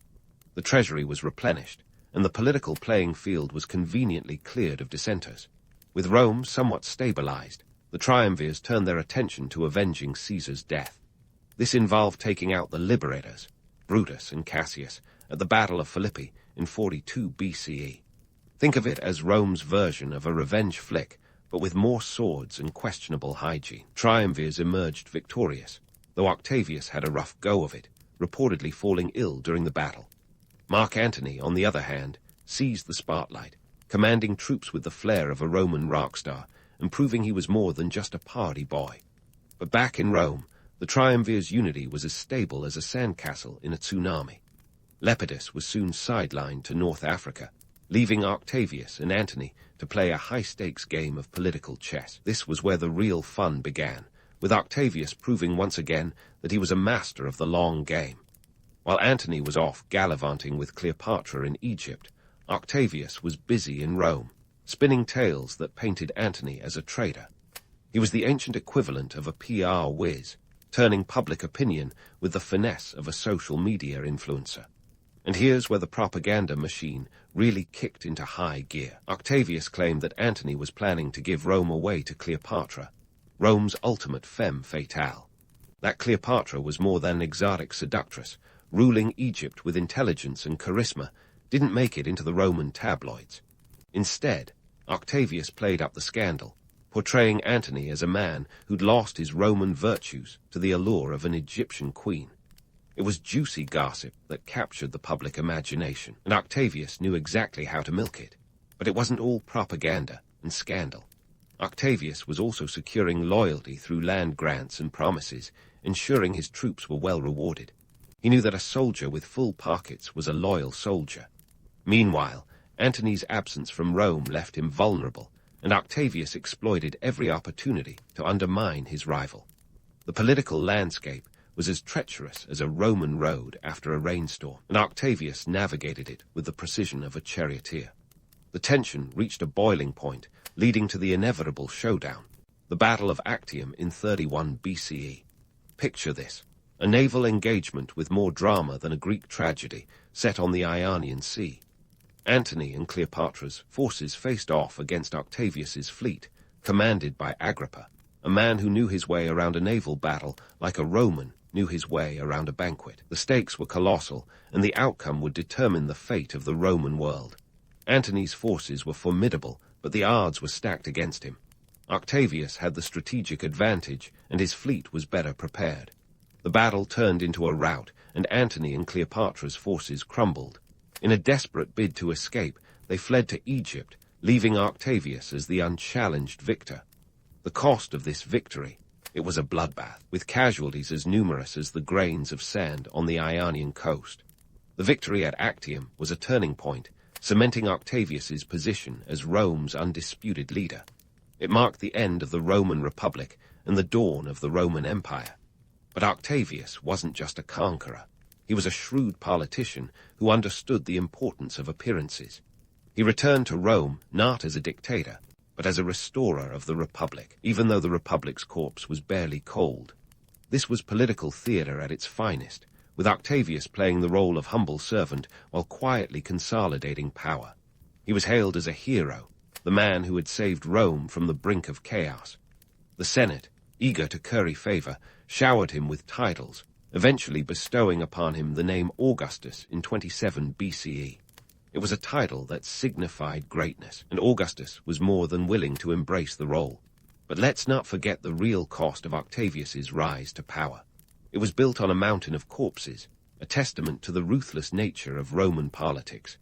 The treasury was replenished, and the political playing field was conveniently cleared of dissenters. With Rome somewhat stabilized, the triumvirs turned their attention to avenging Caesar's death. This involved taking out the liberators, Brutus and Cassius, at the Battle of Philippi in 42 BCE. Think of it as Rome's version of a revenge flick, but with more swords and questionable hygiene. Triumvirs emerged victorious, though Octavius had a rough go of it, reportedly falling ill during the battle. Mark Antony, on the other hand, seized the spotlight, commanding troops with the flair of a Roman rock star, and proving he was more than just a party boy. But back in Rome, the triumvir's unity was as stable as a sandcastle in a tsunami. Lepidus was soon sidelined to North Africa, leaving Octavius and Antony to play a high-stakes game of political chess. This was where the real fun began, with Octavius proving once again that he was a master of the long game. While Antony was off gallivanting with Cleopatra in Egypt, Octavius was busy in Rome, spinning tales that painted Antony as a traitor. He was the ancient equivalent of a PR whiz, turning public opinion with the finesse of a social media influencer. And here's where the propaganda machine really kicked into high gear. Octavius claimed that Antony was planning to give Rome away to Cleopatra, Rome's ultimate femme fatale. That Cleopatra was more than an exotic seductress, ruling Egypt with intelligence and charisma, didn't make it into the Roman tabloids. Instead, Octavius played up the scandal, portraying Antony as a man who'd lost his Roman virtues to the allure of an Egyptian queen. It was juicy gossip that captured the public imagination, and Octavius knew exactly how to milk it. But it wasn't all propaganda and scandal. Octavius was also securing loyalty through land grants and promises, ensuring his troops were well rewarded. He knew that a soldier with full pockets was a loyal soldier. Meanwhile, Antony's absence from Rome left him vulnerable, and Octavius exploited every opportunity to undermine his rival. The political landscape was as treacherous as a Roman road after a rainstorm, and Octavius navigated it with the precision of a charioteer. The tension reached a boiling point, leading to the inevitable showdown, the Battle of Actium in 31 BCE. Picture this, a naval engagement with more drama than a Greek tragedy set on the Ionian Sea. Antony and Cleopatra's forces faced off against Octavius's fleet, commanded by Agrippa, a man who knew his way around a naval battle like a Roman knew his way around a banquet. The stakes were colossal, and the outcome would determine the fate of the Roman world. Antony's forces were formidable, but the odds were stacked against him. Octavius had the strategic advantage, and his fleet was better prepared. The battle turned into a rout, and Antony and Cleopatra's forces crumbled. In a desperate bid to escape, they fled to Egypt, leaving Octavius as the unchallenged victor. The cost of this victory, it was a bloodbath, with casualties as numerous as the grains of sand on the Ionian coast. The victory at Actium was a turning point, cementing Octavius's position as Rome's undisputed leader. It marked the end of the Roman Republic and the dawn of the Roman Empire. But Octavius wasn't just a conqueror. He was a shrewd politician who understood the importance of appearances. He returned to Rome not as a dictator, but as a restorer of the Republic, even though the Republic's corpse was barely cold. This was political theater at its finest, with Octavius playing the role of humble servant while quietly consolidating power. He was hailed as a hero, the man who had saved Rome from the brink of chaos. The Senate, eager to curry favor, showered him with titles, eventually bestowing upon him the name Augustus in 27 BCE. It was a title that signified greatness, and Augustus was more than willing to embrace the role. But let's not forget the real cost of Octavius's rise to power. It was built on a mountain of corpses, a testament to the ruthless nature of Roman politics.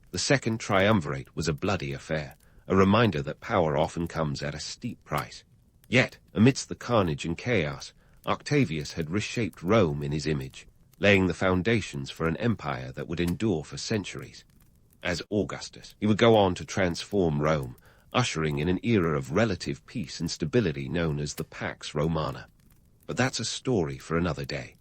The Second Triumvirate was a bloody affair, a reminder that power often comes at a steep price. Yet, amidst the carnage and chaos, Octavius had reshaped Rome in his image, laying the foundations for an empire that would endure for centuries. As Augustus, he would go on to transform Rome, ushering in an era of relative peace and stability known as the Pax Romana. But that's a story for another day.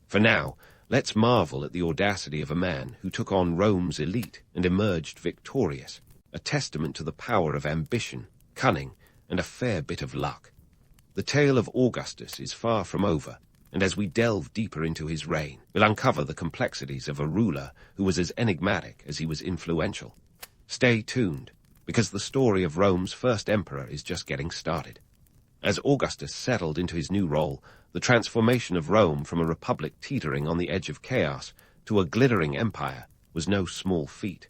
For now, let's marvel at the audacity of a man who took on Rome's elite and emerged victorious, a testament to the power of ambition, cunning, and a fair bit of luck. The tale of Augustus is far from over, and as we delve deeper into his reign, we'll uncover the complexities of a ruler who was as enigmatic as he was influential. Stay tuned, because the story of Rome's first emperor is just getting started. As Augustus settled into his new role, the transformation of Rome from a republic teetering on the edge of chaos to a glittering empire was no small feat.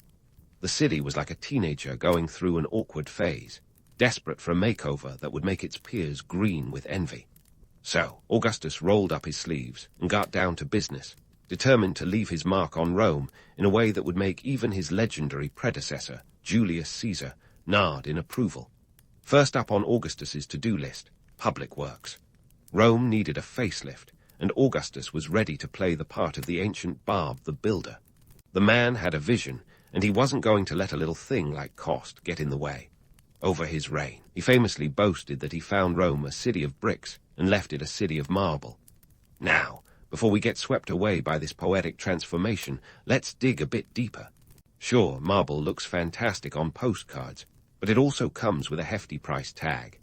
The city was like a teenager going through an awkward phase, desperate for a makeover that would make its peers green with envy. So, Augustus rolled up his sleeves and got down to business, determined to leave his mark on Rome in a way that would make even his legendary predecessor, Julius Caesar, nod in approval. First up on Augustus's to-do list, public works. Rome needed a facelift, and Augustus was ready to play the part of the ancient Barb the Builder. The man had a vision, and he wasn't going to let a little thing like cost get in the way. Over his reign, he famously boasted that he found Rome a city of bricks and left it a city of marble. Now, before we get swept away by this poetic transformation, let's dig a bit deeper. Sure, marble looks fantastic on postcards, but it also comes with a hefty price tag.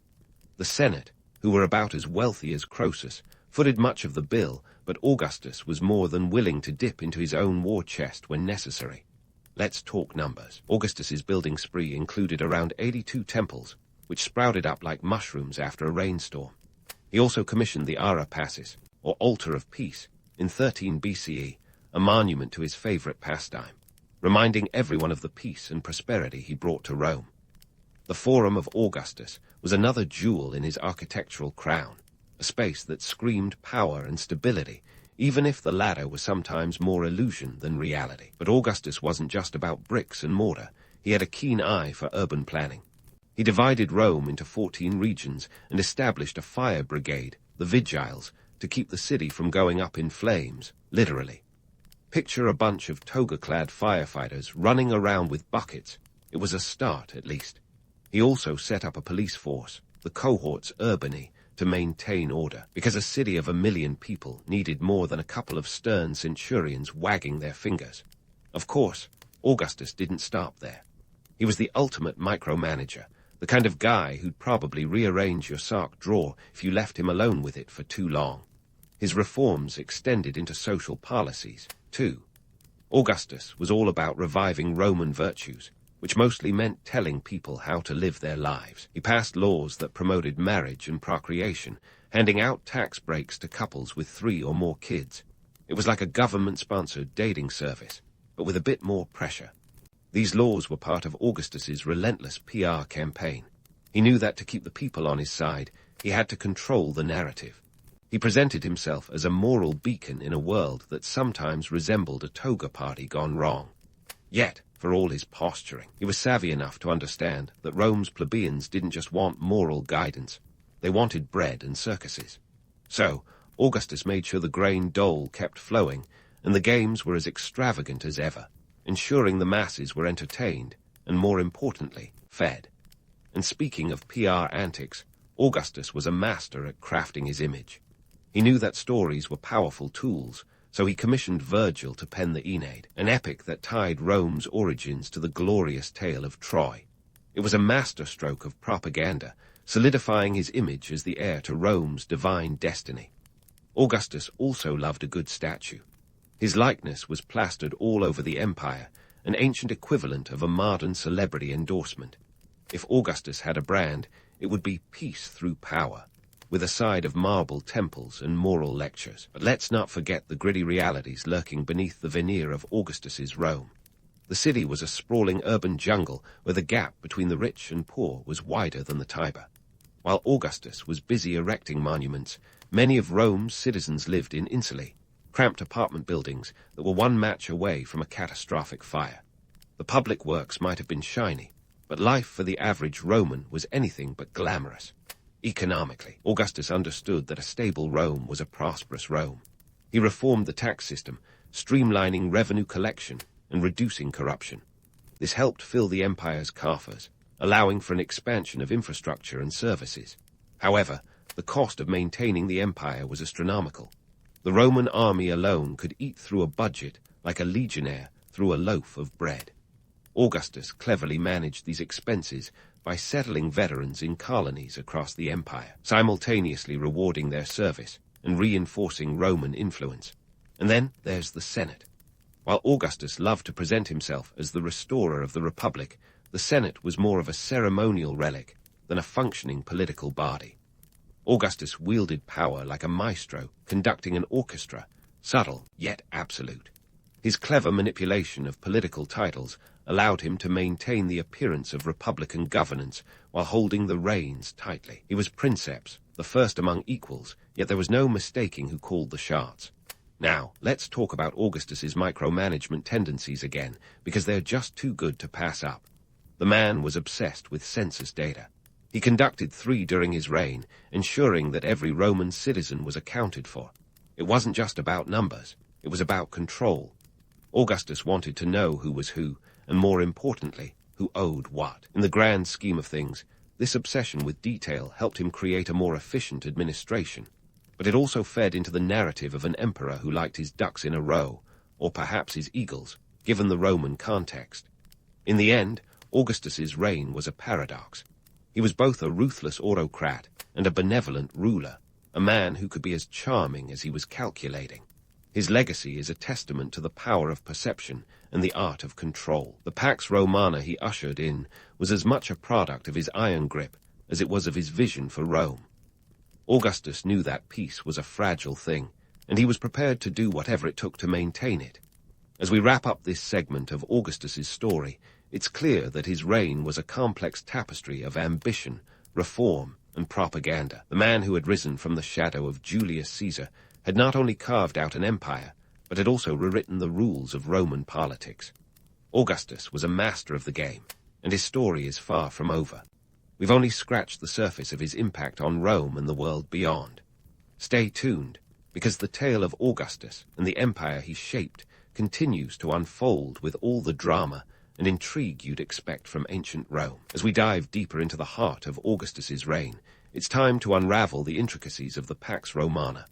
The Senate, who were about as wealthy as Croesus, footed much of the bill, but Augustus was more than willing to dip into his own war chest when necessary. Let's talk numbers. Augustus's building spree included around 82 temples, which sprouted up like mushrooms after a rainstorm. He also commissioned the Ara Pacis, or Altar of Peace, in 13 BCE, a monument to his favorite pastime, reminding everyone of the peace and prosperity he brought to Rome. The Forum of Augustus was another jewel in his architectural crown, a space that screamed power and stability, even if the latter was sometimes more illusion than reality. But Augustus wasn't just about bricks and mortar. He had a keen eye for urban planning. He divided Rome into 14 regions and established a fire brigade, the Vigiles, to keep the city from going up in flames, literally. Picture a bunch of toga-clad firefighters running around with buckets. It was a start, at least. He also set up a police force, the cohorts urbani, to maintain order, because a city of 1 million people needed more than a couple of stern centurions wagging their fingers. Of course, Augustus didn't stop there. He was the ultimate micromanager, the kind of guy who'd probably rearrange your sock drawer if you left him alone with it for too long. His reforms extended into social policies, too. Augustus was all about reviving Roman virtues, which mostly meant telling people how to live their lives. He passed laws that promoted marriage and procreation, handing out tax breaks to couples with 3 or more kids. It was like a government-sponsored dating service, but with a bit more pressure. These laws were part of Augustus's relentless PR campaign. He knew that to keep the people on his side, he had to control the narrative. He presented himself as a moral beacon in a world that sometimes resembled a toga party gone wrong. Yet, for all his posturing, he was savvy enough to understand that Rome's plebeians didn't just want moral guidance. They wanted bread and circuses. So, Augustus made sure the grain dole kept flowing, and the games were as extravagant as ever, ensuring the masses were entertained, and more importantly, fed. And speaking of PR antics, Augustus was a master at crafting his image. He knew that stories were powerful tools, so he commissioned Virgil to pen the Aeneid, an epic that tied Rome's origins to the glorious tale of Troy. It was a masterstroke of propaganda, solidifying his image as the heir to Rome's divine destiny. Augustus also loved a good statue. His likeness was plastered all over the empire, an ancient equivalent of a modern celebrity endorsement. If Augustus had a brand, it would be peace through power, with a side of marble temples and moral lectures. But let's not forget the gritty realities lurking beneath the veneer of Augustus's Rome. The city was a sprawling urban jungle where the gap between the rich and poor was wider than the Tiber. While Augustus was busy erecting monuments, many of Rome's citizens lived in insulae, cramped apartment buildings that were one match away from a catastrophic fire. The public works might have been shiny, but life for the average Roman was anything but glamorous. Economically, Augustus understood that a stable Rome was a prosperous Rome. He reformed the tax system, streamlining revenue collection and reducing corruption. This helped fill the empire's coffers, allowing for an expansion of infrastructure and services. However, the cost of maintaining the empire was astronomical. The Roman army alone could eat through a budget like a legionnaire through a loaf of bread. Augustus cleverly managed these expenses by settling veterans in colonies across the empire, simultaneously rewarding their service and reinforcing Roman influence. And then there's the Senate. While Augustus loved to present himself as the restorer of the Republic, the Senate was more of a ceremonial relic than a functioning political body. Augustus wielded power like a maestro conducting an orchestra, subtle yet absolute. His clever manipulation of political titles allowed him to maintain the appearance of republican governance while holding the reins tightly. He was princeps, the first among equals, yet there was no mistaking who called the shots. Now, let's talk about Augustus's micromanagement tendencies again, because they're just too good to pass up. The man was obsessed with census data. He conducted 3 during his reign, ensuring that every Roman citizen was accounted for. It wasn't just about numbers, it was about control. Augustus wanted to know who was who, and more importantly, who owed what. In the grand scheme of things, this obsession with detail helped him create a more efficient administration. But it also fed into the narrative of an emperor who liked his ducks in a row, or perhaps his eagles, given the Roman context. In the end, Augustus's reign was a paradox. He was both a ruthless autocrat and a benevolent ruler, a man who could be as charming as he was calculating. His legacy is a testament to the power of perception and the art of control. The Pax Romana he ushered in was as much a product of his iron grip as it was of his vision for Rome. Augustus knew that peace was a fragile thing, and he was prepared to do whatever it took to maintain it. As we wrap up this segment of Augustus's story, it's clear that his reign was a complex tapestry of ambition, reform, and propaganda. The man who had risen from the shadow of Julius Caesar had not only carved out an empire, but had also rewritten the rules of Roman politics. Augustus was a master of the game, and his story is far from over. We've only scratched the surface of his impact on Rome and the world beyond. Stay tuned, because the tale of Augustus and the empire he shaped continues to unfold with all the drama and intrigue you'd expect from ancient Rome. As we dive deeper into the heart of Augustus's reign, it's time to unravel the intricacies of the Pax Romana,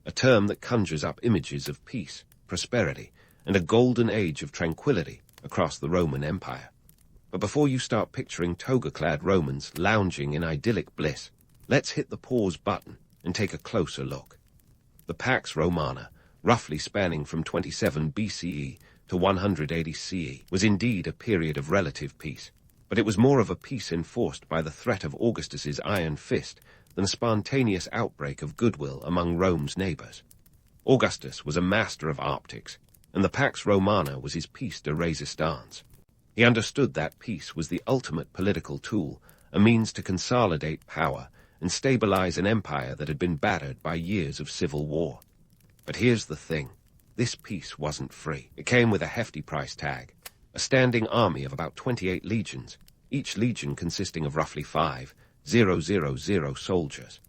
a term that conjures up images of peace, prosperity, and a golden age of tranquility across the Roman Empire. But before you start picturing toga-clad Romans lounging in idyllic bliss, let's hit the pause button and take a closer look. The Pax Romana, roughly spanning from 27 BCE to 180 CE was indeed a period of relative peace, but it was more of a peace enforced by the threat of Augustus's iron fist than a spontaneous outbreak of goodwill among Rome's neighbors. Augustus was a master of optics, and the Pax Romana was his piece de resistance. He understood that peace was the ultimate political tool, a means to consolidate power and stabilize an empire that had been battered by years of civil war. But here's the thing. This peace wasn't free. It came with a hefty price tag. A standing army of about 28 legions, each legion consisting of roughly 5,000 soldiers.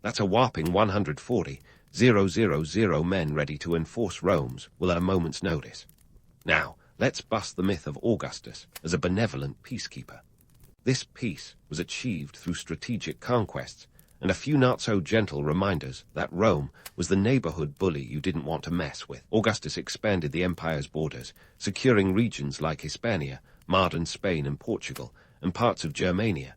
That's a whopping 140,000 men ready to enforce Rome's will at a moment's notice. Now, let's bust the myth of Augustus as a benevolent peacekeeper. This peace was achieved through strategic conquests and a few not-so-gentle reminders that Rome was the neighborhood bully you didn't want to mess with. Augustus expanded the empire's borders, securing regions like Hispania, modern Spain and Portugal, and parts of Germania.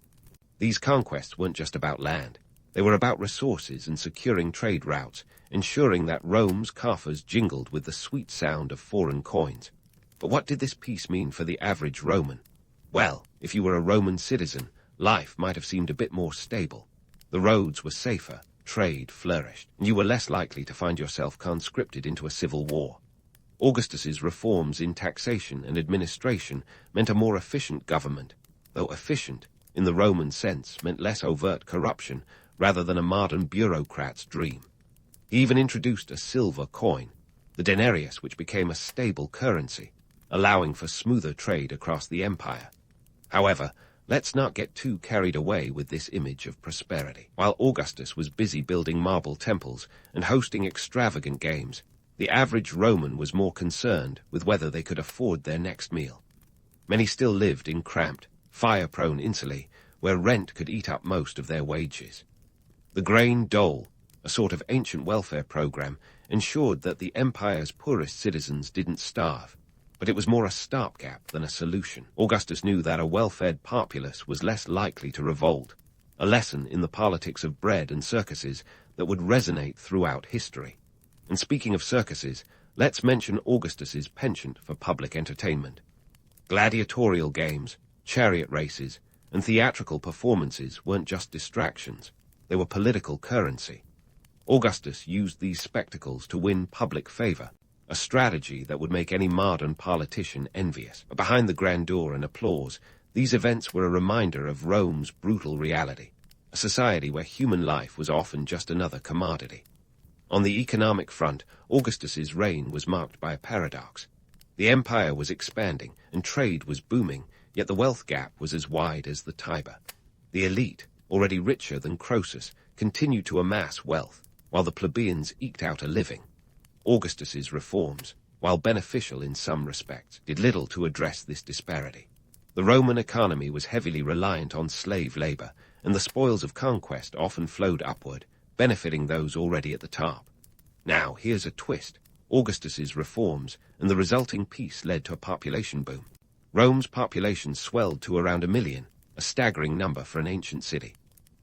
These conquests weren't just about land. They were about resources and securing trade routes, ensuring that Rome's coffers jingled with the sweet sound of foreign coins. But what did this peace mean for the average Roman? Well, if you were a Roman citizen, life might have seemed a bit more stable. The roads were safer, trade flourished, and you were less likely to find yourself conscripted into a civil war. Augustus's reforms in taxation and administration meant a more efficient government, though efficient, in the Roman sense, meant less overt corruption rather than a modern bureaucrat's dream. He even introduced a silver coin, the denarius, which became a stable currency, allowing for smoother trade across the empire. However, let's not get too carried away with this image of prosperity. While Augustus was busy building marble temples and hosting extravagant games, the average Roman was more concerned with whether they could afford their next meal. Many still lived in cramped, fire-prone insulae, where rent could eat up most of their wages. The grain dole, a sort of ancient welfare program, ensured that the empire's poorest citizens didn't starve. But it was more a stopgap than a solution. Augustus knew that a well-fed populace was less likely to revolt, a lesson in the politics of bread and circuses that would resonate throughout history. And speaking of circuses, let's mention Augustus's penchant for public entertainment. Gladiatorial games, chariot races, and theatrical performances weren't just distractions. They were political currency. Augustus used these spectacles to win public favor, a strategy that would make any modern politician envious. But behind the grandeur and applause, these events were a reminder of Rome's brutal reality, a society where human life was often just another commodity. On the economic front, Augustus's reign was marked by a paradox. The empire was expanding and trade was booming, yet the wealth gap was as wide as the Tiber. The elite, already richer than Croesus, continued to amass wealth, while the plebeians eked out a living. Augustus's reforms, while beneficial in some respects, did little to address this disparity. The Roman economy was heavily reliant on slave labor, and the spoils of conquest often flowed upward, benefiting those already at the top. Now, here's a twist. Augustus's reforms and the resulting peace led to a population boom. Rome's population swelled to around 1 million, a staggering number for an ancient city.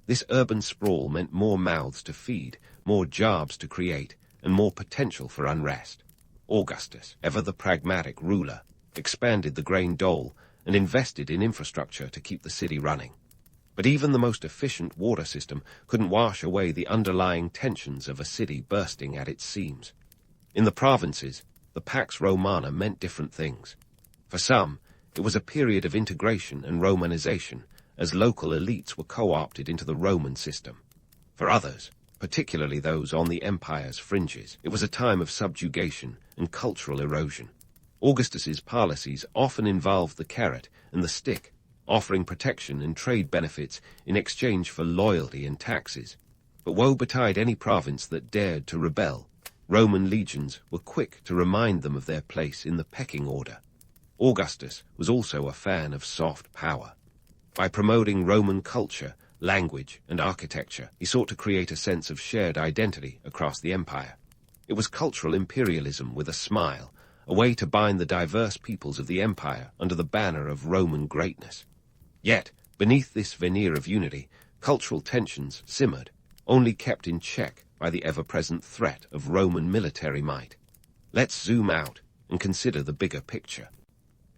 This urban sprawl meant more mouths to feed, more jobs to create, and more potential for unrest. Augustus, ever the pragmatic ruler, expanded the grain dole and invested in infrastructure to keep the city running. But even the most efficient water system couldn't wash away the underlying tensions of a city bursting at its seams. In the provinces, the Pax Romana meant different things. For some, it was a period of integration and Romanization, as local elites were co-opted into the Roman system. For others, particularly those on the empire's fringes, it was a time of subjugation and cultural erosion. Augustus's policies often involved the carrot and the stick, offering protection and trade benefits in exchange for loyalty and taxes. But woe betide any province that dared to rebel. Roman legions were quick to remind them of their place in the pecking order. Augustus was also a fan of soft power. By promoting Roman culture, language, and architecture, he sought to create a sense of shared identity across the empire. It was cultural imperialism with a smile, a way to bind the diverse peoples of the empire under the banner of Roman greatness. Yet, beneath this veneer of unity, cultural tensions simmered, only kept in check by the ever-present threat of Roman military might. Let's zoom out and consider the bigger picture.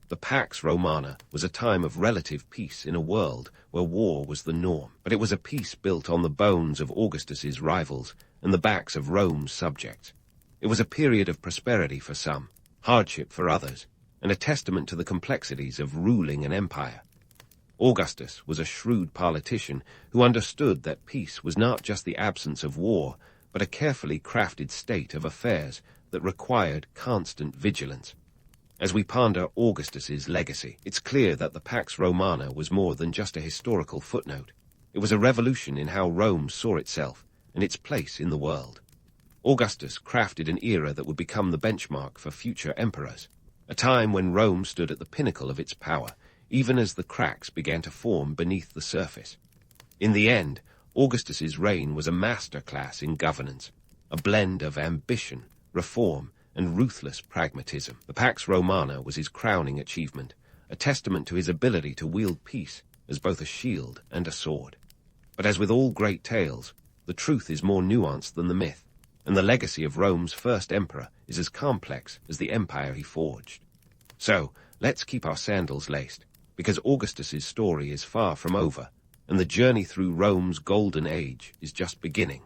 The Pax Romana was a time of relative peace in a world where war was the norm, but it was a peace built on the bones of Augustus's rivals and the backs of Rome's subjects. It was a period of prosperity for some, hardship for others, and a testament to the complexities of ruling an empire. Augustus was a shrewd politician who understood that peace was not just the absence of war, but a carefully crafted state of affairs that required constant vigilance. As we ponder Augustus's legacy, it's clear that the Pax Romana was more than just a historical footnote. It was a revolution in how Rome saw itself and its place in the world. Augustus crafted an era that would become the benchmark for future emperors, a time when Rome stood at the pinnacle of its power, even as the cracks began to form beneath the surface. In the end, Augustus's reign was a masterclass in governance, a blend of ambition, reform, and ruthless pragmatism. The Pax Romana was his crowning achievement, a testament to his ability to wield peace as both a shield and a sword. But as with all great tales, the truth is more nuanced than the myth, and the legacy of Rome's first emperor is as complex as the empire he forged. So, let's keep our sandals laced, because Augustus's story is far from over, and the journey through Rome's golden age is just beginning.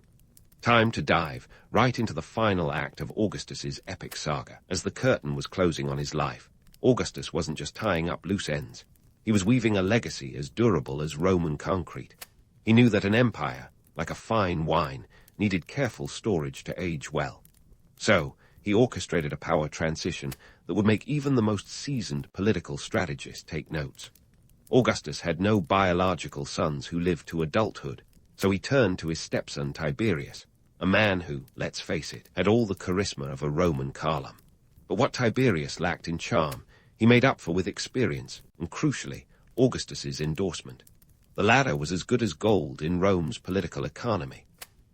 Time to dive right into the final act of Augustus's epic saga. As the curtain was closing on his life, Augustus wasn't just tying up loose ends. He was weaving a legacy as durable as Roman concrete. He knew that an empire, like a fine wine, needed careful storage to age well. So, he orchestrated a power transition that would make even the most seasoned political strategist take notes. Augustus had no biological sons who lived to adulthood, so he turned to his stepson Tiberius, a man who, let's face it, had all the charisma of a Roman Carlum. But what Tiberius lacked in charm, he made up for with experience, and crucially, Augustus's endorsement. The latter was as good as gold in Rome's political economy.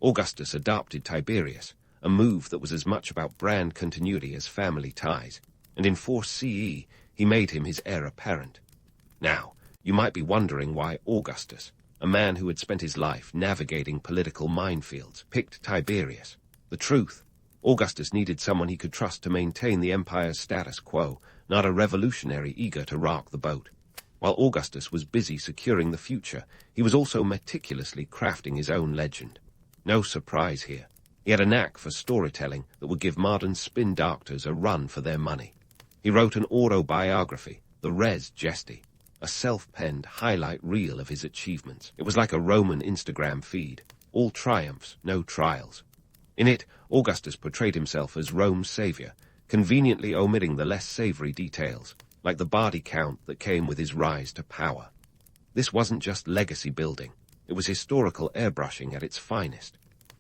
Augustus adopted Tiberius, a move that was as much about brand continuity as family ties, and in 4 CE, he made him his heir apparent. Now, you might be wondering why Augustus, a man who had spent his life navigating political minefields, picked Tiberius. The truth, Augustus needed someone he could trust to maintain the empire's status quo, not a revolutionary eager to rock the boat. While Augustus was busy securing the future, he was also meticulously crafting his own legend. No surprise here. He had a knack for storytelling that would give modern spin doctors a run for their money. He wrote an autobiography, the Res Gesti, a self-penned highlight reel of his achievements. It was like a Roman Instagram feed, all triumphs, no trials. In it, Augustus portrayed himself as Rome's savior, conveniently omitting the less savory details, like the body count that came with his rise to power. This wasn't just legacy building, it was historical airbrushing at its finest.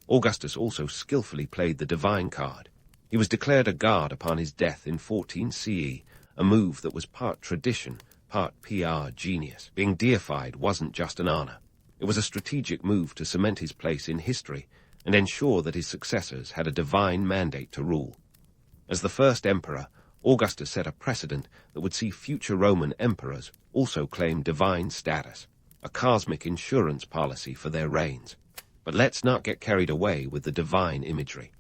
Augustus also skillfully played the divine card. He was declared a god upon his death in 14 CE, a move that was part tradition, part PR genius. Being deified wasn't just an honor. It was a strategic move to cement his place in history and ensure that his successors had a divine mandate to rule. As the first emperor, Augustus set a precedent that would see future Roman emperors also claim divine status, a cosmic insurance policy for their reigns. But let's not get carried away with the divine imagery.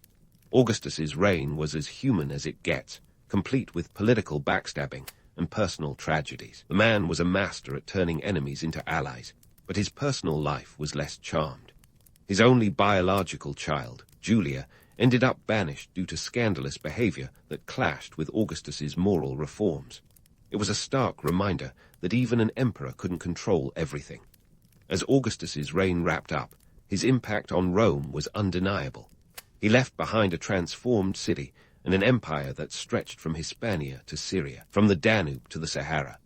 Augustus's reign was as human as it gets, complete with political backstabbing and personal tragedies. The man was a master at turning enemies into allies, but his personal life was less charmed. His only biological child, Julia, ended up banished due to scandalous behavior that clashed with Augustus's moral reforms. It was a stark reminder that even an emperor couldn't control everything. As Augustus's reign wrapped up, his impact on Rome was undeniable. He left behind a transformed city and an empire that stretched from Hispania to Syria, from the Danube to the Sahara.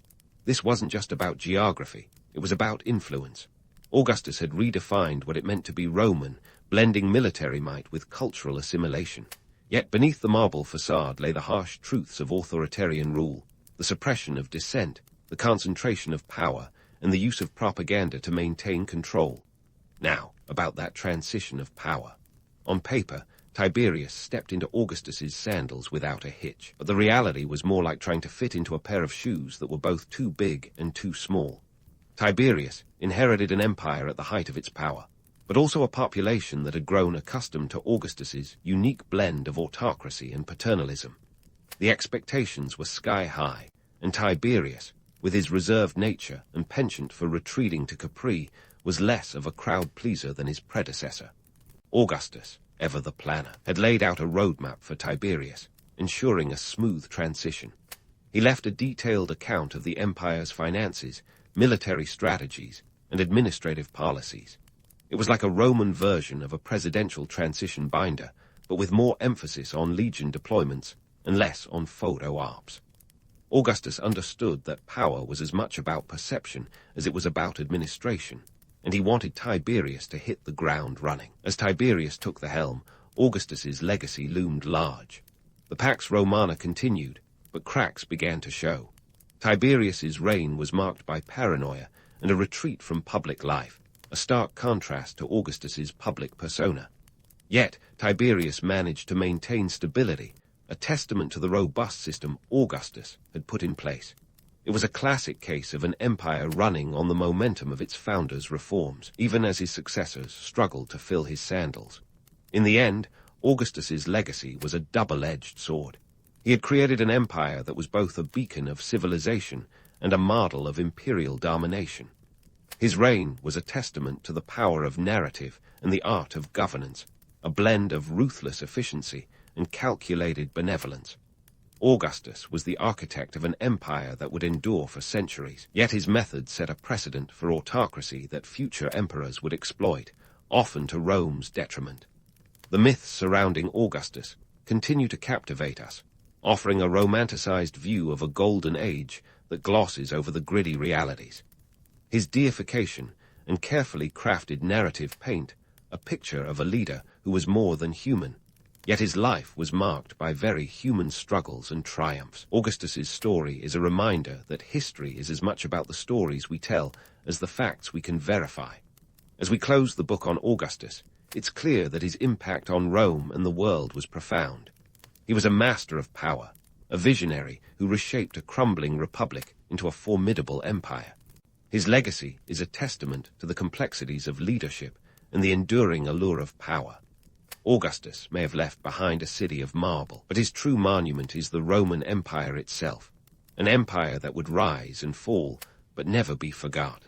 This wasn't just about geography, it was about influence. Augustus had redefined what it meant to be Roman, blending military might with cultural assimilation. Yet beneath the marble facade lay the harsh truths of authoritarian rule, the suppression of dissent, the concentration of power, and the use of propaganda to maintain control. Now, about that transition of power. On paper, Tiberius stepped into Augustus's sandals without a hitch, but the reality was more like trying to fit into a pair of shoes that were both too big and too small. Tiberius inherited an empire at the height of its power, but also a population that had grown accustomed to Augustus's unique blend of autocracy and paternalism. The expectations were sky-high, and Tiberius, with his reserved nature and penchant for retreating to Capri, was less of a crowd-pleaser than his predecessor. Augustus, ever the planner, had laid out a roadmap for Tiberius, ensuring a smooth transition. He left a detailed account of the empire's finances, military strategies, and administrative policies. It was like a Roman version of a presidential transition binder, but with more emphasis on legion deployments and less on photo ops. Augustus understood that power was as much about perception as it was about administration, and he wanted Tiberius to hit the ground running. As Tiberius took the helm, Augustus's legacy loomed large. The Pax Romana continued, but cracks began to show. Tiberius's reign was marked by paranoia and a retreat from public life, a stark contrast to Augustus's public persona. Yet Tiberius managed to maintain stability, a testament to the robust system Augustus had put in place. It was a classic case of an empire running on the momentum of its founder's reforms, even as his successors struggled to fill his sandals. In the end, Augustus's legacy was a double-edged sword. He had created an empire that was both a beacon of civilization and a model of imperial domination. His reign was a testament to the power of narrative and the art of governance, a blend of ruthless efficiency and calculated benevolence. Augustus was the architect of an empire that would endure for centuries, yet his methods set a precedent for autocracy that future emperors would exploit, often to Rome's detriment. The myths surrounding Augustus continue to captivate us, offering a romanticized view of a golden age that glosses over the gritty realities. His deification and carefully crafted narrative paint a picture of a leader who was more than human, yet his life was marked by very human struggles and triumphs. Augustus's story is a reminder that history is as much about the stories we tell as the facts we can verify. As we close the book on Augustus, it's clear that his impact on Rome and the world was profound. He was a master of power, a visionary who reshaped a crumbling republic into a formidable empire. His legacy is a testament to the complexities of leadership and the enduring allure of power. Augustus may have left behind a city of marble, but his true monument is the Roman Empire itself, an empire that would rise and fall, but never be forgotten.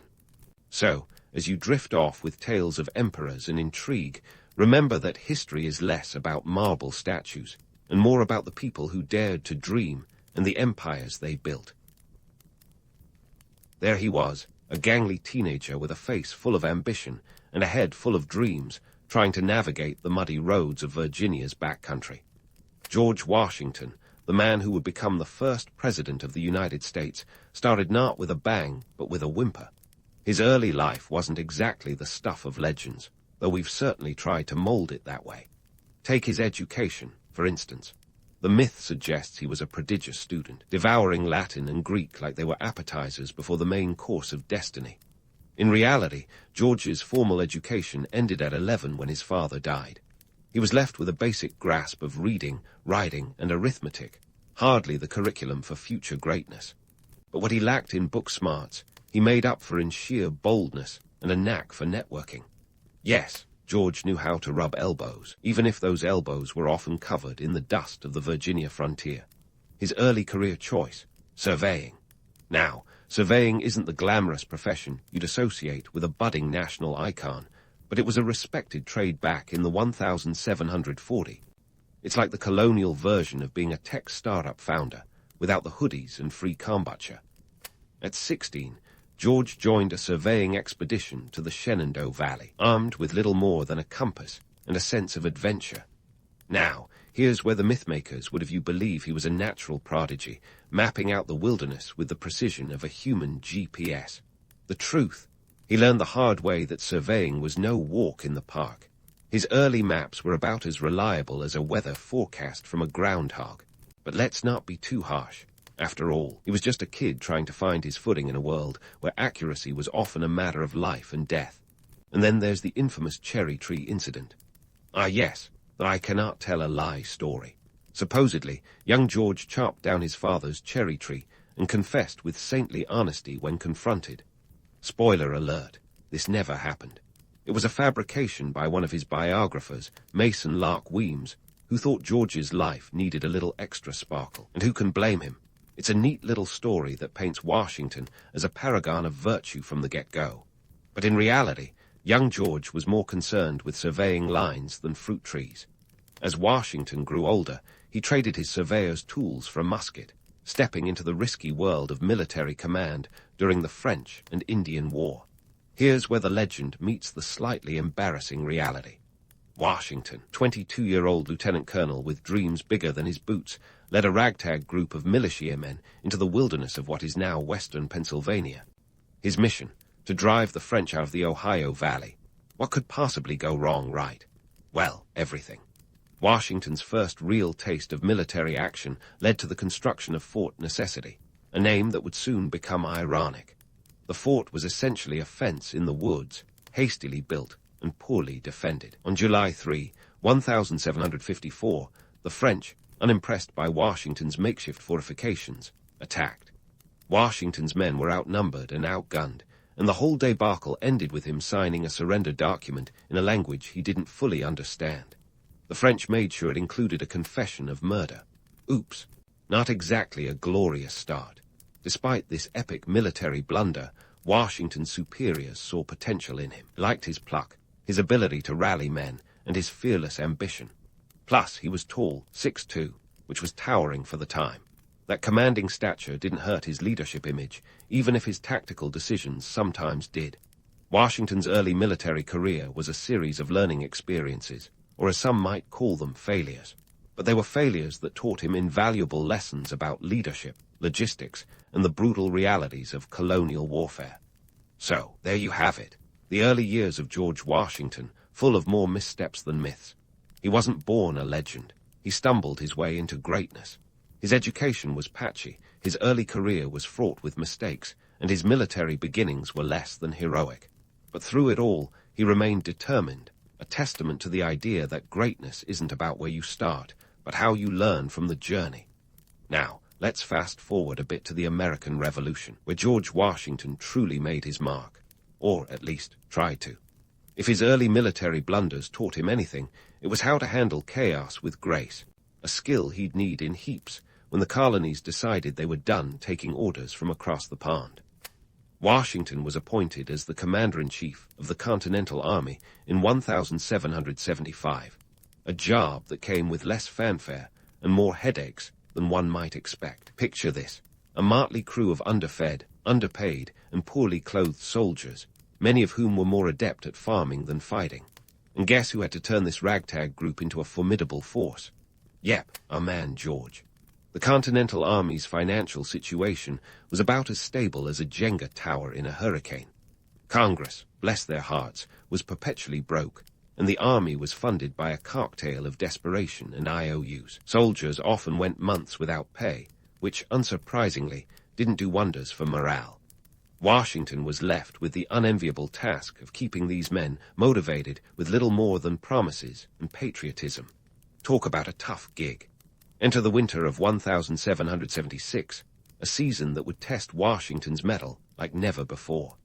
So, as you drift off with tales of emperors and intrigue, remember that history is less about marble statues and more about the people who dared to dream and the empires they built. There he was, a gangly teenager with a face full of ambition and a head full of dreams, trying to navigate the muddy roads of Virginia's backcountry. George Washington, the man who would become the first president of the United States, started not with a bang, but with a whimper. His early life wasn't exactly the stuff of legends, though we've certainly tried to mold it that way. Take his education, for instance. The myth suggests he was a prodigious student, devouring Latin and Greek like they were appetizers before the main course of destiny. In reality, George's formal education ended at 11 when his father died. He was left with a basic grasp of reading, writing, and arithmetic, hardly the curriculum for future greatness. But what he lacked in book smarts, he made up for in sheer boldness and a knack for networking. Yes, George knew how to rub elbows, even if those elbows were often covered in the dust of the Virginia frontier. His early career choice, surveying. Now, surveying isn't the glamorous profession you'd associate with a budding national icon, but it was a respected trade back in the 1740. It's like the colonial version of being a tech startup founder, without the hoodies and free kombucha. At 16, George joined a surveying expedition to the Shenandoah Valley, armed with little more than a compass and a sense of adventure. Now, here's where the mythmakers would have you believe he was a natural prodigy, mapping out the wilderness with the precision of a human GPS. The truth, he learned the hard way that surveying was no walk in the park. His early maps were about as reliable as a weather forecast from a groundhog. But let's not be too harsh. After all, he was just a kid trying to find his footing in a world where accuracy was often a matter of life and death. And then there's the infamous cherry tree incident. Ah yes, the I cannot tell a lie story. Supposedly, young George chopped down his father's cherry tree and confessed with saintly honesty when confronted. Spoiler alert, this never happened. It was a fabrication by one of his biographers, Mason Lark Weems, who who thought George's life needed a little extra sparkle, and who can blame him? It's a neat little story that paints Washington as a paragon of virtue from the get-go. But in reality, young George was more concerned with surveying lines than fruit trees. As Washington grew older, he traded his surveyor's tools for a musket, stepping into the risky world of military command during the French and Indian War. Here's where the legend meets the slightly embarrassing reality. Washington, 22-year-old lieutenant colonel with dreams bigger than his boots, led a ragtag group of militiamen into the wilderness of what is now western Pennsylvania. His mission, to drive the French out of the Ohio Valley. What could possibly go wrong, right? Well, everything. Washington's first real taste of military action led to the construction of Fort Necessity, a name that would soon become ironic. The fort was essentially a fence in the woods, hastily built and poorly defended. On July 3, 1754, the French, unimpressed by Washington's makeshift fortifications, attacked. Washington's men were outnumbered and outgunned, and the whole debacle ended with him signing a surrender document in a language he didn't fully understand. The French made sure it included a confession of murder. Oops, not exactly a glorious start. Despite this epic military blunder, Washington's superiors saw potential in him, liked his pluck, his ability to rally men, and his fearless ambition. Plus, he was tall, 6'2", which was towering for the time. That commanding stature didn't hurt his leadership image, even if his tactical decisions sometimes did. Washington's early military career was a series of learning experiences, or as some might call them, failures. But they were failures that taught him invaluable lessons about leadership, logistics, and the brutal realities of colonial warfare. So, there you have it. The early years of George Washington, full of more missteps than myths. He wasn't born a legend. He stumbled his way into greatness. His education was patchy, his early career was fraught with mistakes, and his military beginnings were less than heroic. But through it all, he remained determined, a testament to the idea that greatness isn't about where you start, but how you learn from the journey. Now, let's fast forward a bit to the American Revolution, where George Washington truly made his mark, or at least tried to. If his early military blunders taught him anything, it was how to handle chaos with grace, a skill he'd need in heaps when the colonies decided they were done taking orders from across the pond. Washington was appointed as the commander-in-chief of the Continental Army in 1775, a job that came with less fanfare and more headaches than one might expect. Picture this, a motley crew of underfed, underpaid, and poorly clothed soldiers, many of whom were more adept at farming than fighting. And guess who had to turn this ragtag group into a formidable force? Yep, our man George. The Continental Army's financial situation was about as stable as a Jenga tower in a hurricane. Congress, bless their hearts, was perpetually broke, and the army was funded by a cocktail of desperation and IOUs. Soldiers often went months without pay, which, unsurprisingly, didn't do wonders for morale. Washington was left with the unenviable task of keeping these men motivated with little more than promises and patriotism. Talk about a tough gig. Enter the winter of 1776, a season that would test Washington's mettle like never before.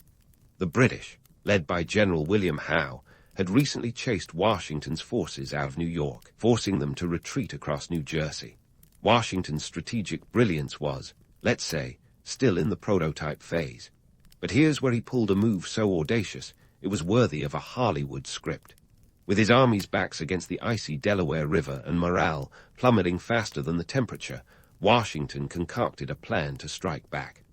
The British, led by General William Howe, had recently chased Washington's forces out of New York, forcing them to retreat across New Jersey. Washington's strategic brilliance was, let's say, still in the prototype phase. But here's where he pulled a move so audacious, it was worthy of a Hollywood script. With his army's backs against the icy Delaware River and morale plummeting faster than the temperature, Washington concocted a plan to strike back.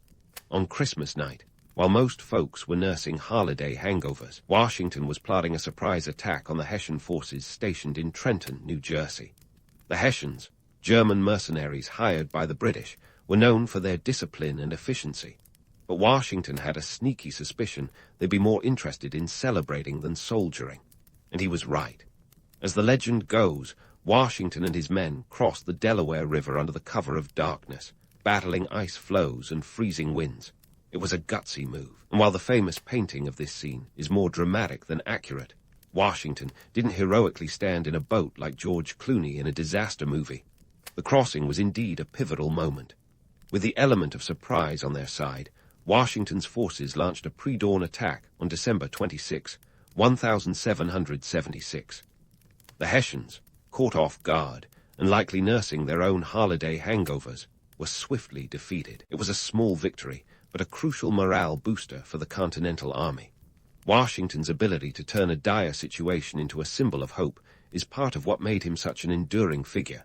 On Christmas night, while most folks were nursing holiday hangovers, Washington was plotting a surprise attack on the Hessian forces stationed in Trenton, New Jersey. The Hessians, German mercenaries hired by the British, were known for their discipline and efficiency. But Washington had a sneaky suspicion they'd be more interested in celebrating than soldiering. And he was right. As the legend goes, Washington and his men crossed the Delaware River under the cover of darkness, battling ice floes and freezing winds. It was a gutsy move, and while the famous painting of this scene is more dramatic than accurate, Washington didn't heroically stand in a boat like George Clooney in a disaster movie. The crossing was indeed a pivotal moment. With the element of surprise on their side, Washington's forces launched a pre-dawn attack on December 26, 1776. The Hessians, caught off guard, and likely nursing their own holiday hangovers, were swiftly defeated. It was a small victory, but a crucial morale booster for the Continental Army. Washington's ability to turn a dire situation into a symbol of hope is part of what made him such an enduring figure.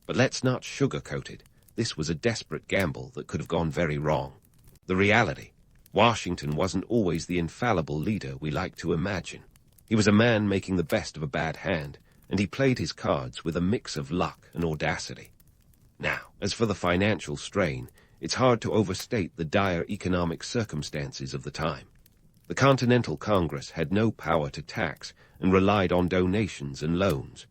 But let's not sugarcoat it. This was a desperate gamble that could have gone very wrong. The reality: Washington wasn't always the infallible leader we like to imagine. He was a man making the best of a bad hand, and he played his cards with a mix of luck and audacity. Now, as for the financial strain, it's hard to overstate the dire economic circumstances of the time. The Continental Congress had no power to tax and relied on donations and loans.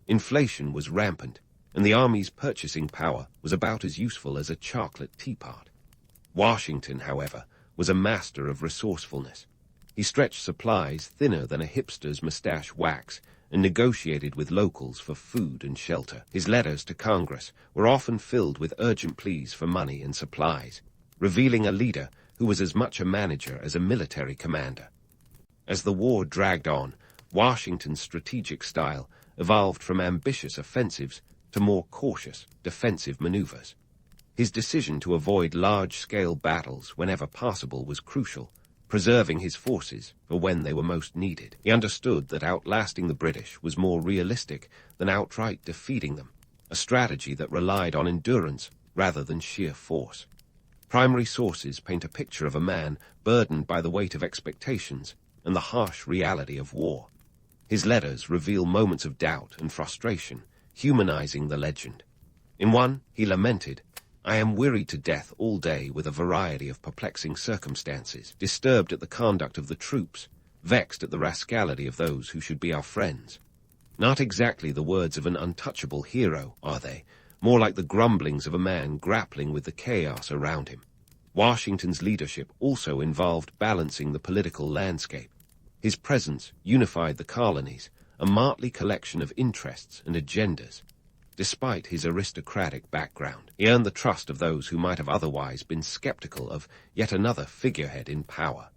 Inflation was rampant, and the Army's purchasing power was about as useful as a chocolate teapot. Washington, however, was a master of resourcefulness. He stretched supplies thinner than a hipster's mustache wax and negotiated with locals for food and shelter. His letters to Congress were often filled with urgent pleas for money and supplies, revealing a leader who was as much a manager as a military commander. As the war dragged on, Washington's strategic style evolved from ambitious offensives to more cautious, defensive maneuvers. His decision to avoid large-scale battles whenever possible was crucial, preserving his forces for when they were most needed. He understood that outlasting the British was more realistic than outright defeating them, a strategy that relied on endurance rather than sheer force. Primary sources paint a picture of a man burdened by the weight of expectations and the harsh reality of war. His letters reveal moments of doubt and frustration, humanizing the legend. In one, he lamented, "I am wearied to death all day with a variety of perplexing circumstances, disturbed at the conduct of the troops, vexed at the rascality of those who should be our friends." Not exactly the words of an untouchable hero, are they? More like the grumblings of a man grappling with the chaos around him. Washington's leadership also involved balancing the political landscape. His presence unified the colonies, a motley collection of interests and agendas. Despite his aristocratic background, he earned the trust of those who might have otherwise been skeptical of yet another figurehead in power.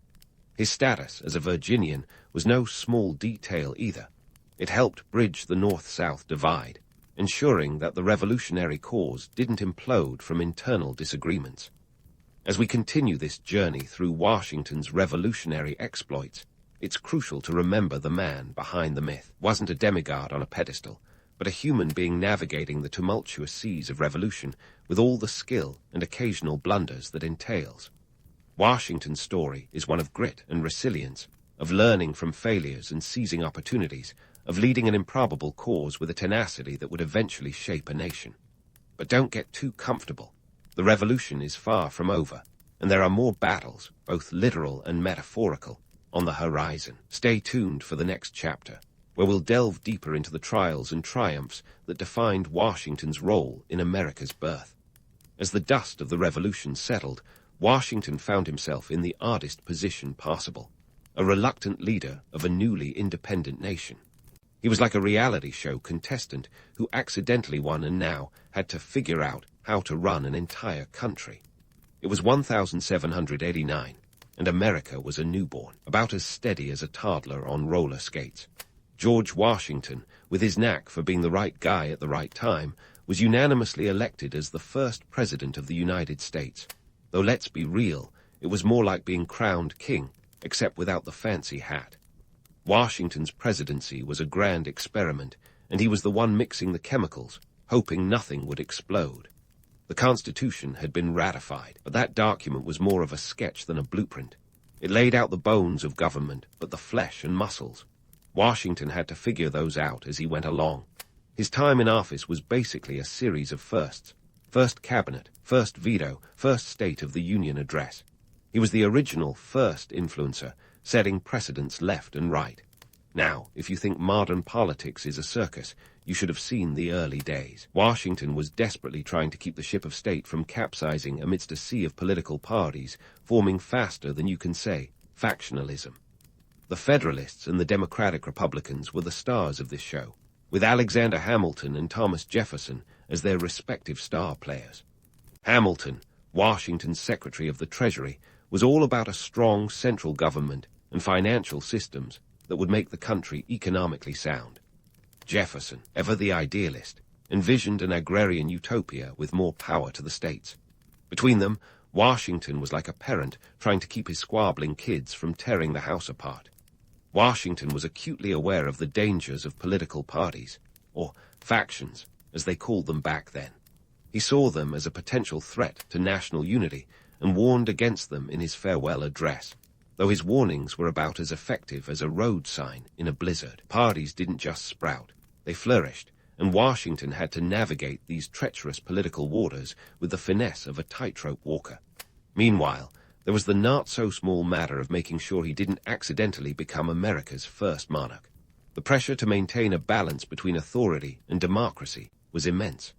His status as a Virginian was no small detail either. It helped bridge the North-South divide, ensuring that the revolutionary cause didn't implode from internal disagreements. As we continue this journey through Washington's revolutionary exploits, it's crucial to remember the man behind the myth wasn't a demigod on a pedestal, but a human being navigating the tumultuous seas of revolution with all the skill and occasional blunders that entails. Washington's story is one of grit and resilience, of learning from failures and seizing opportunities, of leading an improbable cause with a tenacity that would eventually shape a nation. But don't get too comfortable. The revolution is far from over, and there are more battles, both literal and metaphorical, on the horizon. Stay tuned for the next chapter, where we'll delve deeper into the trials and triumphs that defined Washington's role in America's birth. As the dust of the revolution settled, Washington found himself in the oddest position possible, a reluctant leader of a newly independent nation. He was like a reality show contestant who accidentally won and now had to figure out how to run an entire country. It was 1789, and America was a newborn, about as steady as a toddler on roller skates. George Washington, with his knack for being the right guy at the right time, was unanimously elected as the first president of the United States. Though let's be real, it was more like being crowned king, except without the fancy hat. Washington's presidency was a grand experiment, and he was the one mixing the chemicals, hoping nothing would explode. The Constitution had been ratified, but that document was more of a sketch than a blueprint. It laid out the bones of government, but the flesh and muscles. Washington had to figure those out as he went along. His time in office was basically a series of firsts. First cabinet, first veto, first State of the Union address. He was the original first influencer, setting precedents left and right. Now, if you think modern politics is a circus, you should have seen the early days. Washington was desperately trying to keep the ship of state from capsizing amidst a sea of political parties, forming faster than you can say, factionalism. The Federalists and the Democratic Republicans were the stars of this show, with Alexander Hamilton and Thomas Jefferson as their respective star players. Hamilton, Washington's Secretary of the Treasury, was all about a strong central government and financial systems that would make the country economically sound. Jefferson, ever the idealist, envisioned an agrarian utopia with more power to the states. Between them, Washington was like a parent trying to keep his squabbling kids from tearing the house apart. Washington was acutely aware of the dangers of political parties, or factions, as they called them back then. He saw them as a potential threat to national unity and warned against them in his farewell address. Though his warnings were about as effective as a road sign in a blizzard, parties didn't just sprout, they flourished, and Washington had to navigate these treacherous political waters with the finesse of a tightrope walker. Meanwhile, there was the not-so-small matter of making sure he didn't accidentally become America's first monarch. The pressure to maintain a balance between authority and democracy was immense.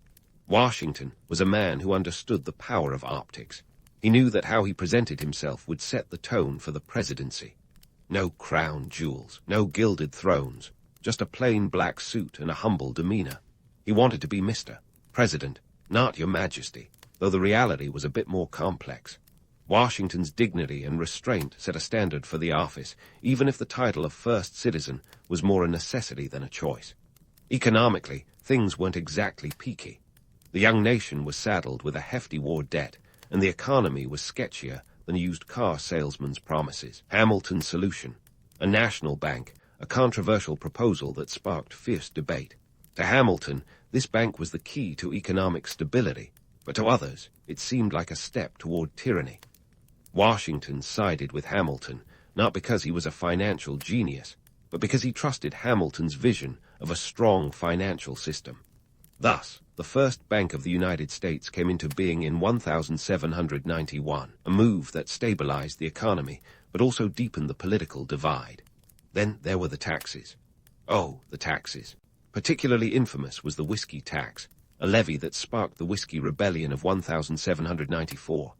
Washington was a man who understood the power of optics. He knew that how he presented himself would set the tone for the presidency. No crown jewels, no gilded thrones, just a plain black suit and a humble demeanor. He wanted to be Mr. President, not Your Majesty, though the reality was a bit more complex. Washington's dignity and restraint set a standard for the office, even if the title of first citizen was more a necessity than a choice. Economically, things weren't exactly peaky. The young nation was saddled with a hefty war debt, and the economy was sketchier than used car salesmen's promises. Hamilton's solution, a national bank, a controversial proposal that sparked fierce debate. To Hamilton, this bank was the key to economic stability, but to others, it seemed like a step toward tyranny. Washington sided with Hamilton, not because he was a financial genius, but because he trusted Hamilton's vision of a strong financial system. Thus, the first Bank of the United States came into being in 1791, a move that stabilized the economy, but also deepened the political divide. Then there were the taxes. Oh, the taxes. Particularly infamous was the whiskey tax, a levy that sparked the Whiskey Rebellion of 1794.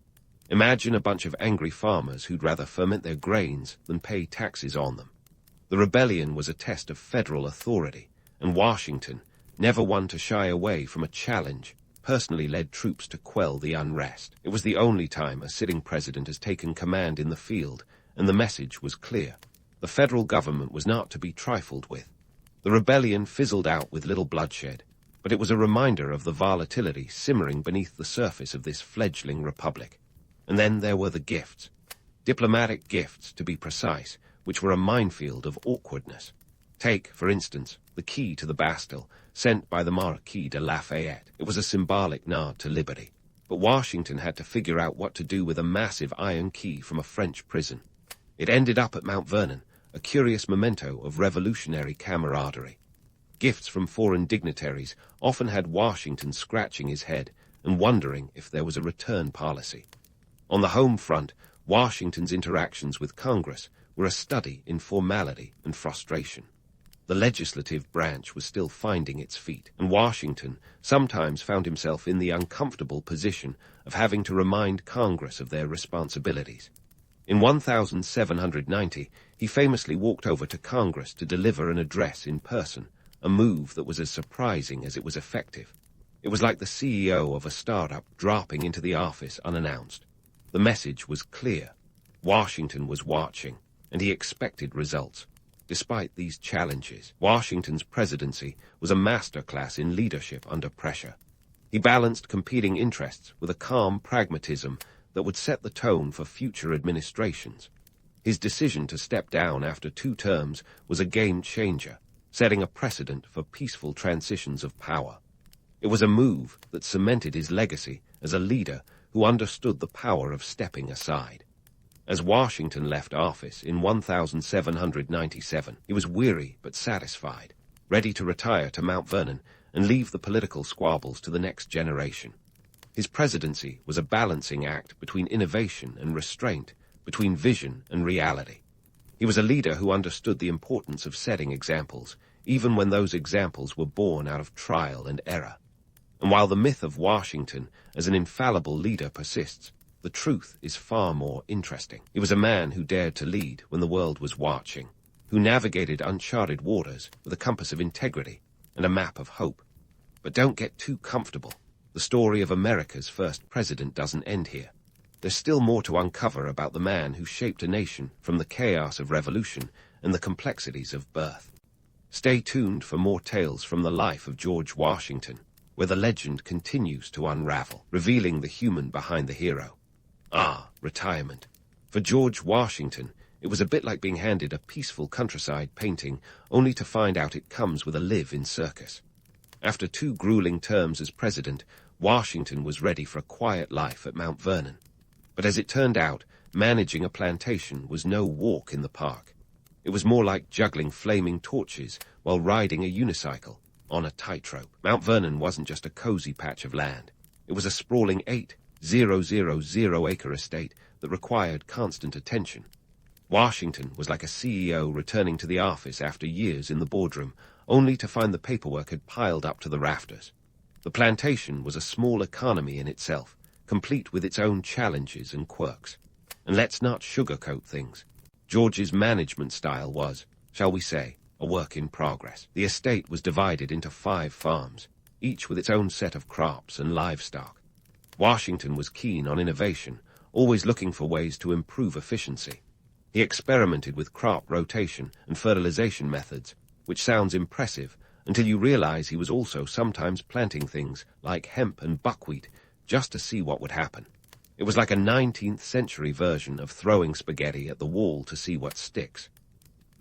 Imagine a bunch of angry farmers who'd rather ferment their grains than pay taxes on them. The rebellion was a test of federal authority, and Washington, never one to shy away from a challenge, personally led troops to quell the unrest. It was the only time a sitting president has taken command in the field, and the message was clear. The federal government was not to be trifled with. The rebellion fizzled out with little bloodshed, but it was a reminder of the volatility simmering beneath the surface of this fledgling republic. And then there were the gifts. Diplomatic gifts, to be precise, which were a minefield of awkwardness. Take, for instance, the key to the Bastille, sent by the Marquis de Lafayette. It was a symbolic nod to liberty. But Washington had to figure out what to do with a massive iron key from a French prison. It ended up at Mount Vernon, a curious memento of revolutionary camaraderie. Gifts from foreign dignitaries often had Washington scratching his head and wondering if there was a return policy. On the home front, Washington's interactions with Congress were a study in formality and frustration. The legislative branch was still finding its feet, and Washington sometimes found himself in the uncomfortable position of having to remind Congress of their responsibilities. In 1790, he famously walked over to Congress to deliver an address in person, a move that was as surprising as it was effective. It was like the CEO of a startup dropping into the office unannounced. The message was clear. Washington was watching, and he expected results. Despite these challenges, Washington's presidency was a masterclass in leadership under pressure. He balanced competing interests with a calm pragmatism that would set the tone for future administrations. His decision to step down after 2 terms was a game-changer, setting a precedent for peaceful transitions of power. It was a move that cemented his legacy as a leader who understood the power of stepping aside. As Washington left office in 1797, he was weary but satisfied, ready to retire to Mount Vernon and leave the political squabbles to the next generation. His presidency was a balancing act between innovation and restraint, between vision and reality. He was a leader who understood the importance of setting examples, even when those examples were born out of trial and error. And while the myth of Washington as an infallible leader persists, the truth is far more interesting. He was a man who dared to lead when the world was watching, who navigated uncharted waters with a compass of integrity and a map of hope. But don't get too comfortable. The story of America's first president doesn't end here. There's still more to uncover about the man who shaped a nation from the chaos of revolution and the complexities of birth. Stay tuned for more tales from the life of George Washington, where the legend continues to unravel, revealing the human behind the hero. Retirement. For George Washington, it was a bit like being handed a peaceful countryside painting, only to find out it comes with a live-in circus. After 2 grueling terms as president, Washington was ready for a quiet life at Mount Vernon. But as it turned out, managing a plantation was no walk in the park. It was more like juggling flaming torches while riding a unicycle on a tightrope. Mount Vernon wasn't just a cozy patch of land. It was a sprawling 8,000-acre estate that required constant attention. Washington was like a CEO returning to the office after years in the boardroom, only to find the paperwork had piled up to the rafters. The plantation was a small economy in itself, complete with its own challenges and quirks. And let's not sugarcoat things. George's management style was, shall we say, a work in progress. The estate was divided into 5 farms, each with its own set of crops and livestock. Washington was keen on innovation, always looking for ways to improve efficiency. He experimented with crop rotation and fertilization methods, which sounds impressive until you realize he was also sometimes planting things like hemp and buckwheat just to see what would happen. It was like a 19th century version of throwing spaghetti at the wall to see what sticks.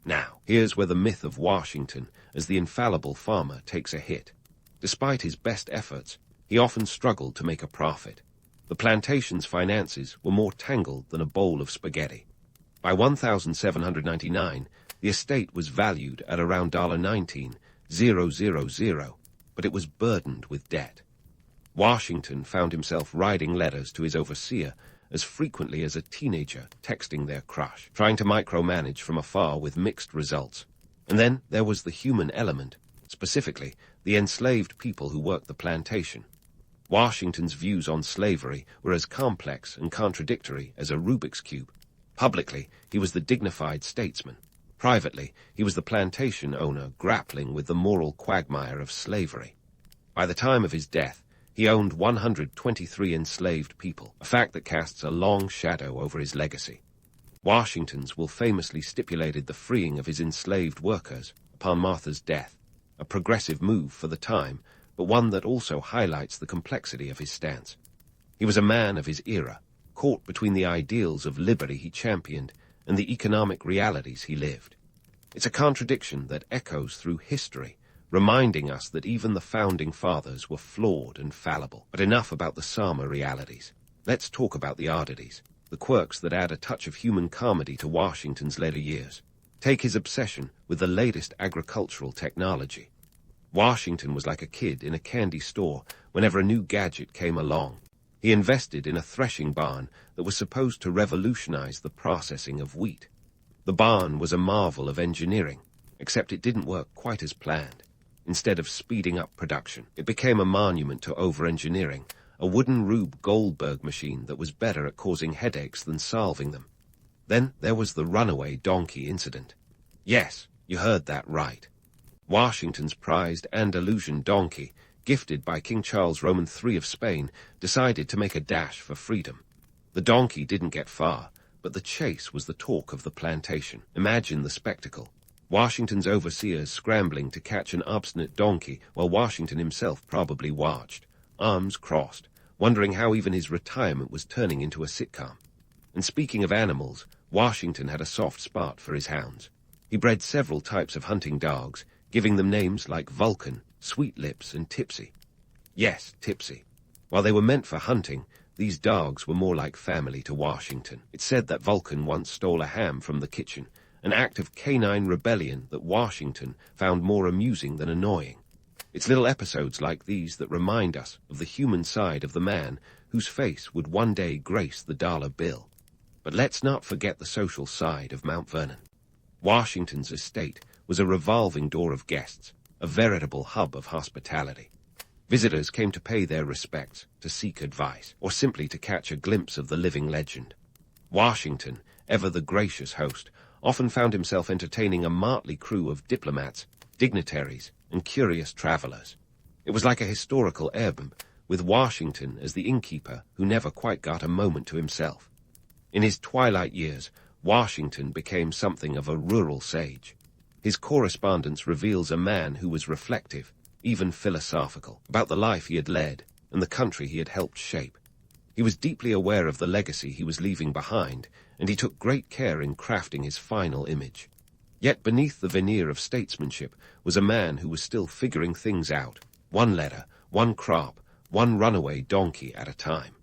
Now, here's where the myth of Washington as the infallible farmer takes a hit. Despite his best efforts, he often struggled to make a profit. The plantation's finances were more tangled than a bowl of spaghetti. By 1799, the estate was valued at around $19,000, but it was burdened with debt. Washington found himself writing letters to his overseer as frequently as a teenager texting their crush, trying to micromanage from afar with mixed results. And then there was the human element, specifically the enslaved people who worked the plantation. Washington's views on slavery were as complex and contradictory as a Rubik's Cube. Publicly, he was the dignified statesman. Privately, he was the plantation owner grappling with the moral quagmire of slavery. By the time of his death, he owned 123 enslaved people, a fact that casts a long shadow over his legacy. Washington's will famously stipulated the freeing of his enslaved workers upon Martha's death, a progressive move for the time, but one that also highlights the complexity of his stance. He was a man of his era, caught between the ideals of liberty he championed and the economic realities he lived. It's a contradiction that echoes through history, reminding us that even the founding fathers were flawed and fallible. But enough about the Sama realities. Let's talk about the oddities, the quirks that add a touch of human comedy to Washington's later years. Take his obsession with the latest agricultural technology. Washington was like a kid in a candy store whenever a new gadget came along. He invested in a threshing barn that was supposed to revolutionize the processing of wheat. The barn was a marvel of engineering, except it didn't work quite as planned. Instead of speeding up production, it became a monument to over-engineering, a wooden Rube Goldberg machine that was better at causing headaches than solving them. Then there was the runaway donkey incident. Yes, you heard that right. Washington's prized Andalusian donkey, gifted by King Charles Roman III of Spain, decided to make a dash for freedom. The donkey didn't get far, but the chase was the talk of the plantation. Imagine the spectacle. Washington's overseers scrambling to catch an obstinate donkey while Washington himself probably watched, arms crossed, wondering how even his retirement was turning into a sitcom. And speaking of animals, Washington had a soft spot for his hounds. He bred several types of hunting dogs, giving them names like Vulcan, Sweet Lips, and Tipsy. Yes, Tipsy. While they were meant for hunting, these dogs were more like family to Washington. It's said that Vulcan once stole a ham from the kitchen, an act of canine rebellion that Washington found more amusing than annoying. It's little episodes like these that remind us of the human side of the man whose face would one day grace the dollar bill. But let's not forget the social side of Mount Vernon. Washington's estate was a revolving door of guests, a veritable hub of hospitality. Visitors came to pay their respects, to seek advice, or simply to catch a glimpse of the living legend. Washington, ever the gracious host, often found himself entertaining a motley crew of diplomats, dignitaries, and curious travelers. It was like a historical ebb, with Washington as the innkeeper who never quite got a moment to himself. In his twilight years, Washington became something of a rural sage. His correspondence reveals a man who was reflective, even philosophical, about the life he had led and the country he had helped shape. He was deeply aware of the legacy he was leaving behind, and he took great care in crafting his final image. Yet beneath the veneer of statesmanship was a man who was still figuring things out, one letter, one crop, one runaway donkey at a time.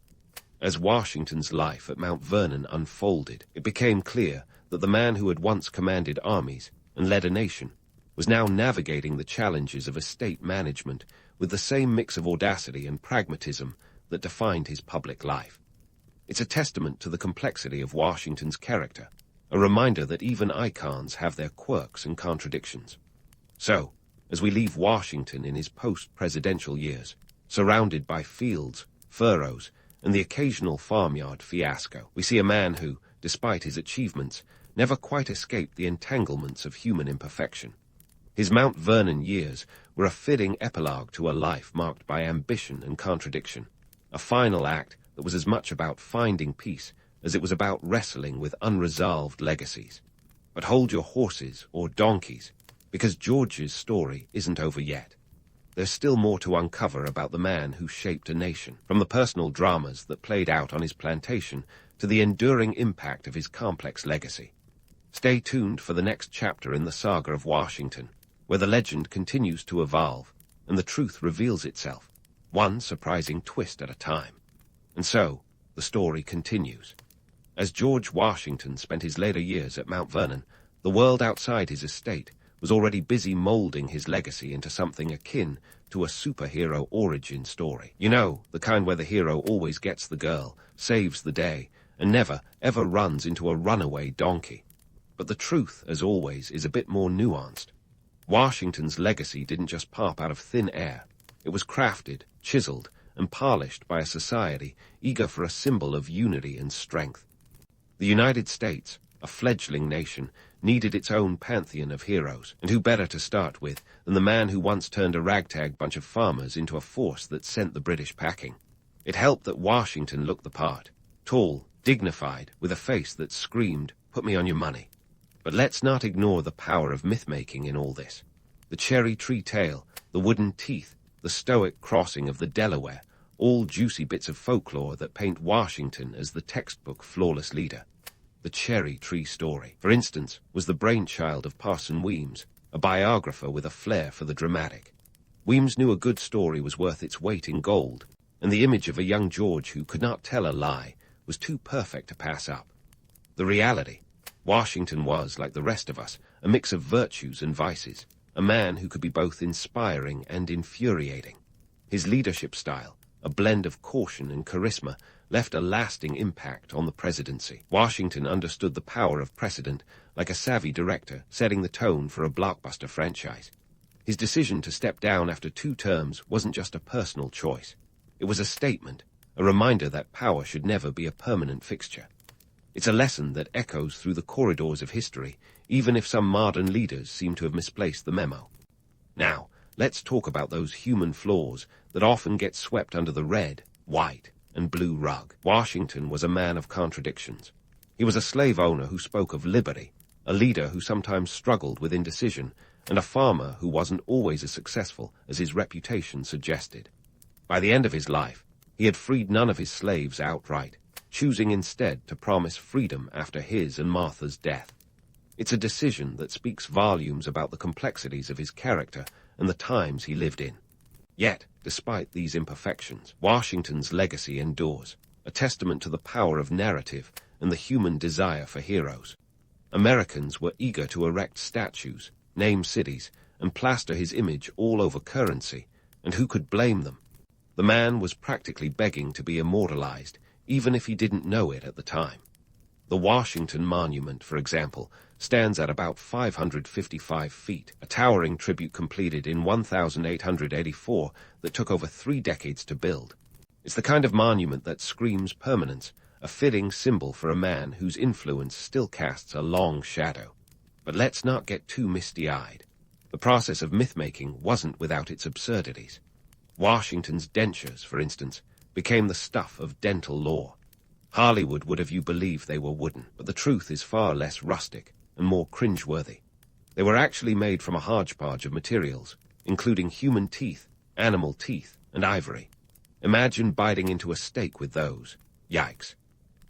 As Washington's life at Mount Vernon unfolded, it became clear that the man who had once commanded armies and led a nation was now navigating the challenges of estate management with the same mix of audacity and pragmatism that defined his public life. It's a testament to the complexity of Washington's character, a reminder that even icons have their quirks and contradictions. So, as we leave Washington in his post-presidential years, surrounded by fields, furrows, and the occasional farmyard fiasco, we see a man who, despite his achievements, never quite escaped the entanglements of human imperfection. His Mount Vernon years were a fitting epilogue to a life marked by ambition and contradiction, a final act that was as much about finding peace as it was about wrestling with unresolved legacies. But hold your horses or donkeys, because George's story isn't over yet. There's still more to uncover about the man who shaped a nation, from the personal dramas that played out on his plantation to the enduring impact of his complex legacy. Stay tuned for the next chapter in the saga of Washington, where the legend continues to evolve and the truth reveals itself, one surprising twist at a time. And so, the story continues. As George Washington spent his later years at Mount Vernon, the world outside his estate was already busy molding his legacy into something akin to a superhero origin story. You know, the kind where the hero always gets the girl, saves the day, and never, ever runs into a runaway donkey. But the truth, as always, is a bit more nuanced. Washington's legacy didn't just pop out of thin air. It was crafted, chiseled, and polished by a society eager for a symbol of unity and strength. The United States, a fledgling nation, needed its own pantheon of heroes, and who better to start with than the man who once turned a ragtag bunch of farmers into a force that sent the British packing. It helped that Washington looked the part, tall, dignified, with a face that screamed, "Put me on your money." But let's not ignore the power of myth-making in all this. The cherry tree tail, the wooden teeth, the stoic crossing of the Delaware, all juicy bits of folklore that paint Washington as the textbook flawless leader. The cherry tree story, for instance, was the brainchild of Parson Weems, a biographer with a flair for the dramatic. Weems knew a good story was worth its weight in gold, and the image of a young George who could not tell a lie was too perfect to pass up. The reality: Washington was, like the rest of us, a mix of virtues and vices, a man who could be both inspiring and infuriating. His leadership style, a blend of caution and charisma, left a lasting impact on the presidency. Washington understood the power of precedent like a savvy director setting the tone for a blockbuster franchise. His decision to step down after 2 terms wasn't just a personal choice. It was a statement, a reminder that power should never be a permanent fixture. It's a lesson that echoes through the corridors of history, even if some modern leaders seem to have misplaced the memo. Now, let's talk about those human flaws that often get swept under the red, white, and blue rug. Washington was a man of contradictions. He was a slave owner who spoke of liberty, a leader who sometimes struggled with indecision, and a farmer who wasn't always as successful as his reputation suggested. By the end of his life, he had freed none of his slaves outright, choosing instead to promise freedom after his and Martha's death. It's a decision that speaks volumes about the complexities of his character and the times he lived in. Yet, despite these imperfections, Washington's legacy endures, a testament to the power of narrative and the human desire for heroes. Americans were eager to erect statues, name cities, and plaster his image all over currency, and who could blame them? The man was practically begging to be immortalized, even if he didn't know it at the time. The Washington Monument, for example, stands at about 555 feet, a towering tribute completed in 1884 that took over 3 decades to build. It's the kind of monument that screams permanence, a fitting symbol for a man whose influence still casts a long shadow. But let's not get too misty-eyed. The process of myth-making wasn't without its absurdities. Washington's dentures, for instance, became the stuff of dental lore. Hollywood would have you believe they were wooden, but the truth is far less rustic and more cringeworthy. They were actually made from a hodgepodge of materials, including human teeth, animal teeth, and ivory. Imagine biting into a steak with those. Yikes.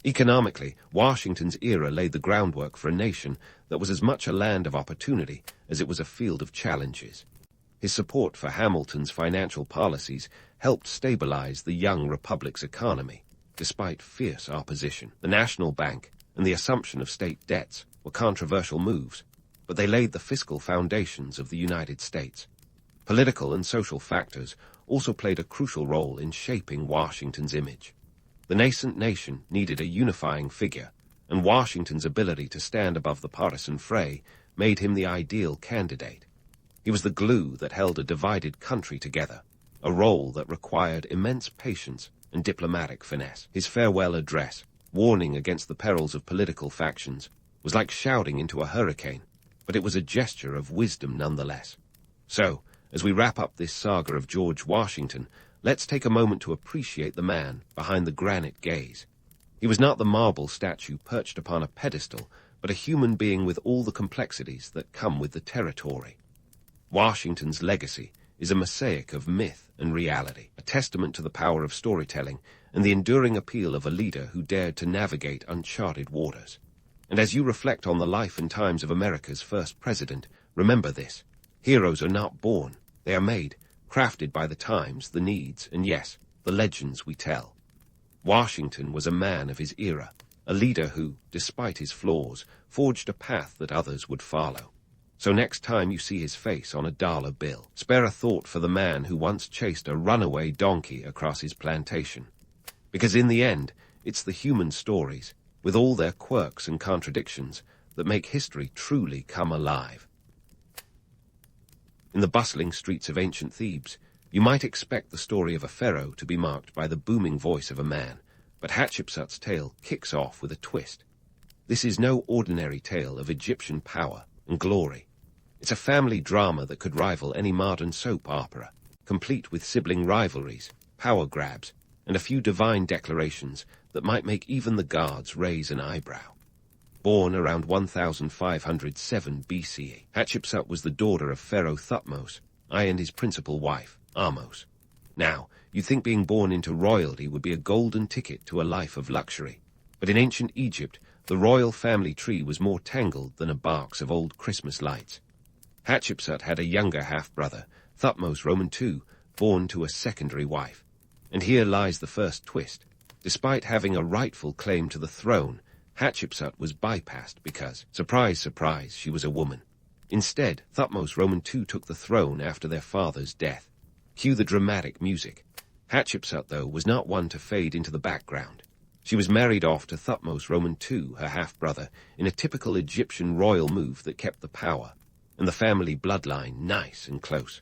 Economically, Washington's era laid the groundwork for a nation that was as much a land of opportunity as it was a field of challenges. His support for Hamilton's financial policies helped stabilize the young republic's economy, despite fierce opposition. The National Bank and the assumption of state debts were controversial moves, but they laid the fiscal foundations of the United States. Political and social factors also played a crucial role in shaping Washington's image. The nascent nation needed a unifying figure, and Washington's ability to stand above the partisan fray made him the ideal candidate. He was the glue that held a divided country together, a role that required immense patience and diplomatic finesse. His farewell address, warning against the perils of political factions, was like shouting into a hurricane, but it was a gesture of wisdom nonetheless. So, as we wrap up this saga of George Washington, let's take a moment to appreciate the man behind the granite gaze. He was not the marble statue perched upon a pedestal, but a human being with all the complexities that come with the territory. Washington's legacy is a mosaic of myth and reality, a testament to the power of storytelling and the enduring appeal of a leader who dared to navigate uncharted waters. And as you reflect on the life and times of America's first president, remember this: heroes are not born, they are made, crafted by the times, the needs, and yes, the legends we tell. Washington was a man of his era, a leader who, despite his flaws, forged a path that others would follow. So next time you see his face on a dollar bill, spare a thought for the man who once chased a runaway donkey across his plantation. Because in the end, it's the human stories, with all their quirks and contradictions, that make history truly come alive. In the bustling streets of ancient Thebes, you might expect the story of a pharaoh to be marked by the booming voice of a man, but Hatshepsut's tale kicks off with a twist. This is no ordinary tale of Egyptian power and glory. It's a family drama that could rival any modern soap opera, complete with sibling rivalries, power grabs, and a few divine declarations that might make even the gods raise an eyebrow. Born around 1507 BCE, Hatshepsut was the daughter of Pharaoh Thutmose, and his principal wife, Ahmose. Now, you'd think being born into royalty would be a golden ticket to a life of luxury. But in ancient Egypt, the royal family tree was more tangled than a box of old Christmas lights. Hatshepsut had a younger half-brother, Thutmose II, born to a secondary wife. And here lies the first twist. Despite having a rightful claim to the throne, Hatshepsut was bypassed because, surprise, surprise, she was a woman. Instead, Thutmose II took the throne after their father's death. Cue the dramatic music. Hatshepsut, though, was not one to fade into the background. She was married off to Thutmose II, her half-brother, in a typical Egyptian royal move that kept the power, and the family bloodline nice and close.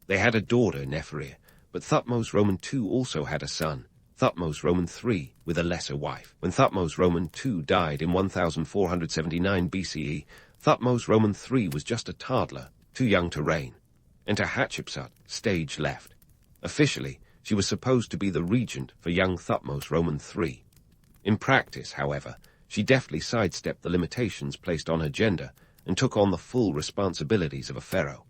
They had a daughter, Neferir, but Thutmose II also had a son, Thutmose III, with a lesser wife. When Thutmose II died in 1479 BCE, Thutmose III was just a toddler, too young to reign. Enter Hatshepsut, stage left. Officially, she was supposed to be the regent for young Thutmose III. In practice, however, she deftly sidestepped the limitations placed on her gender and took on the full responsibilities of a pharaoh.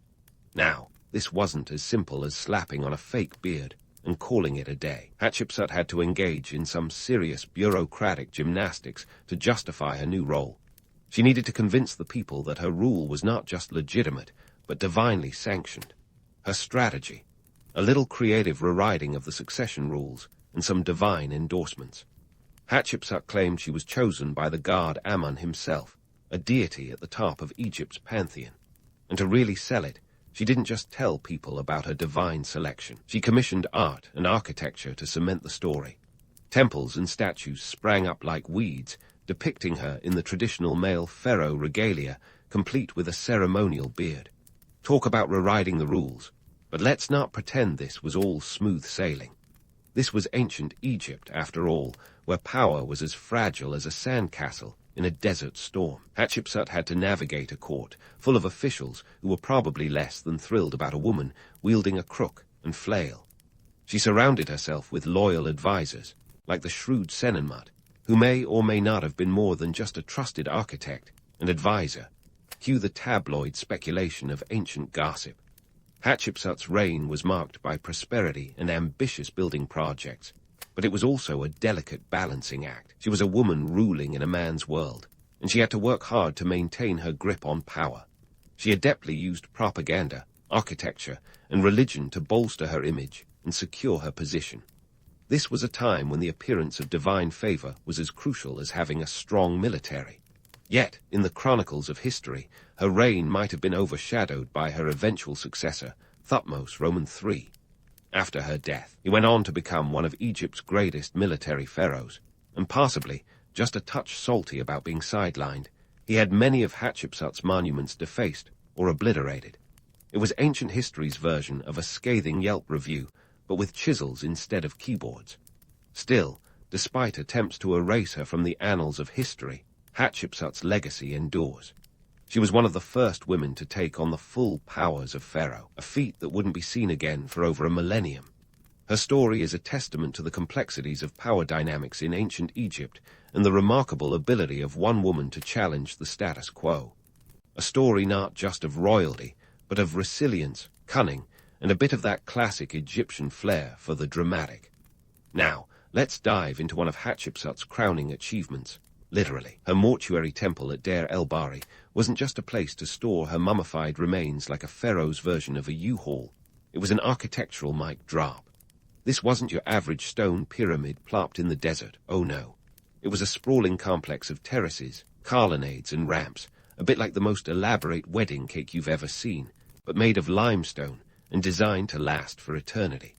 Now, this wasn't as simple as slapping on a fake beard and calling it a day. Hatshepsut had to engage in some serious bureaucratic gymnastics to justify her new role. She needed to convince the people that her rule was not just legitimate, but divinely sanctioned. Her strategy: a little creative rewriting of the succession rules and some divine endorsements. Hatshepsut claimed she was chosen by the god Ammon himself, a deity at the top of Egypt's pantheon. And to really sell it, she didn't just tell people about her divine selection. She commissioned art and architecture to cement the story. Temples and statues sprang up like weeds, depicting her in the traditional male pharaoh regalia, complete with a ceremonial beard. Talk about rewriting the rules. But let's not pretend this was all smooth sailing. This was ancient Egypt, after all, where power was as fragile as a sandcastle in a desert storm. Hatshepsut had to navigate a court full of officials who were probably less than thrilled about a woman wielding a crook and flail. She surrounded herself with loyal advisors, like the shrewd Senenmut, who may or may not have been more than just a trusted architect and advisor. Cue the tabloid speculation of ancient gossip. Hatshepsut's reign was marked by prosperity and ambitious building projects, but it was also a delicate balancing act. She was a woman ruling in a man's world, and she had to work hard to maintain her grip on power. She adeptly used propaganda, architecture, and religion to bolster her image and secure her position. This was a time when the appearance of divine favor was as crucial as having a strong military. Yet, in the chronicles of history, her reign might have been overshadowed by her eventual successor, Thutmose III. After her death, he went on to become one of Egypt's greatest military pharaohs, and possibly, just a touch salty about being sidelined, he had many of Hatshepsut's monuments defaced or obliterated. It was ancient history's version of a scathing Yelp review, but with chisels instead of keyboards. Still, despite attempts to erase her from the annals of history, Hatshepsut's legacy endures. She was one of the first women to take on the full powers of Pharaoh, a feat that wouldn't be seen again for over a millennium. Her story is a testament to the complexities of power dynamics in ancient Egypt and the remarkable ability of one woman to challenge the status quo. A story not just of royalty, but of resilience, cunning, and a bit of that classic Egyptian flair for the dramatic. Now, let's dive into one of Hatshepsut's crowning achievements. Literally, her mortuary temple at Deir el-Bahri wasn't just a place to store her mummified remains like a pharaoh's version of a U-Haul. It was an architectural mic drop. This wasn't your average stone pyramid plopped in the desert, oh no. It was a sprawling complex of terraces, colonnades, and ramps, a bit like the most elaborate wedding cake you've ever seen, but made of limestone and designed to last for eternity.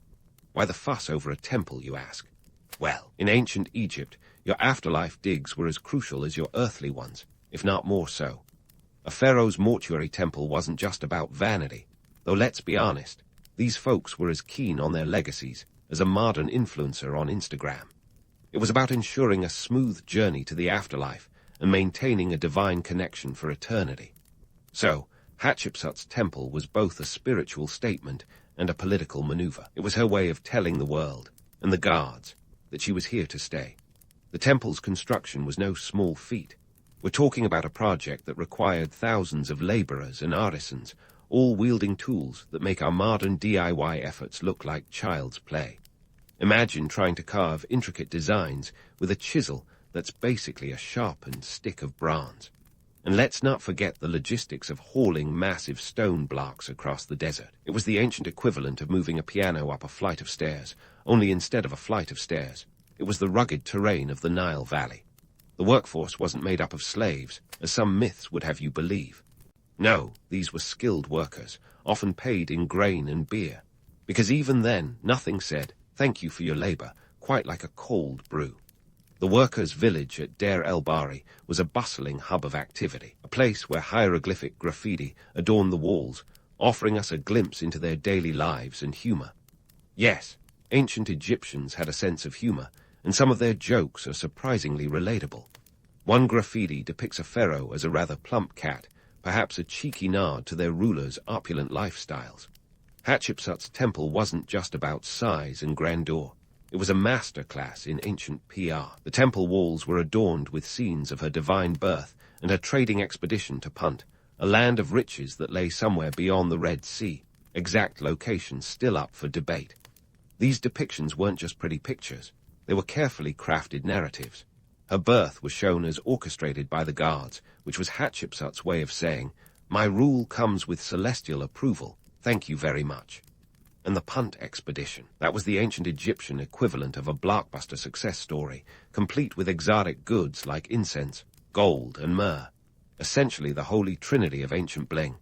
Why the fuss over a temple, you ask? Well, in ancient Egypt, your afterlife digs were as crucial as your earthly ones, if not more so. A pharaoh's mortuary temple wasn't just about vanity, though let's be honest, these folks were as keen on their legacies as a modern influencer on Instagram. It was about ensuring a smooth journey to the afterlife and maintaining a divine connection for eternity. So, Hatshepsut's temple was both a spiritual statement and a political maneuver. It was her way of telling the world, and the guards, that she was here to stay. The temple's construction was no small feat. We're talking about a project that required thousands of laborers and artisans, all wielding tools that make our modern DIY efforts look like child's play. Imagine trying to carve intricate designs with a chisel that's basically a sharpened stick of bronze. And let's not forget the logistics of hauling massive stone blocks across the desert. It was the ancient equivalent of moving a piano up a flight of stairs, only instead of a flight of stairs, it was the rugged terrain of the Nile Valley. The workforce wasn't made up of slaves, as some myths would have you believe. No, these were skilled workers, often paid in grain and beer, because even then nothing said, "Thank you for your labor," quite like a cold brew. The workers' village at Deir el-Bahri was a bustling hub of activity, a place where hieroglyphic graffiti adorned the walls, offering us a glimpse into their daily lives and humor. Yes, ancient Egyptians had a sense of humor, and some of their jokes are surprisingly relatable. One graffiti depicts a pharaoh as a rather plump cat, perhaps a cheeky nod to their rulers' opulent lifestyles. Hatshepsut's temple wasn't just about size and grandeur. It was a masterclass in ancient PR. The temple walls were adorned with scenes of her divine birth and her trading expedition to Punt, a land of riches that lay somewhere beyond the Red Sea, exact location still up for debate. These depictions weren't just pretty pictures. They were carefully crafted narratives. Her birth was shown as orchestrated by the gods, which was Hatshepsut's way of saying, "My rule comes with celestial approval, thank you very much." And the Punt expedition, that was the ancient Egyptian equivalent of a blockbuster success story, complete with exotic goods like incense, gold, and myrrh. Essentially the holy trinity of ancient bling.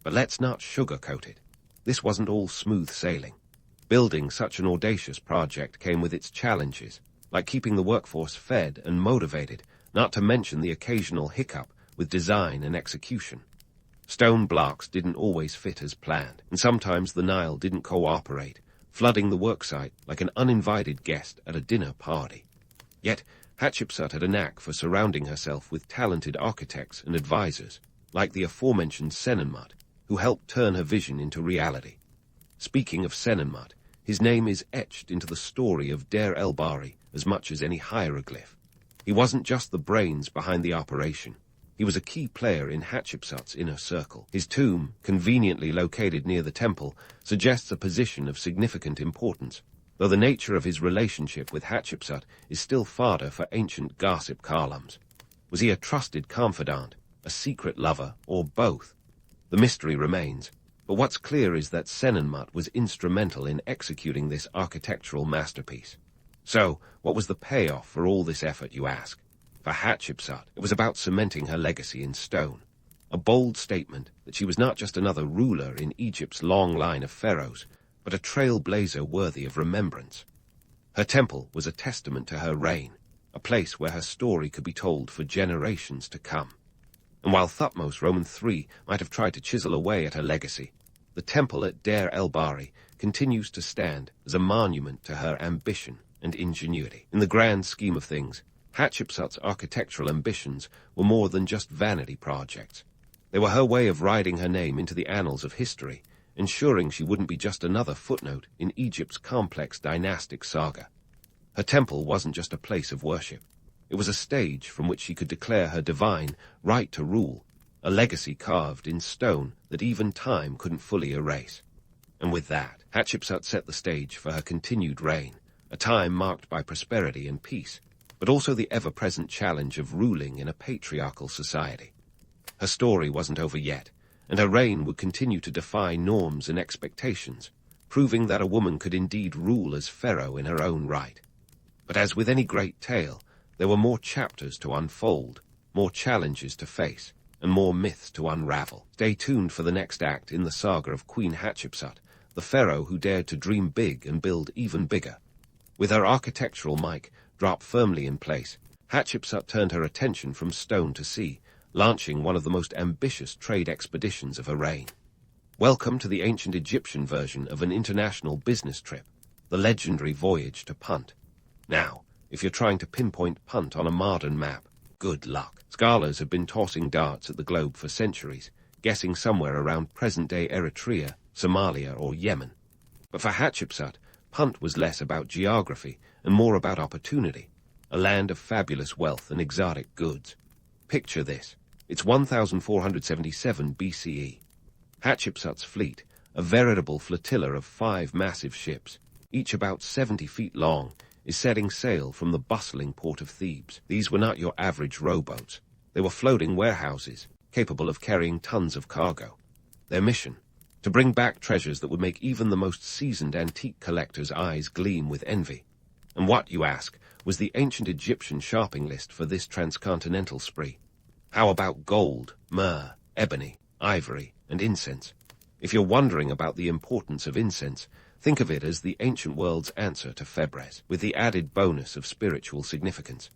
But let's not sugarcoat it. This wasn't all smooth sailing. Building such an audacious project came with its challenges, like keeping the workforce fed and motivated, not to mention the occasional hiccup with design and execution. Stone blocks didn't always fit as planned, and sometimes the Nile didn't cooperate, flooding the worksite like an uninvited guest at a dinner party. Yet, Hatshepsut had a knack for surrounding herself with talented architects and advisors, like the aforementioned Senenmut, who helped turn her vision into reality. Speaking of Senenmut, his name is etched into the story of Deir el-Bahri as much as any hieroglyph. He wasn't just the brains behind the operation. He was a key player in Hatshepsut's inner circle. His tomb, conveniently located near the temple, suggests a position of significant importance, though the nature of his relationship with Hatshepsut is still fodder for ancient gossip columns. Was he a trusted confidant, a secret lover, or both? The mystery remains, but what's clear is that Senenmut was instrumental in executing this architectural masterpiece. So, what was the payoff for all this effort, you ask? For Hatshepsut, it was about cementing her legacy in stone. A bold statement that she was not just another ruler in Egypt's long line of pharaohs, but a trailblazer worthy of remembrance. Her temple was a testament to her reign, a place where her story could be told for generations to come. And while Thutmose Roman III might have tried to chisel away at her legacy, the temple at Deir el-Bahari continues to stand as a monument to her ambition and ingenuity. In the grand scheme of things, Hatshepsut's architectural ambitions were more than just vanity projects. They were her way of writing her name into the annals of history, ensuring she wouldn't be just another footnote in Egypt's complex dynastic saga. Her temple wasn't just a place of worship. It was a stage from which she could declare her divine right to rule, a legacy carved in stone that even time couldn't fully erase. And with that, Hatshepsut set the stage for her continued reign, a time marked by prosperity and peace, but also the ever-present challenge of ruling in a patriarchal society. Her story wasn't over yet, and her reign would continue to defy norms and expectations, proving that a woman could indeed rule as pharaoh in her own right. But as with any great tale, there were more chapters to unfold, more challenges to face, and more myths to unravel. Stay tuned for the next act in the saga of Queen Hatshepsut, the pharaoh who dared to dream big and build even bigger. With her architectural mic dropped firmly in place, Hatshepsut turned her attention from stone to sea, launching one of the most ambitious trade expeditions of her reign. Welcome to the ancient Egyptian version of an international business trip, the legendary voyage to Punt. Now, if you're trying to pinpoint Punt on a modern map, good luck. Scholars have been tossing darts at the globe for centuries, guessing somewhere around present-day Eritrea, Somalia, or Yemen. But for Hatshepsut, Punt was less about geography and more about opportunity, a land of fabulous wealth and exotic goods. Picture this. It's 1477 BCE. Hatshepsut's fleet, a veritable flotilla of 5 massive ships, each about 70 feet long, is setting sail from the bustling port of Thebes. These were not your average rowboats. They were floating warehouses, capable of carrying tons of cargo. Their mission? To bring back treasures that would make even the most seasoned antique collector's eyes gleam with envy. And what, you ask, was the ancient Egyptian shopping list for this transcontinental spree? How about gold, myrrh, ebony, ivory, and incense? If you're wondering about the importance of incense, think of it as the ancient world's answer to Febres, with the added bonus of spiritual significance.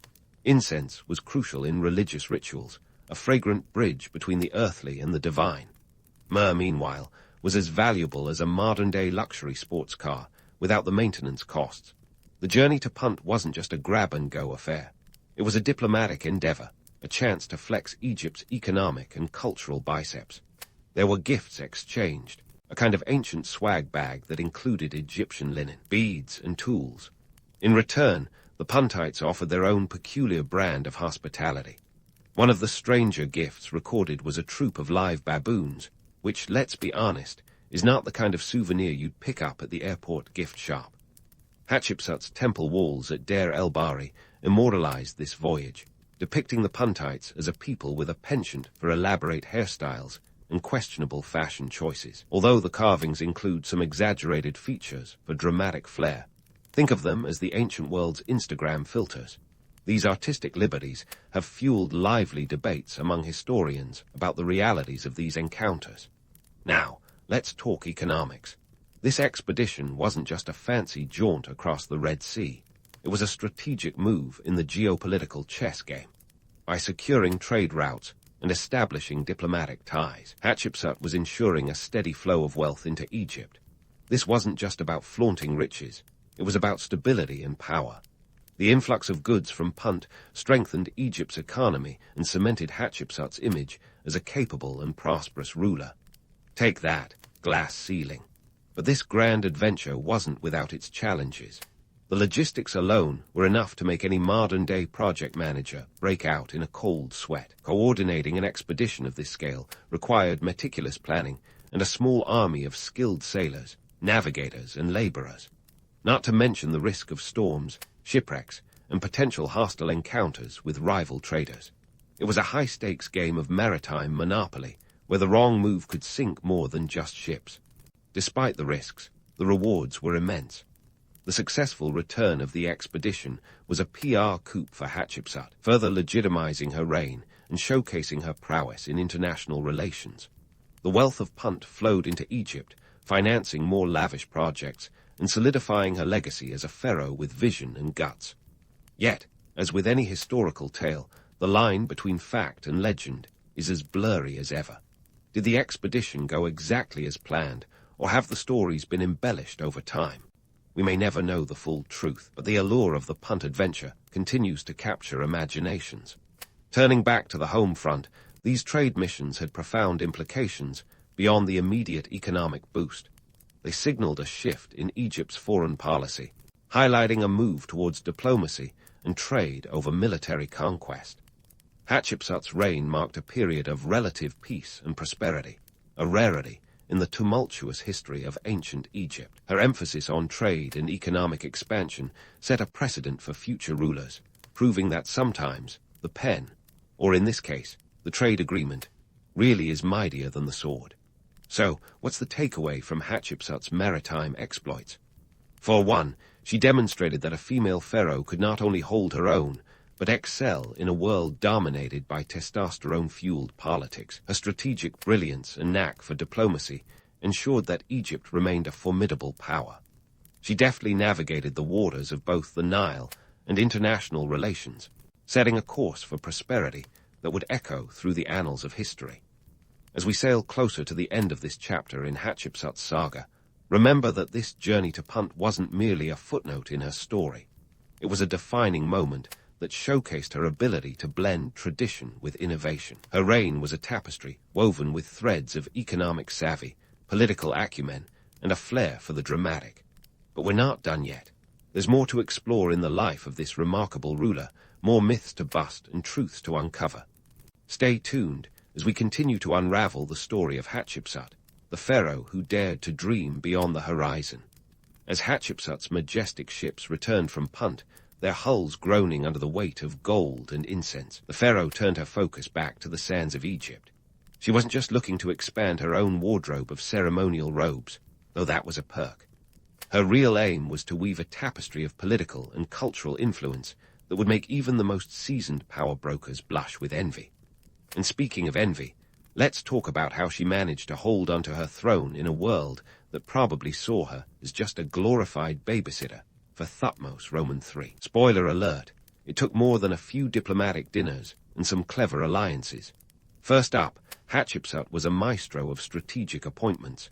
Incense was crucial in religious rituals, a fragrant bridge between the earthly and the divine. Myrrh, meanwhile, was as valuable as a modern-day luxury sports car, without the maintenance costs. The journey to Punt wasn't just a grab-and-go affair. It was a diplomatic endeavor, a chance to flex Egypt's economic and cultural biceps. There were gifts exchanged, a kind of ancient swag bag that included Egyptian linen, beads, and tools. In return, the Puntites offered their own peculiar brand of hospitality. One of the stranger gifts recorded was a troop of live baboons, which, let's be honest, is not the kind of souvenir you'd pick up at the airport gift shop. Hatshepsut's temple walls at Deir el-Bahari immortalized this voyage, depicting the Puntites as a people with a penchant for elaborate hairstyles and questionable fashion choices. Although the carvings include some exaggerated features for dramatic flair, think of them as the ancient world's Instagram filters. These artistic liberties have fueled lively debates among historians about the realities of these encounters. Now, let's talk economics. This expedition wasn't just a fancy jaunt across the Red Sea. It was a strategic move in the geopolitical chess game. By securing trade routes and establishing diplomatic ties, Hatshepsut was ensuring a steady flow of wealth into Egypt. This wasn't just about flaunting riches. It was about stability and power. The influx of goods from Punt strengthened Egypt's economy and cemented Hatshepsut's image as a capable and prosperous ruler. Take that, glass ceiling. But this grand adventure wasn't without its challenges. The logistics alone were enough to make any modern-day project manager break out in a cold sweat. Coordinating an expedition of this scale required meticulous planning and a small army of skilled sailors, navigators, and laborers, not to mention the risk of storms, shipwrecks, and potential hostile encounters with rival traders. It was a high-stakes game of maritime monopoly, where the wrong move could sink more than just ships. Despite the risks, the rewards were immense. The successful return of the expedition was a PR coup for Hatshepsut, further legitimizing her reign and showcasing her prowess in international relations. The wealth of Punt flowed into Egypt, financing more lavish projects and solidifying her legacy as a pharaoh with vision and guts. Yet, as with any historical tale, the line between fact and legend is as blurry as ever. Did the expedition go exactly as planned, or have the stories been embellished over time? We may never know the full truth, but the allure of the Punt adventure continues to capture imaginations. Turning back to the home front, these trade missions had profound implications beyond the immediate economic boost. They signaled a shift in Egypt's foreign policy, highlighting a move towards diplomacy and trade over military conquest. Hatshepsut's reign marked a period of relative peace and prosperity, a rarity in the tumultuous history of ancient Egypt. Her emphasis on trade and economic expansion set a precedent for future rulers, proving that sometimes the pen, or in this case, the trade agreement, really is mightier than the sword. So, what's the takeaway from Hatshepsut's maritime exploits? For one, she demonstrated that a female pharaoh could not only hold her own, but excel in a world dominated by testosterone-fueled politics. Her strategic brilliance and knack for diplomacy ensured that Egypt remained a formidable power. She deftly navigated the waters of both the Nile and international relations, setting a course for prosperity that would echo through the annals of history. As we sail closer to the end of this chapter in Hatshepsut's saga, remember that this journey to Punt wasn't merely a footnote in her story. It was a defining moment that showcased her ability to blend tradition with innovation. Her reign was a tapestry woven with threads of economic savvy, political acumen, and a flair for the dramatic. But we're not done yet. There's more to explore in the life of this remarkable ruler, more myths to bust and truths to uncover. Stay tuned as we continue to unravel the story of Hatshepsut, the pharaoh who dared to dream beyond the horizon. As Hatshepsut's majestic ships returned from Punt, their hulls groaning under the weight of gold and incense, the pharaoh turned her focus back to the sands of Egypt. She wasn't just looking to expand her own wardrobe of ceremonial robes, though that was a perk. Her real aim was to weave a tapestry of political and cultural influence that would make even the most seasoned power brokers blush with envy. And speaking of envy, let's talk about how she managed to hold onto her throne in a world that probably saw her as just a glorified babysitter for Thutmose Roman III. Spoiler alert, it took more than a few diplomatic dinners and some clever alliances. First up, Hatshepsut was a maestro of strategic appointments.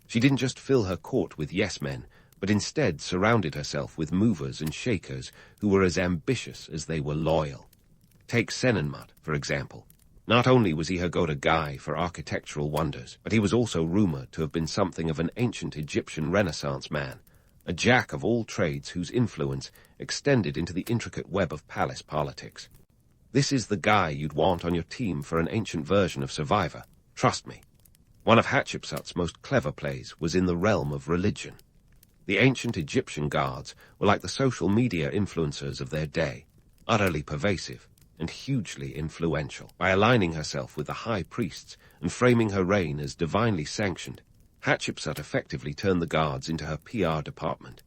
She didn't just fill her court with yes-men, but instead surrounded herself with movers and shakers who were as ambitious as they were loyal. Take Senenmut, for example. Not only was he her go-to guy for architectural wonders, but he was also rumored to have been something of an ancient Egyptian Renaissance man, a jack of all trades whose influence extended into the intricate web of palace politics. This is the guy you'd want on your team for an ancient version of Survivor. Trust me. One of Hatshepsut's most clever plays was in the realm of religion. The ancient Egyptian gods were like the social media influencers of their day, utterly pervasive and hugely influential. By aligning herself with the high priests and framing her reign as divinely sanctioned, Hatshepsut effectively turned the gods into her PR department.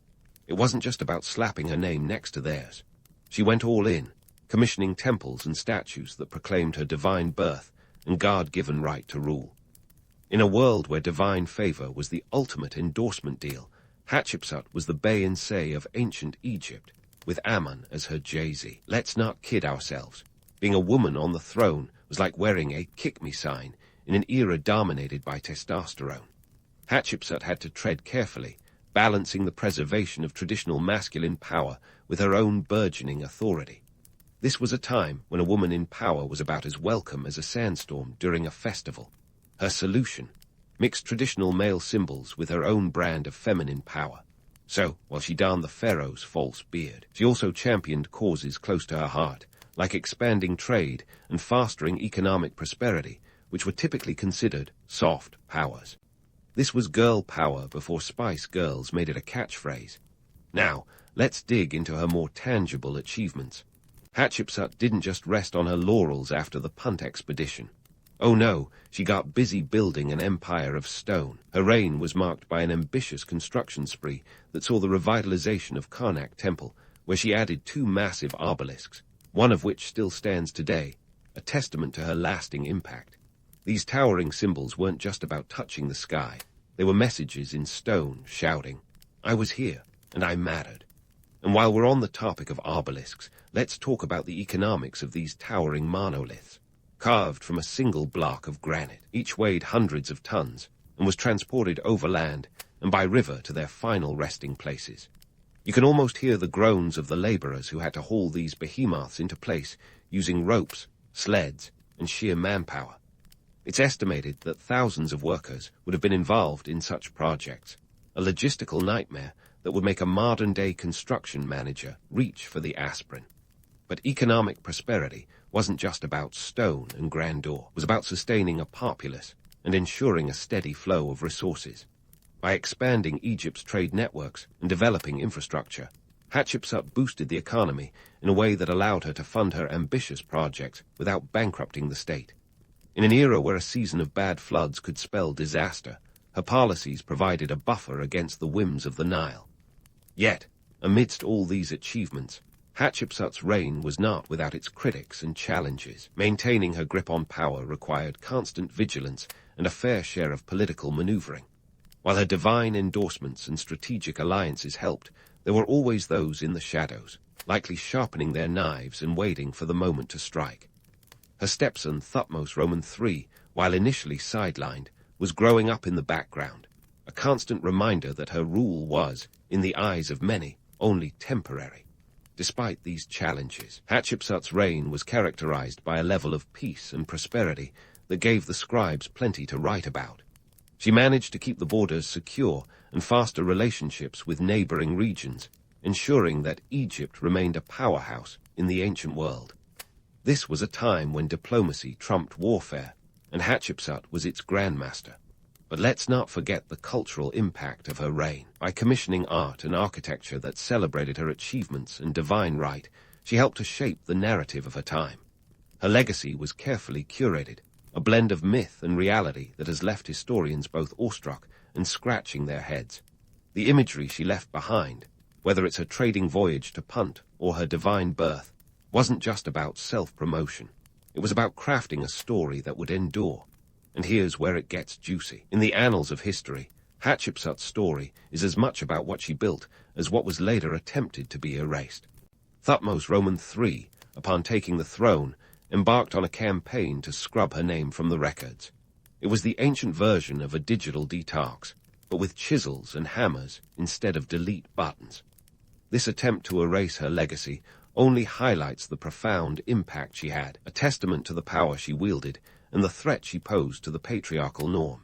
It wasn't just about slapping her name next to theirs. She went all in, commissioning temples and statues that proclaimed her divine birth and God-given right to rule. In a world where divine favor was the ultimate endorsement deal, Hatshepsut was the Beyoncé of ancient Egypt, with Ammon as her Jay-Z. Let's not kid ourselves. Being a woman on the throne was like wearing a kick-me sign in an era dominated by testosterone. Hatshepsut had to tread carefully, balancing the preservation of traditional masculine power with her own burgeoning authority. This was a time when a woman in power was about as welcome as a sandstorm during a festival. Her solution mixed traditional male symbols with her own brand of feminine power. So, while she donned the pharaoh's false beard, she also championed causes close to her heart, like expanding trade and fostering economic prosperity, which were typically considered soft powers. This was girl power before Spice Girls made it a catchphrase. Now, let's dig into her more tangible achievements. Hatshepsut didn't just rest on her laurels after the Punt expedition. Oh no, she got busy building an empire of stone. Her reign was marked by an ambitious construction spree that saw the revitalization of Karnak Temple, where she added 2 massive obelisks, one of which still stands today, a testament to her lasting impact. These towering symbols weren't just about touching the sky. They were messages in stone shouting, "I was here, and I mattered." And while we're on the topic of obelisks, let's talk about the economics of these towering monoliths. Carved from a single block of granite, each weighed hundreds of tons, and was transported overland and by river to their final resting places. You can almost hear the groans of the laborers who had to haul these behemoths into place using ropes, sleds, and sheer manpower. It's estimated that thousands of workers would have been involved in such projects, a logistical nightmare that would make a modern-day construction manager reach for the aspirin. But economic prosperity wasn't just about stone and grandeur. It was about sustaining a populace and ensuring a steady flow of resources. By expanding Egypt's trade networks and developing infrastructure, Hatshepsut boosted the economy in a way that allowed her to fund her ambitious projects without bankrupting the state. In an era where a season of bad floods could spell disaster, her policies provided a buffer against the whims of the Nile. Yet, amidst all these achievements, Hatshepsut's reign was not without its critics and challenges. Maintaining her grip on power required constant vigilance and a fair share of political maneuvering. While her divine endorsements and strategic alliances helped, there were always those in the shadows, likely sharpening their knives and waiting for the moment to strike. Her stepson Thutmose Roman III, while initially sidelined, was growing up in the background, a constant reminder that her rule was, in the eyes of many, only temporary. Despite these challenges, Hatshepsut's reign was characterized by a level of peace and prosperity that gave the scribes plenty to write about. She managed to keep the borders secure and foster relationships with neighboring regions, ensuring that Egypt remained a powerhouse in the ancient world. This was a time when diplomacy trumped warfare, and Hatshepsut was its grandmaster. But let's not forget the cultural impact of her reign. By commissioning art and architecture that celebrated her achievements and divine right, she helped to shape the narrative of her time. Her legacy was carefully curated, a blend of myth and reality that has left historians both awestruck and scratching their heads. The imagery she left behind, whether it's her trading voyage to Punt or her divine birth, wasn't just about self-promotion. It was about crafting a story that would endure. And here's where it gets juicy. In the annals of history, Hatshepsut's story is as much about what she built as what was later attempted to be erased. Thutmose Roman III, upon taking the throne, embarked on a campaign to scrub her name from the records. It was the ancient version of a digital detox, but with chisels and hammers instead of delete buttons. This attempt to erase her legacy only highlights the profound impact she had, a testament to the power she wielded and the threat she posed to the patriarchal norm.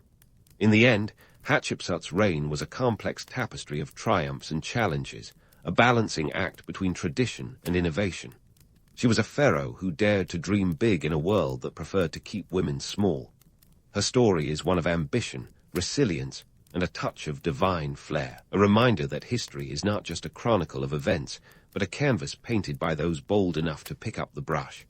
In the end, Hatshepsut's reign was a complex tapestry of triumphs and challenges, a balancing act between tradition and innovation. She was a pharaoh who dared to dream big in a world that preferred to keep women small. Her story is one of ambition, resilience, and a touch of divine flair, a reminder that history is not just a chronicle of events, but a canvas painted by those bold enough to pick up the brush.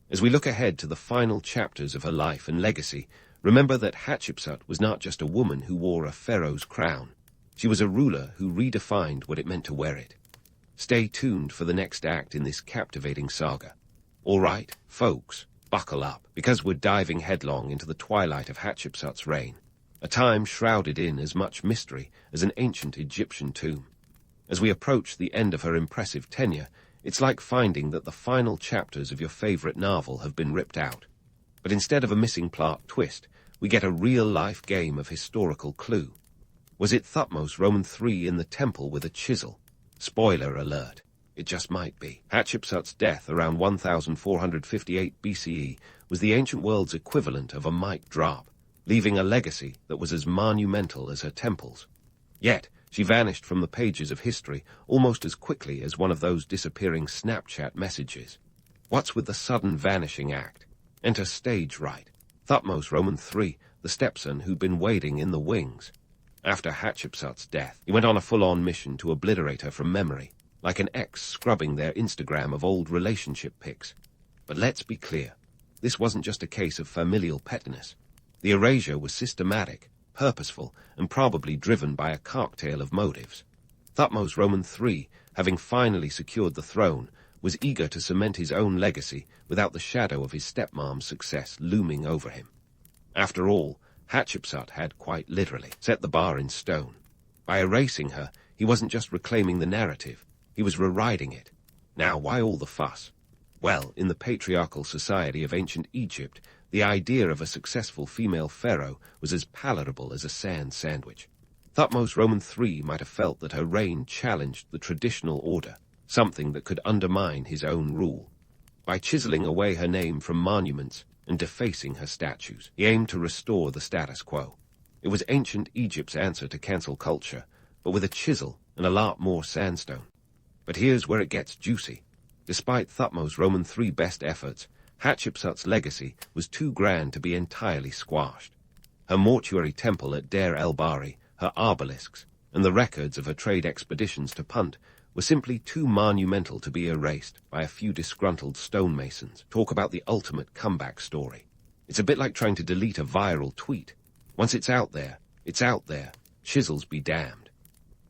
As we look ahead to the final chapters of her life and legacy, remember that Hatshepsut was not just a woman who wore a pharaoh's crown. She was a ruler who redefined what it meant to wear it. Stay tuned for the next act in this captivating saga. All right, folks, buckle up, because we're diving headlong into the twilight of Hatshepsut's reign, a time shrouded in as much mystery as an ancient Egyptian tomb. As we approach the end of her impressive tenure, it's like finding that the final chapters of your favorite novel have been ripped out. But instead of a missing plot twist, we get a real-life game of historical clue. Was it Thutmose Roman III in the temple with a chisel? Spoiler alert, it just might be. Hatshepsut's death around 1458 BCE was the ancient world's equivalent of a mic drop, leaving a legacy that was as monumental as her temples. Yet, she vanished from the pages of history almost as quickly as one of those disappearing Snapchat messages. What's with the sudden vanishing act? Enter stage right. Thutmose Roman III, the stepson who'd been waiting in the wings. After Hatshepsut's death, he went on a full-on mission to obliterate her from memory, like an ex scrubbing their Instagram of old relationship pics. But let's be clear, this wasn't just a case of familial pettiness. The erasure was systematic, purposeful, and probably driven by a cocktail of motives. Thutmose Roman III, having finally secured the throne, was eager to cement his own legacy without the shadow of his stepmom's success looming over him. After all, Hatshepsut had quite literally set the bar in stone. By erasing her, he wasn't just reclaiming the narrative, he was rewriting it. Now, why all the fuss? Well, in the patriarchal society of ancient Egypt, the idea of a successful female pharaoh was as palatable as a sand sandwich. Thutmose Roman III might have felt that her reign challenged the traditional order, something that could undermine his own rule. By chiseling away her name from monuments and defacing her statues, he aimed to restore the status quo. It was ancient Egypt's answer to cancel culture, but with a chisel and a lot more sandstone. But here's where it gets juicy. Despite Thutmose Roman III's best efforts, Hatshepsut's legacy was too grand to be entirely squashed. Her mortuary temple at Deir el-Bahari, her obelisks, and the records of her trade expeditions to Punt were simply too monumental to be erased by a few disgruntled stonemasons. Talk about the ultimate comeback story. It's a bit like trying to delete a viral tweet. Once it's out there, it's out there. Chisels be damned.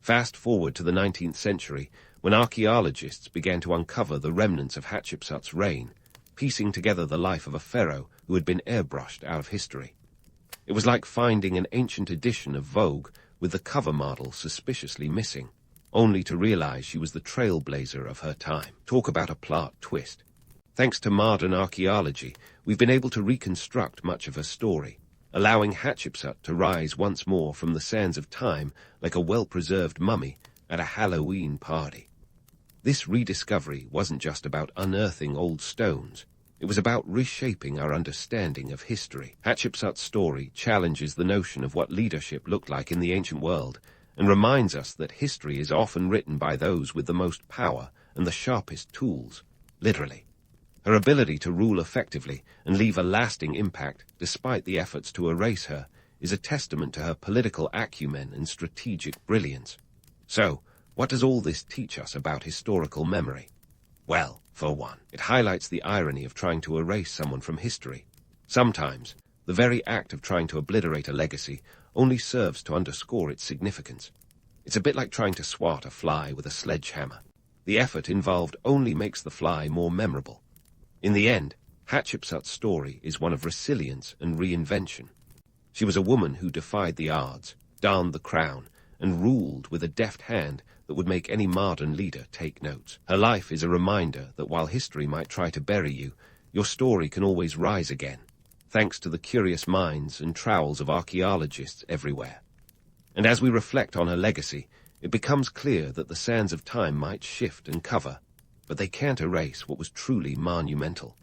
Fast forward to the 19th century, when archaeologists began to uncover the remnants of Hatshepsut's reign, piecing together the life of a pharaoh who had been airbrushed out of history. It was like finding an ancient edition of Vogue with the cover model suspiciously missing, only to realize she was the trailblazer of her time. Talk about a plot twist. Thanks to modern archaeology, we've been able to reconstruct much of her story, allowing Hatshepsut to rise once more from the sands of time like a well-preserved mummy at a Halloween party. This rediscovery wasn't just about unearthing old stones. It was about reshaping our understanding of history. Hatshepsut's story challenges the notion of what leadership looked like in the ancient world and reminds us that history is often written by those with the most power and the sharpest tools, literally. Her ability to rule effectively and leave a lasting impact despite the efforts to erase her is a testament to her political acumen and strategic brilliance. So, what does all this teach us about historical memory? Well, for one, it highlights the irony of trying to erase someone from history. Sometimes, the very act of trying to obliterate a legacy only serves to underscore its significance. It's a bit like trying to swat a fly with a sledgehammer. The effort involved only makes the fly more memorable. In the end, Hatshepsut's story is one of resilience and reinvention. She was a woman who defied the odds, donned the crown, and ruled with a deft hand that would make any modern leader take notes. Her life is a reminder that while history might try to bury you, your story can always rise again, thanks to the curious minds and trowels of archaeologists everywhere. And as we reflect on her legacy, it becomes clear that the sands of time might shift and cover, but they can't erase what was truly monumental.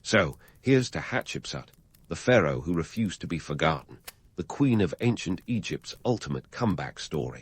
So, here's to Hatshepsut, the pharaoh who refused to be forgotten, the queen of ancient Egypt's ultimate comeback story.